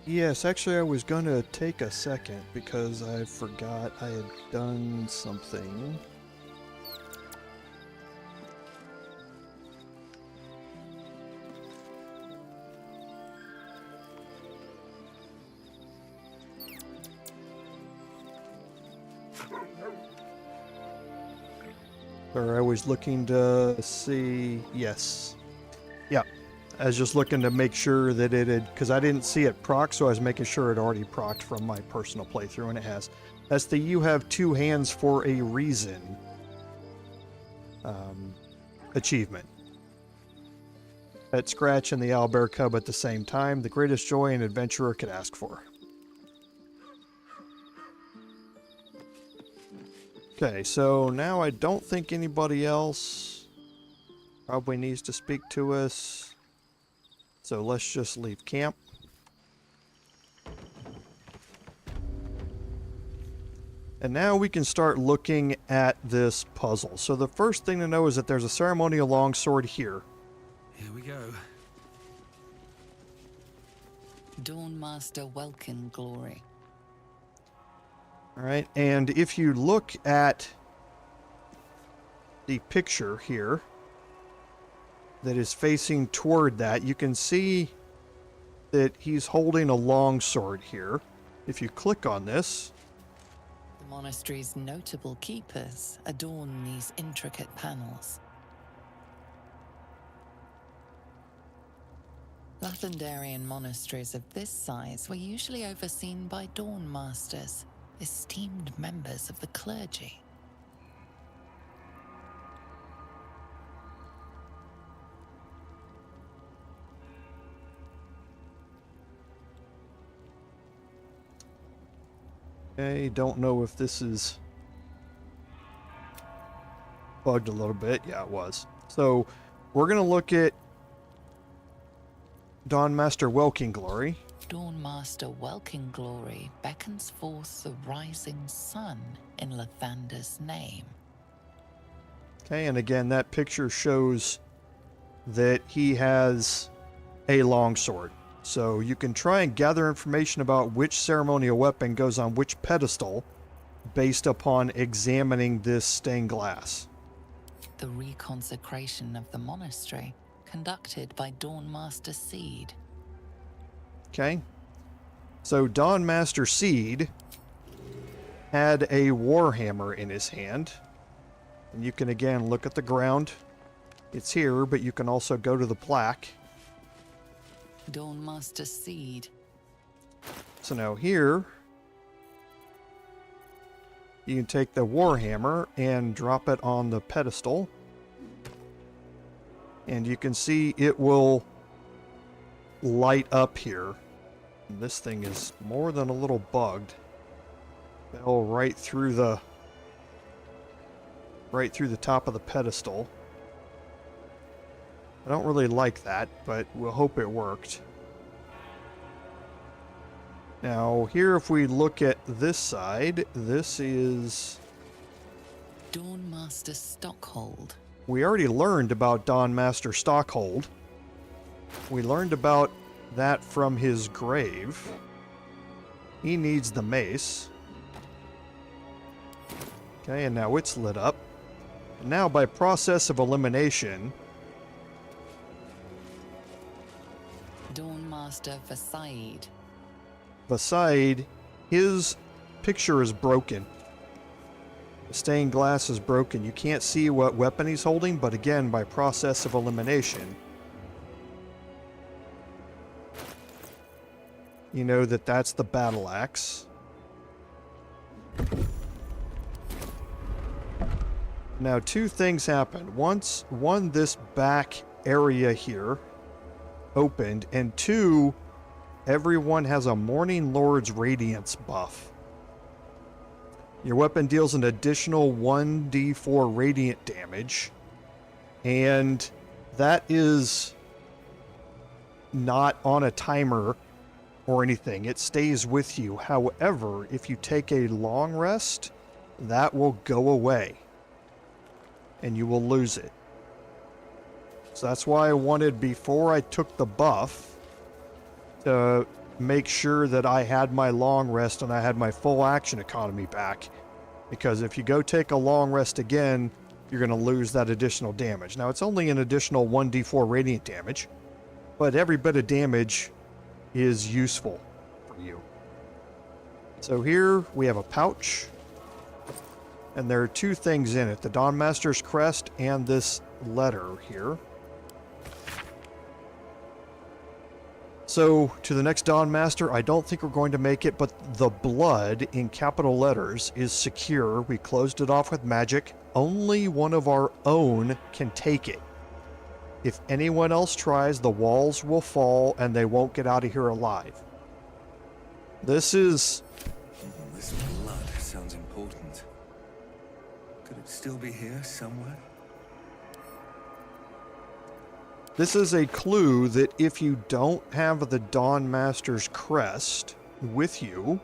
yes, actually I was going to take a second because I forgot I had done something. Or I was looking to see, yes. Yeah, I was just looking to make sure that it had, because I didn't see it proc, so I was making sure it already procced from my personal playthrough, and it has. That's the "you have two hands for a reason" achievement. Pet Scratch and the owlbear cub at the same time, the greatest joy an adventurer could ask for. Okay, so now I don't think anybody else probably needs to speak to us. So let's just leave camp. And now we can start looking at this puzzle. So the first thing to know is that there's a ceremonial longsword here. Here we go. Dawnmaster Welkin Glory. All right, and if you look at the picture here that is facing toward that, you can see that he's holding a longsword here. If you click on this, The monastery's notable keepers adorn these intricate panels. Lathendarian monasteries of this size were usually overseen by Dawnmasters, esteemed members of the clergy. Okay, don't know if this is bugged a little bit. Yeah, it was. So we're going to look at Dawnmaster Welkin Glory. Dawnmaster Welkin Glory beckons forth the rising sun in Lathander's name. Okay, and again, that picture shows that he has a longsword. So you can try and gather information about which ceremonial weapon goes on which pedestal based upon examining this stained glass. The reconsecration of the monastery, conducted by Dawnmaster Seed. Okay, so Dawnmaster Seed had a warhammer in his hand. And you can again look at the ground. It's here, but you can also go to the plaque. Dawnmaster Seed. So now here, you can take the warhammer and drop it on the pedestal. And you can see it will light up here. And this thing is more than a little bugged. Fell right through the top of the pedestal. I don't really like that, but we'll hope it worked. Now, here if we look at this side, this is Dawnmaster Stockhold. We already learned about Dawnmaster Stockhold. We learned about that from his grave. He needs the mace. Okay, and now it's lit up. And now by process of elimination, Dawnmaster Vasaid. Vasaid, his picture is broken. The stained glass is broken. You can't see what weapon he's holding, but again, by process of elimination, you know that that's the Battleaxe. Now, two things happened. One, this back area here opened, and two, everyone has a Morning Lord's Radiance buff. Your weapon deals an additional 1d4 radiant damage, and that is not on a timer or anything. It stays with you. However, if you take a long rest, that will go away, and you will lose it. So that's why I wanted, before I took the buff, to make sure that I had my long rest and I had my full action economy back. Because if you go take a long rest again, you're going to lose that additional damage. Now, it's only an additional 1d4 radiant damage, but every bit of damage is useful for you. So here we have a pouch, and there are two things in it, the Dawnmaster's Crest and this letter here. So, to the next Dawnmaster, I don't think we're going to make it, but the blood, in capital letters, is secure. We closed it off with magic. Only one of our own can take it. If anyone else tries, the walls will fall, and they won't get out of here alive. This is... This blood sounds important. Could it still be here somewhere? This is a clue that if you don't have the Dawnmaster's Crest with you,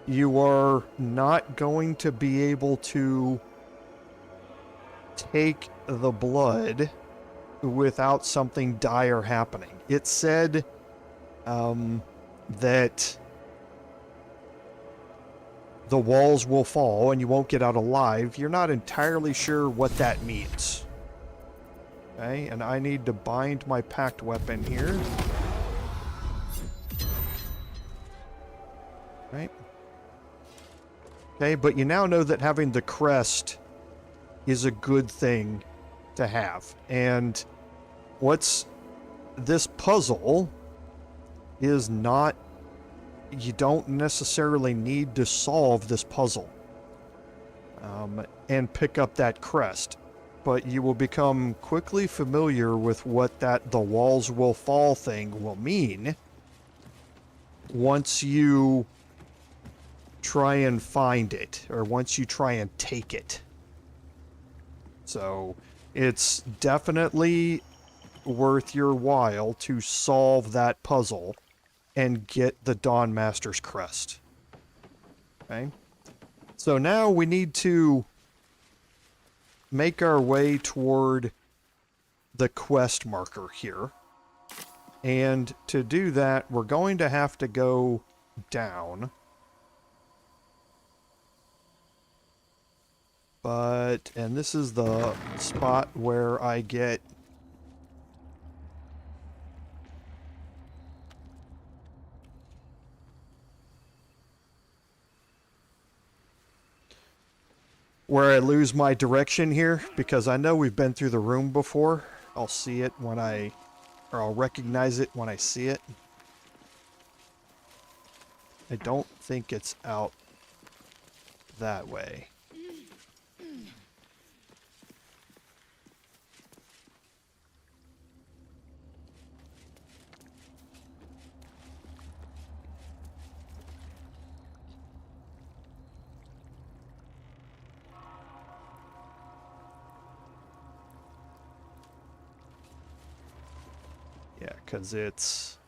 you are not going to be able to take the blood without something dire happening. It said that the walls will fall and you won't get out alive. You're not entirely sure what that means. Okay, and I need to bind my packed weapon here. Right. Okay, but you now know that having the crest is a good thing to have. And what's this puzzle is not... You don't necessarily need to solve this puzzle and pick up that crest. But you will become quickly familiar with what that the walls will fall thing will mean once you try and find it, or once you try and take it. So it's definitely worth your while to solve that puzzle and get the Dawnmaster's Crest. Okay? So now we need to make our way toward the quest marker here. And to do that, we're going to have to go down. And this is the spot where I get... where I lose my direction here, because I know we've been through the room before. I'll see it when or I'll recognize it when I see it. I don't think it's out that way. Yeah, because it's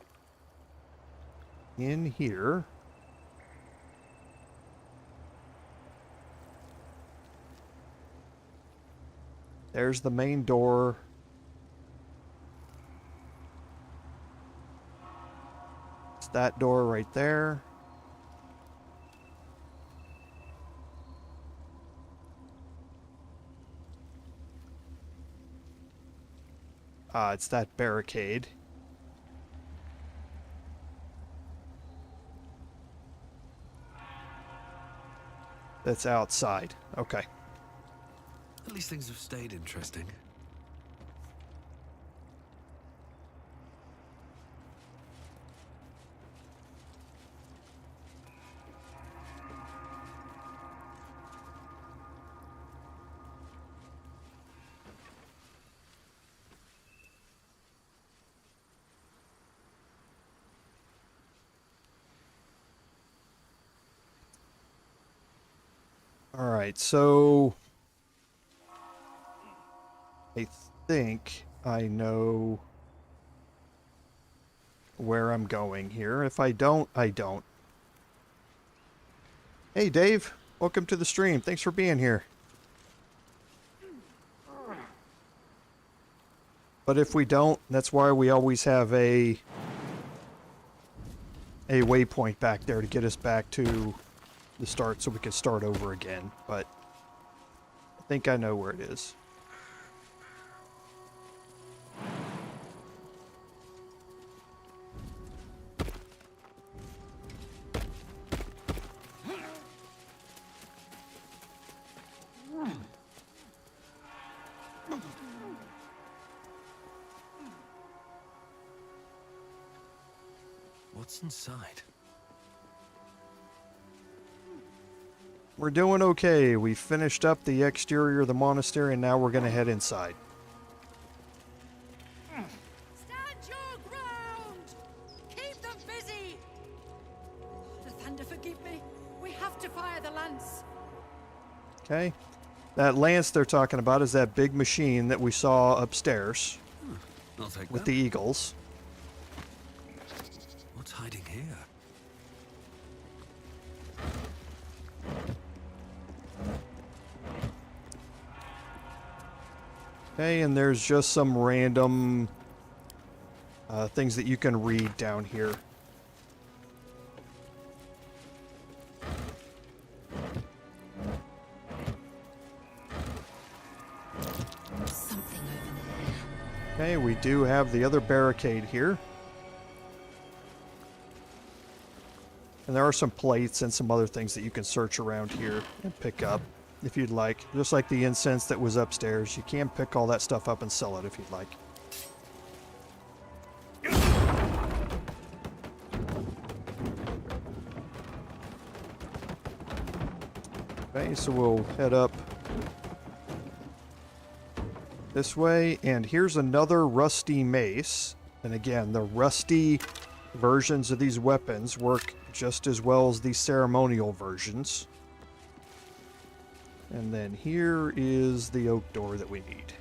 in here. There's the main door. It's that door right there. It's that barricade. That's outside. Okay. At least things have stayed interesting. All right, so I think I know where I'm going here. If I don't, I don't. Hey, Dave. Welcome to the stream. Thanks for being here. But if we don't, that's why we always have a waypoint back there to get us back to the start so we can start over again. But I think I know where it is. What's inside? We're doing okay. We finished up the exterior of the monastery and now we're going to head inside. Stand your ground! Keep them busy! The thunder forgive me. We have to fire the lance. Okay. That lance they're talking about is that big machine that we saw upstairs I'll take with that. the eagles. What's hiding here? Okay, and there's just some random things that you can read down here. Something over there. Okay, we do have the other barricade here. And there are some plates and some other things that you can search around here and pick up if you'd like. Just like the incense that was upstairs. You can pick all that stuff up and sell it if you'd like. Okay, so we'll head up this way. And here's another rusty mace. And again, the rusty versions of these weapons work just as well as the ceremonial versions. And then here is the oak door that we need.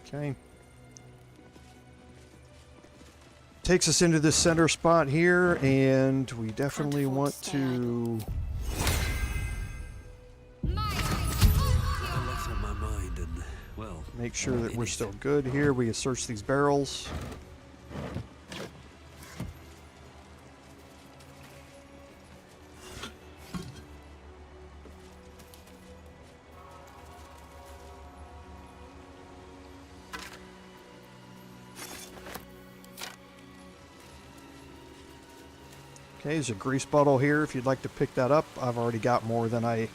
Okay. Takes us into the center spot here, and we definitely want to... What's on my mind and, well... make sure that we're still good here. We can search these barrels. Okay, there's a grease bottle here if you'd like to pick that up. I've already got more than I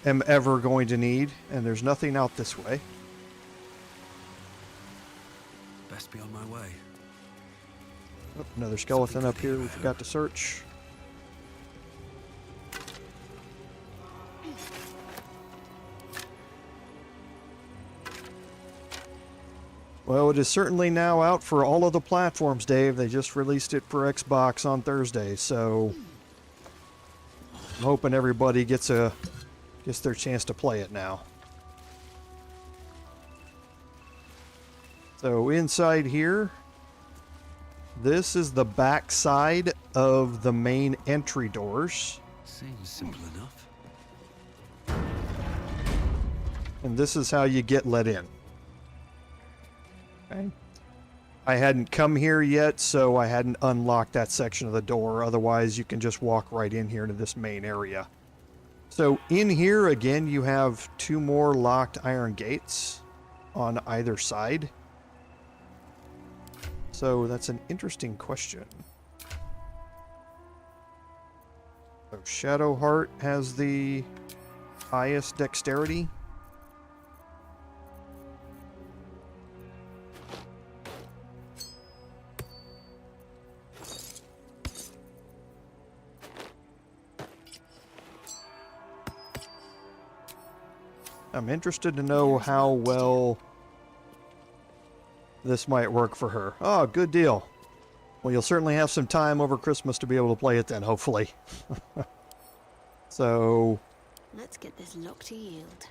am ever going to need, and there's nothing out this way. Best be on my way. Oh, another skeleton up here we forgot to search. Well, it is certainly now out for all of the platforms, Dave. They just released it for Xbox on Thursday, so I'm hoping everybody gets their chance to play it now. So inside here, this is the back side of the main entry doors. Seems simple enough. And this is how you get let in. Okay. I hadn't come here yet, so I hadn't unlocked that section of the door. Otherwise, you can just walk right in here into this main area. So in here, again, you have 2 more locked iron gates on either side. So that's an interesting question. So Shadowheart has the highest dexterity. I'm interested to know how well this might work for her. Oh, good deal. Well, you'll certainly have some time over Christmas to be able to play it then, hopefully. So... let's get this lock to yield.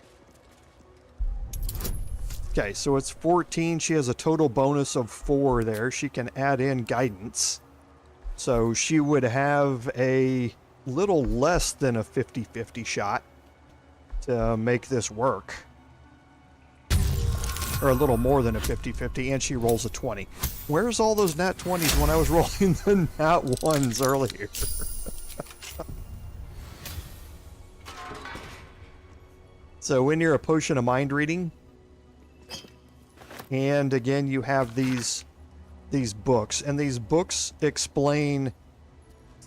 okay, so it's 14. She has a total bonus of 4 there. She can add in guidance. So she would have a little less than a 50-50 shot to make this work. Or a little more than a 50-50, and she rolls a 20. Where's all those nat 20s when I was rolling the nat 1s earlier? So when you're a potion of mind reading, and again you have these books, and these books explain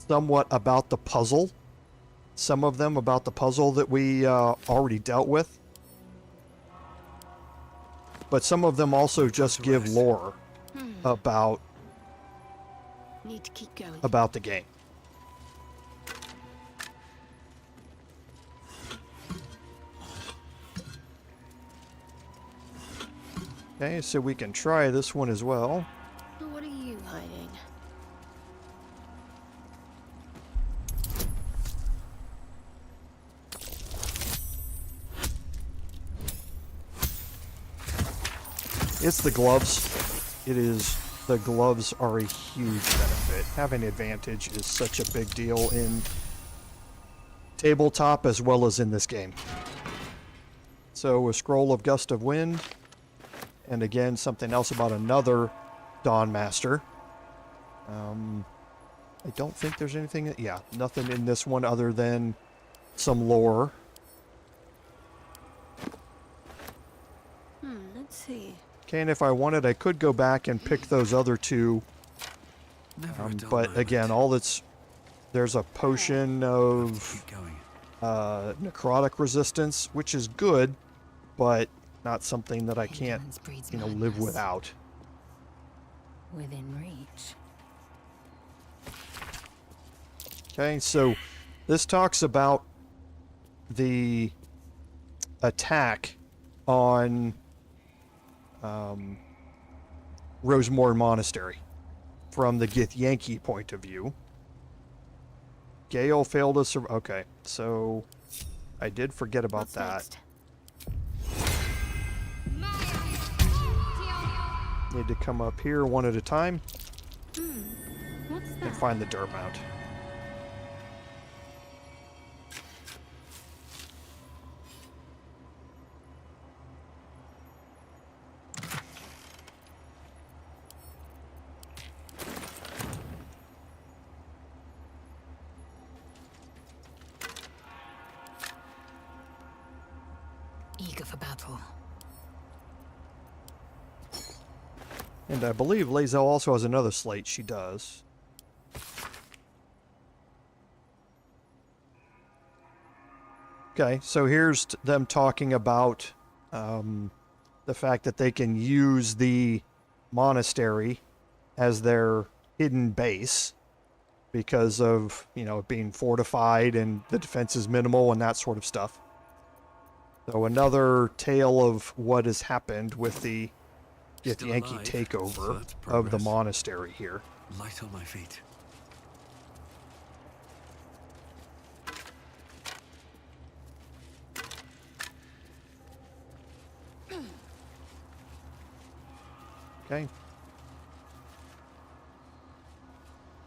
somewhat about the puzzle. Some of them about the puzzle that we already dealt with. But some of them also just give lore about Need to keep going. about the game. Okay, so we can try this one as well. What are you hiding? It's the gloves. The gloves are a huge benefit. Having advantage is such a big deal in tabletop as well as in this game. So a scroll of Gust of Wind, and again something else about another Dawn Master. I don't think there's anything, yeah, nothing in this one other than some lore. Let's see. Okay, and if I wanted, I could go back and pick those other two. But again, there's a potion of necrotic resistance, which is good, but not something that I can't, live without. Within reach. Okay, so this talks about the attack on Rosymorn Monastery from the Githyanki point of view. Gale failed to survive. Okay, so I did forget about that. Need to come up here one at a time and find the dirt mount. Eager for battle. And I believe Lae'zel also has another slate. She does. Okay, so here's them talking about the fact that they can use the monastery as their hidden base because of, it being fortified and the defense is minimal and that sort of stuff. So another tale of what has happened with the Githyanki takeover of the monastery here. Light on my feet. Okay.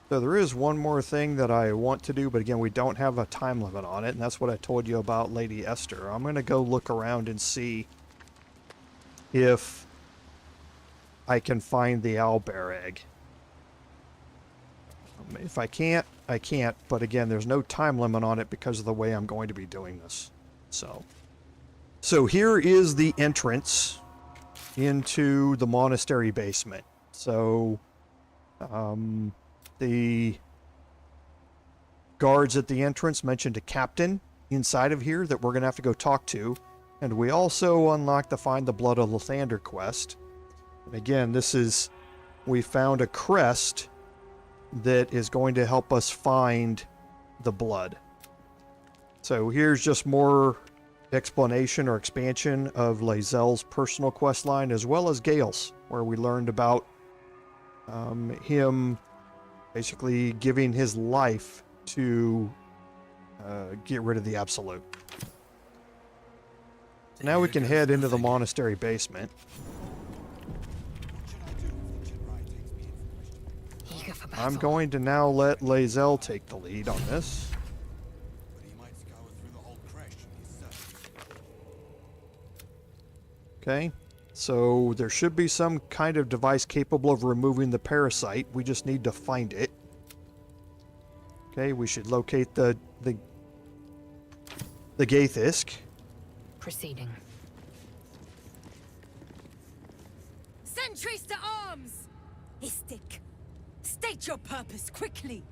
So there is one more thing that I want to do, but again, we don't have a time limit on it, and that's what I told you about Lady Esther. I'm going to go look around and see if I can find the owlbear egg. If I can't, I can't, but again, there's no time limit on it because of the way I'm going to be doing this. So here is the entrance into the monastery basement. So, the guards at the entrance mentioned a captain inside of here that we're going to have to go talk to. And we also unlocked the Find the Blood of Lathander quest. And again, we found a crest that is going to help us find the blood. So here's just more explanation or expansion of Lae'zel's personal quest line, as well as Gale's, where we learned about him basically giving his life to get rid of the Absolute. So now we can head into the monastery basement. I'm going to now let Lae'zel take the lead on this. Okay, so there should be some kind of device capable of removing the parasite. We just need to find it. Okay, we should locate the Gaithisk. Proceeding. Sentries to arms! Istik, state your purpose quickly.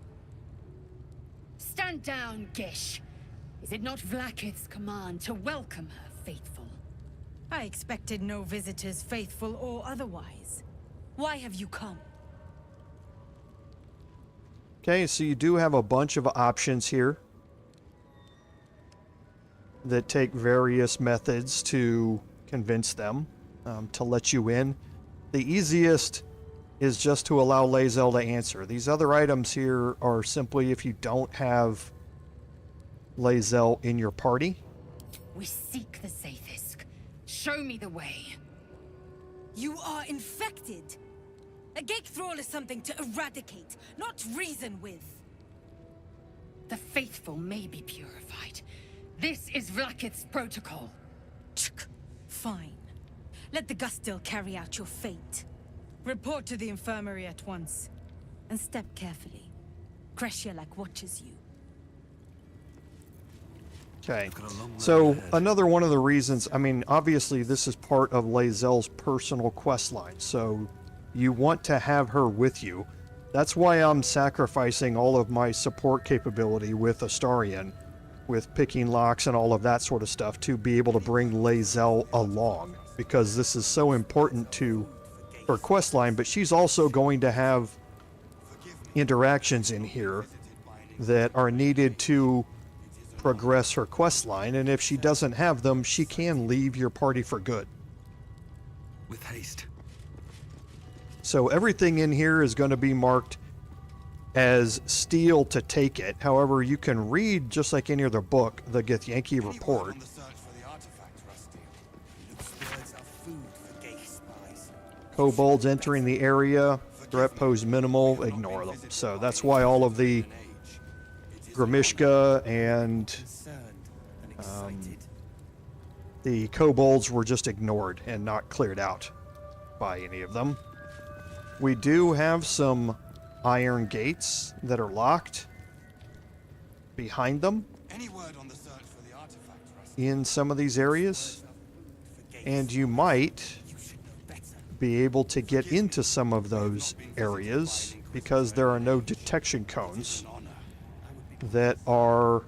Stand down, Gish. Is it not Vlaakith's command to welcome her faithful? I expected no visitors, faithful or otherwise. Why have you come? Okay, so you do have a bunch of options here that take various methods to convince them to let you in. The easiest is just to allow Lae'zel to answer. These other items here are simply if you don't have Lae'zel in your party. We seek the Zaithisk. Show me the way. You are infected. A Gate Thrall is something to eradicate, not reason with. The faithful may be purified. This is Vlaakith's protocol. Fine. Let the Gustil carry out your fate. Report to the infirmary at once. And step carefully. Creche watches you. Okay, so another one of the reasons, I mean, obviously this is part of Lae'zel's personal quest line, so you want to have her with you. That's why I'm sacrificing all of my support capability with Astarion, with picking locks and all of that sort of stuff, to be able to bring Lae'zel along, because this is so important to her quest line, but she's also going to have interactions in here that are needed to progress her quest line, and if she doesn't have them, she can leave your party for good. With haste. So everything in here is going to be marked as steal to take it. However, you can read, just like any other book, the Githyanki report. Kobolds entering the area, threat pose minimal, ignore them. So that's why all of the Gremishka and the Kobolds were just ignored and not cleared out by any of them. We do have some iron gates that are locked behind them in some of these areas, and you might be able to get into some of those areas because there are no detection cones that are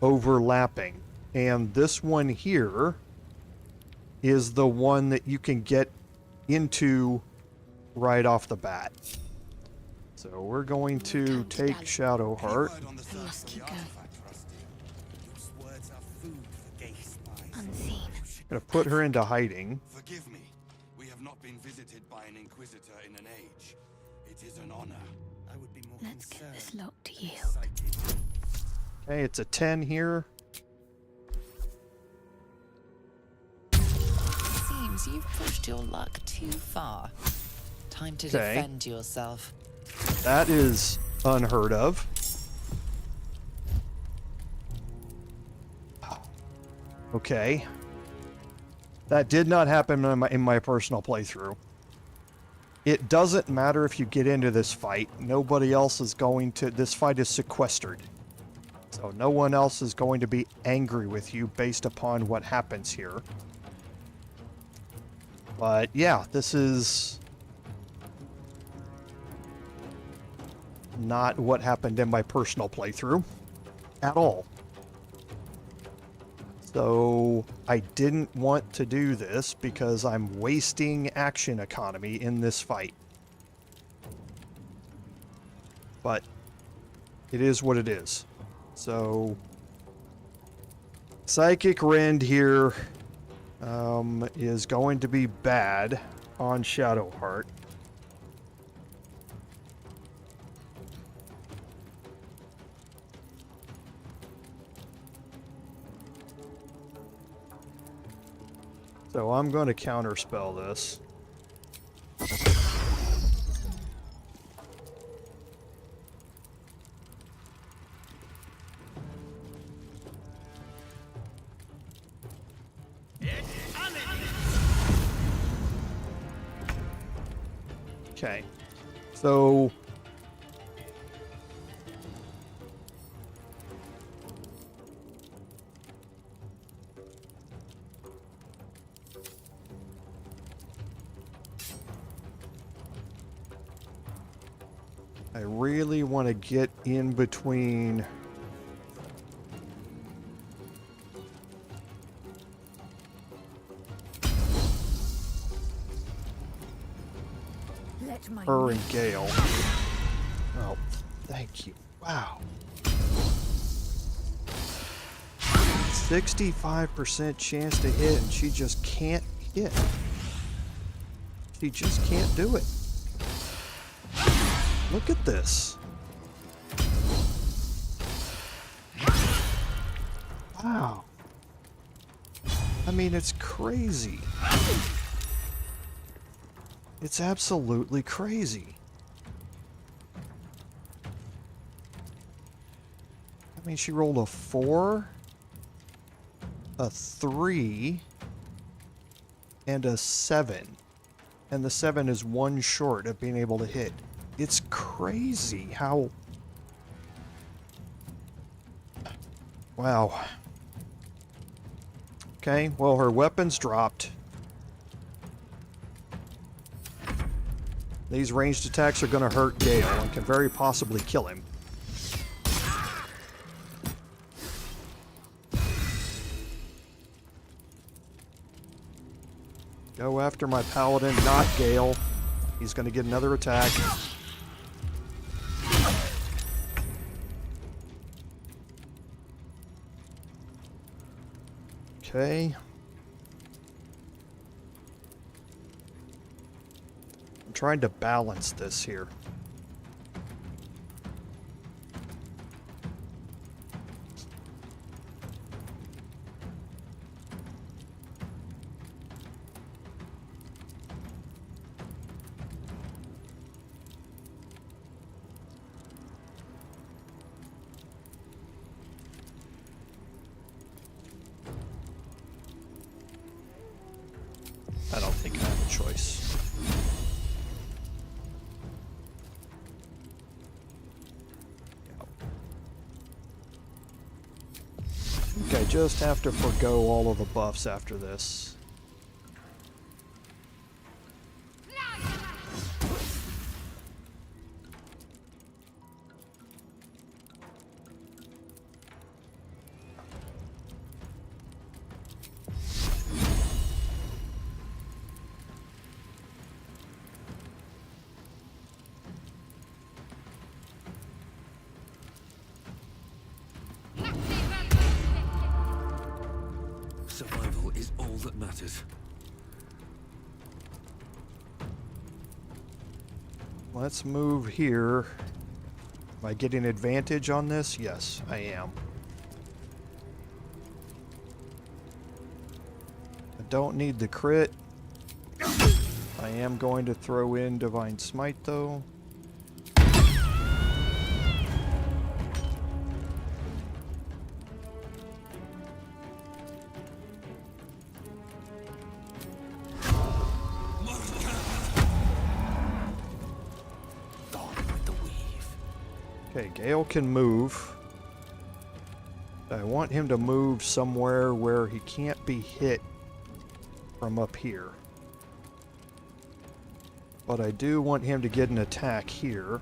overlapping. And this one here is the one that you can get into right off the bat. So we're going to take Shadowheart. We must keep going. Unseen. Gonna put her into hiding. Forgive me. We have not been visited by an Inquisitor in an age. It is an honor. I would be more Let's get this lock to yield. Okay, it's a 10 here. Seems you've pushed your luck too far. Time to Okay. defend yourself. That is unheard of. Okay. That did not happen in my personal playthrough. It doesn't matter if you get into this fight. Nobody else is going to... This fight is sequestered. So no one else is going to be angry with you based upon what happens here. But yeah, this is not what happened in my personal playthrough at all. So I didn't want to do this because I'm wasting action economy in this fight. But it is what it is. So Psychic Rend here is going to be bad on Shadowheart. So I'm going to counterspell this. It's coming! Okay. So... I really want to get in between... her and Gale. Oh, thank you. Wow. 65% chance to hit, and she just can't hit. She just can't do it. Look at this. Wow. I mean, it's crazy. It's absolutely crazy. I mean, she rolled a 4, a 3, and a 7. And the 7 is 1 short of being able to hit. It's crazy how... Wow. Okay, well, her weapon's dropped. These ranged attacks are going to hurt Gale and can very possibly kill him. Go after my Paladin, not Gale. He's going to get another attack. Okay. I'm trying to balance this here. I don't think I have a choice. Okay, just have to forgo all of the buffs after this. Survival is all that matters. Let's move here. Am I getting advantage on this? Yes, I am. I don't need the crit. I am going to throw in Divine Smite, though. Okay, Gale can move. I want him to move somewhere where he can't be hit from up here. But I do want him to get an attack here.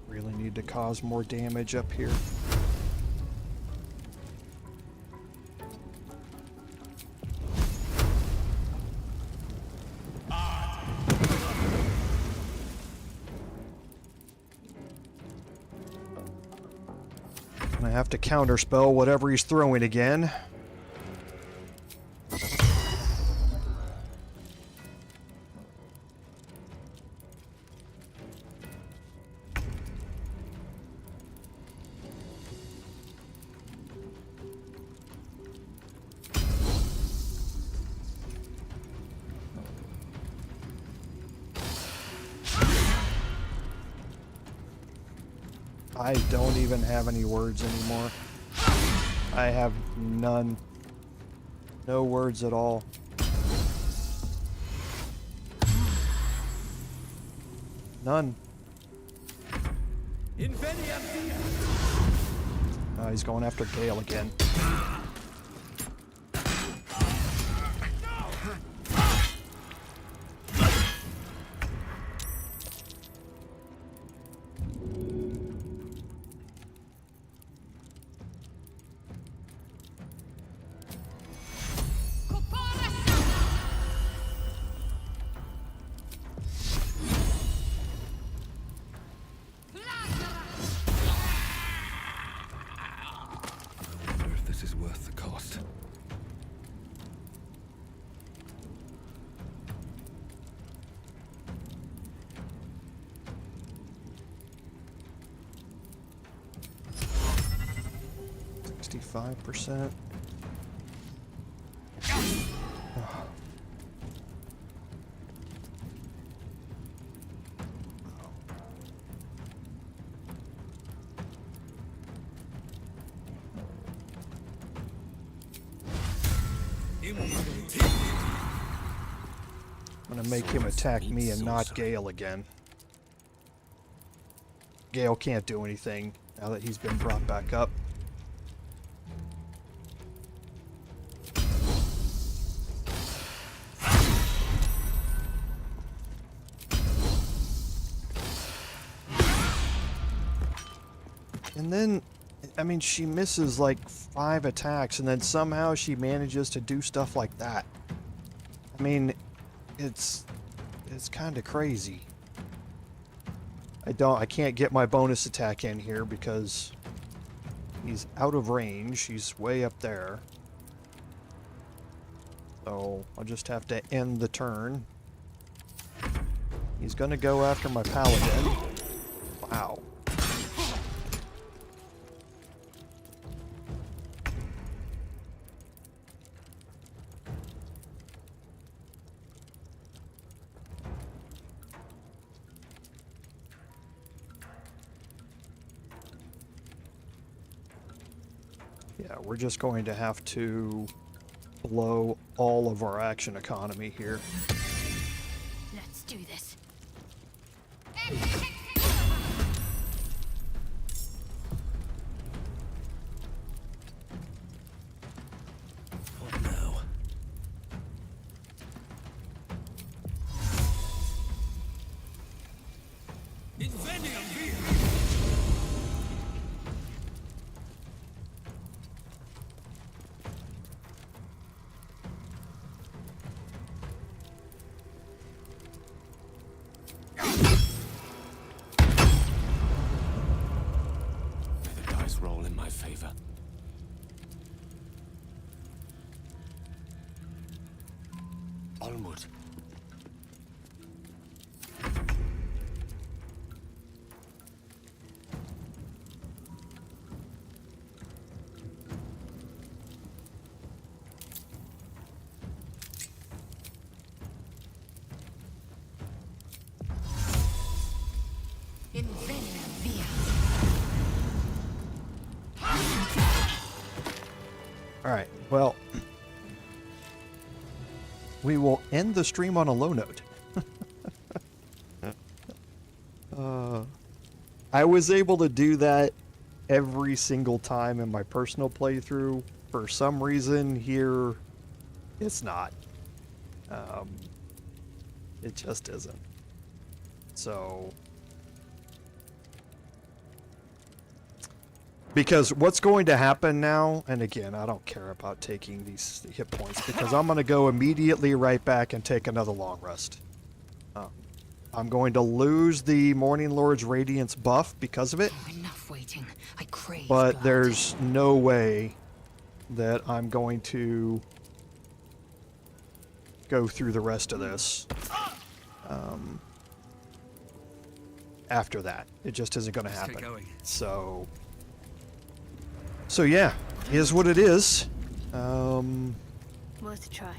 Really need to cause more damage up here. And I have to counterspell whatever he's throwing again. I don't even have any words anymore. I have none. No words at all. None. He's going after Gale again. This is worth the cost. %. I'm gonna make him attack me and not Gale again. Gale can't do anything now that he's been brought back up. And then, I mean, she misses like 5 attacks, and then somehow she manages to do stuff like that. I mean, it's kind of crazy. I can't get my bonus attack in here because he's out of range. He's way up there. So I'll just have to end the turn. He's gonna go after my Paladin. Wow. Yeah, we're just going to have to blow all of our action economy here. Let's do this. What now? Roll in my favor. Onward. Alright, well, we will end the stream on a low note. I was able to do that every single time in my personal playthrough. For some reason here, it's not. It just isn't. So... Because what's going to happen now, and again, I don't care about taking these hit points, because I'm going to go immediately right back and take another long rest. I'm going to lose the Morning Lord's Radiance buff because of it. Enough waiting. I crave but blood. there's no way that I'm going to go through the rest of this after that. It just isn't going to happen. So yeah, is what it is. Worth a try.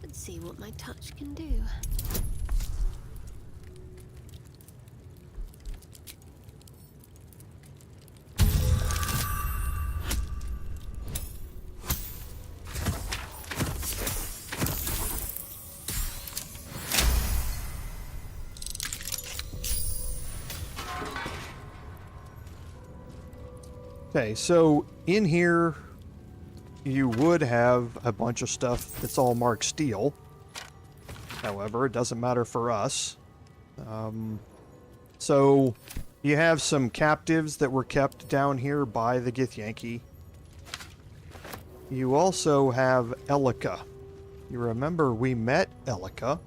Let's see what my touch can do. Okay, so in here, you would have a bunch of stuff that's all marked steel. However, it doesn't matter for us. So you have some captives that were kept down here by the Githyanki. You also have Elika. You remember we met Elika.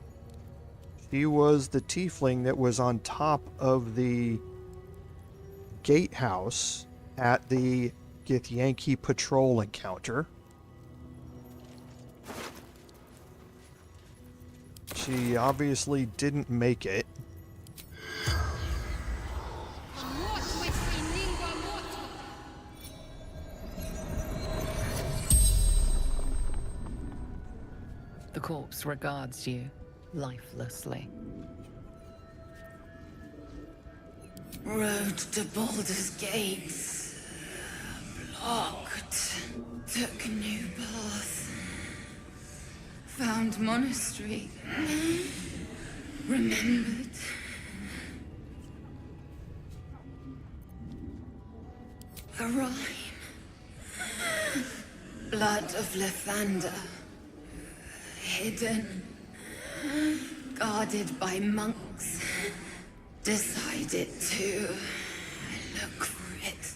She was the tiefling that was on top of the gatehouse at the Githyanki patrol encounter. She obviously didn't make it. The corpse regards you lifelessly. Road to Baldur's gates. Blocked. Took a new path. Found monastery. Remembered. A rhyme. Blood of Lathander. Hidden. Guarded by monks. Decided to look for it.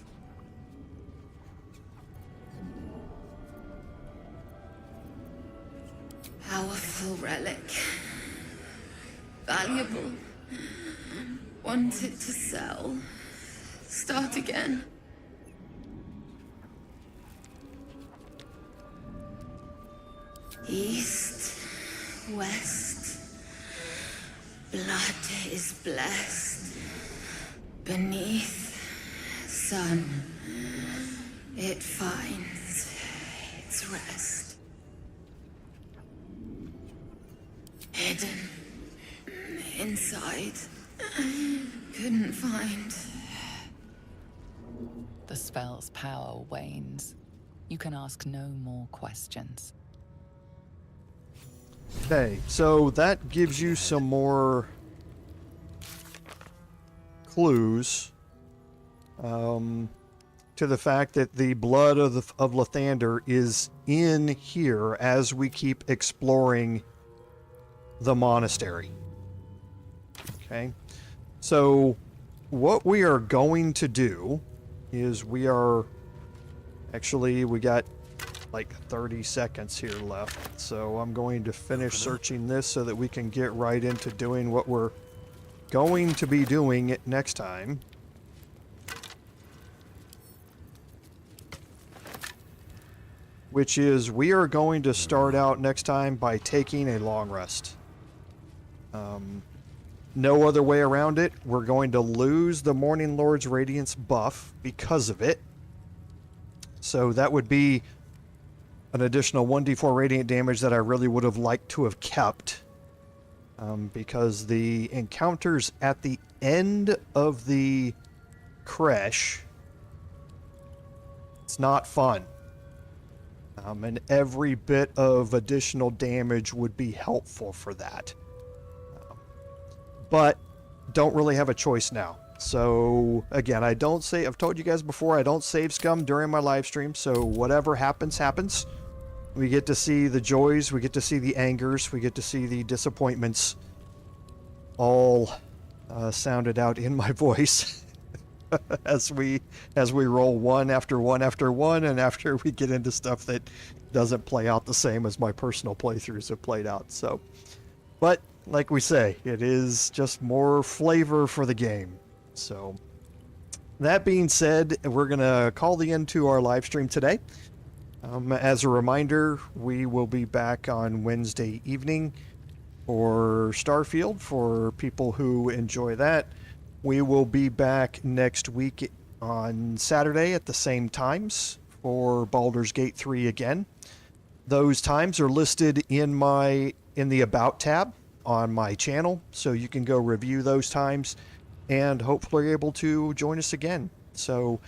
Powerful relic. Valuable. Wanted to sell. Start again. East, west, blood is blessed. Beneath sun, it finds its rest. Hidden inside, couldn't find. The spell's power wanes. You can ask no more questions. Okay, so that gives you some more clues to the fact that the blood of Lathander is in here as we keep exploring the monastery. Okay, so what we are going to do is we got like 30 seconds here left, so I'm going to finish searching this so that we can get right into doing what we're going to be doing next time. Which is, we are going to start out next time by taking a long rest. No other way around it. We're going to lose the Morning Lord's Radiance buff because of it. So that would be an additional 1d4 radiant damage that I really would have liked to have kept. Because the encounters at the end of the Creche, it's not fun. And every bit of additional damage would be helpful for that. But don't really have a choice now. So again, I've told you guys before, I don't save scum during my live stream, so whatever happens, happens. We get to see the joys, we get to see the angers, we get to see the disappointments all sounded out in my voice as we roll one after one after one, and after we get into stuff that doesn't play out the same as my personal playthroughs have played out. So, but like we say, it is just more flavor for the game. So that being said, we're gonna call the end to our live stream today. As a reminder, we will be back on Wednesday evening for Starfield for people who enjoy that. We will be back next week on Saturday at the same times for Baldur's Gate 3 again. Those times are listed in the About tab on my channel, so you can go review those times and hopefully you're able to join us again. So,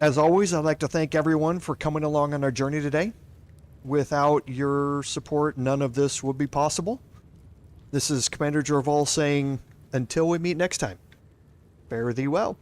as always, I'd like to thank everyone for coming along on our journey today. Without your support, none of this would be possible. This is Commander Jorval saying, until we meet next time, fare thee well.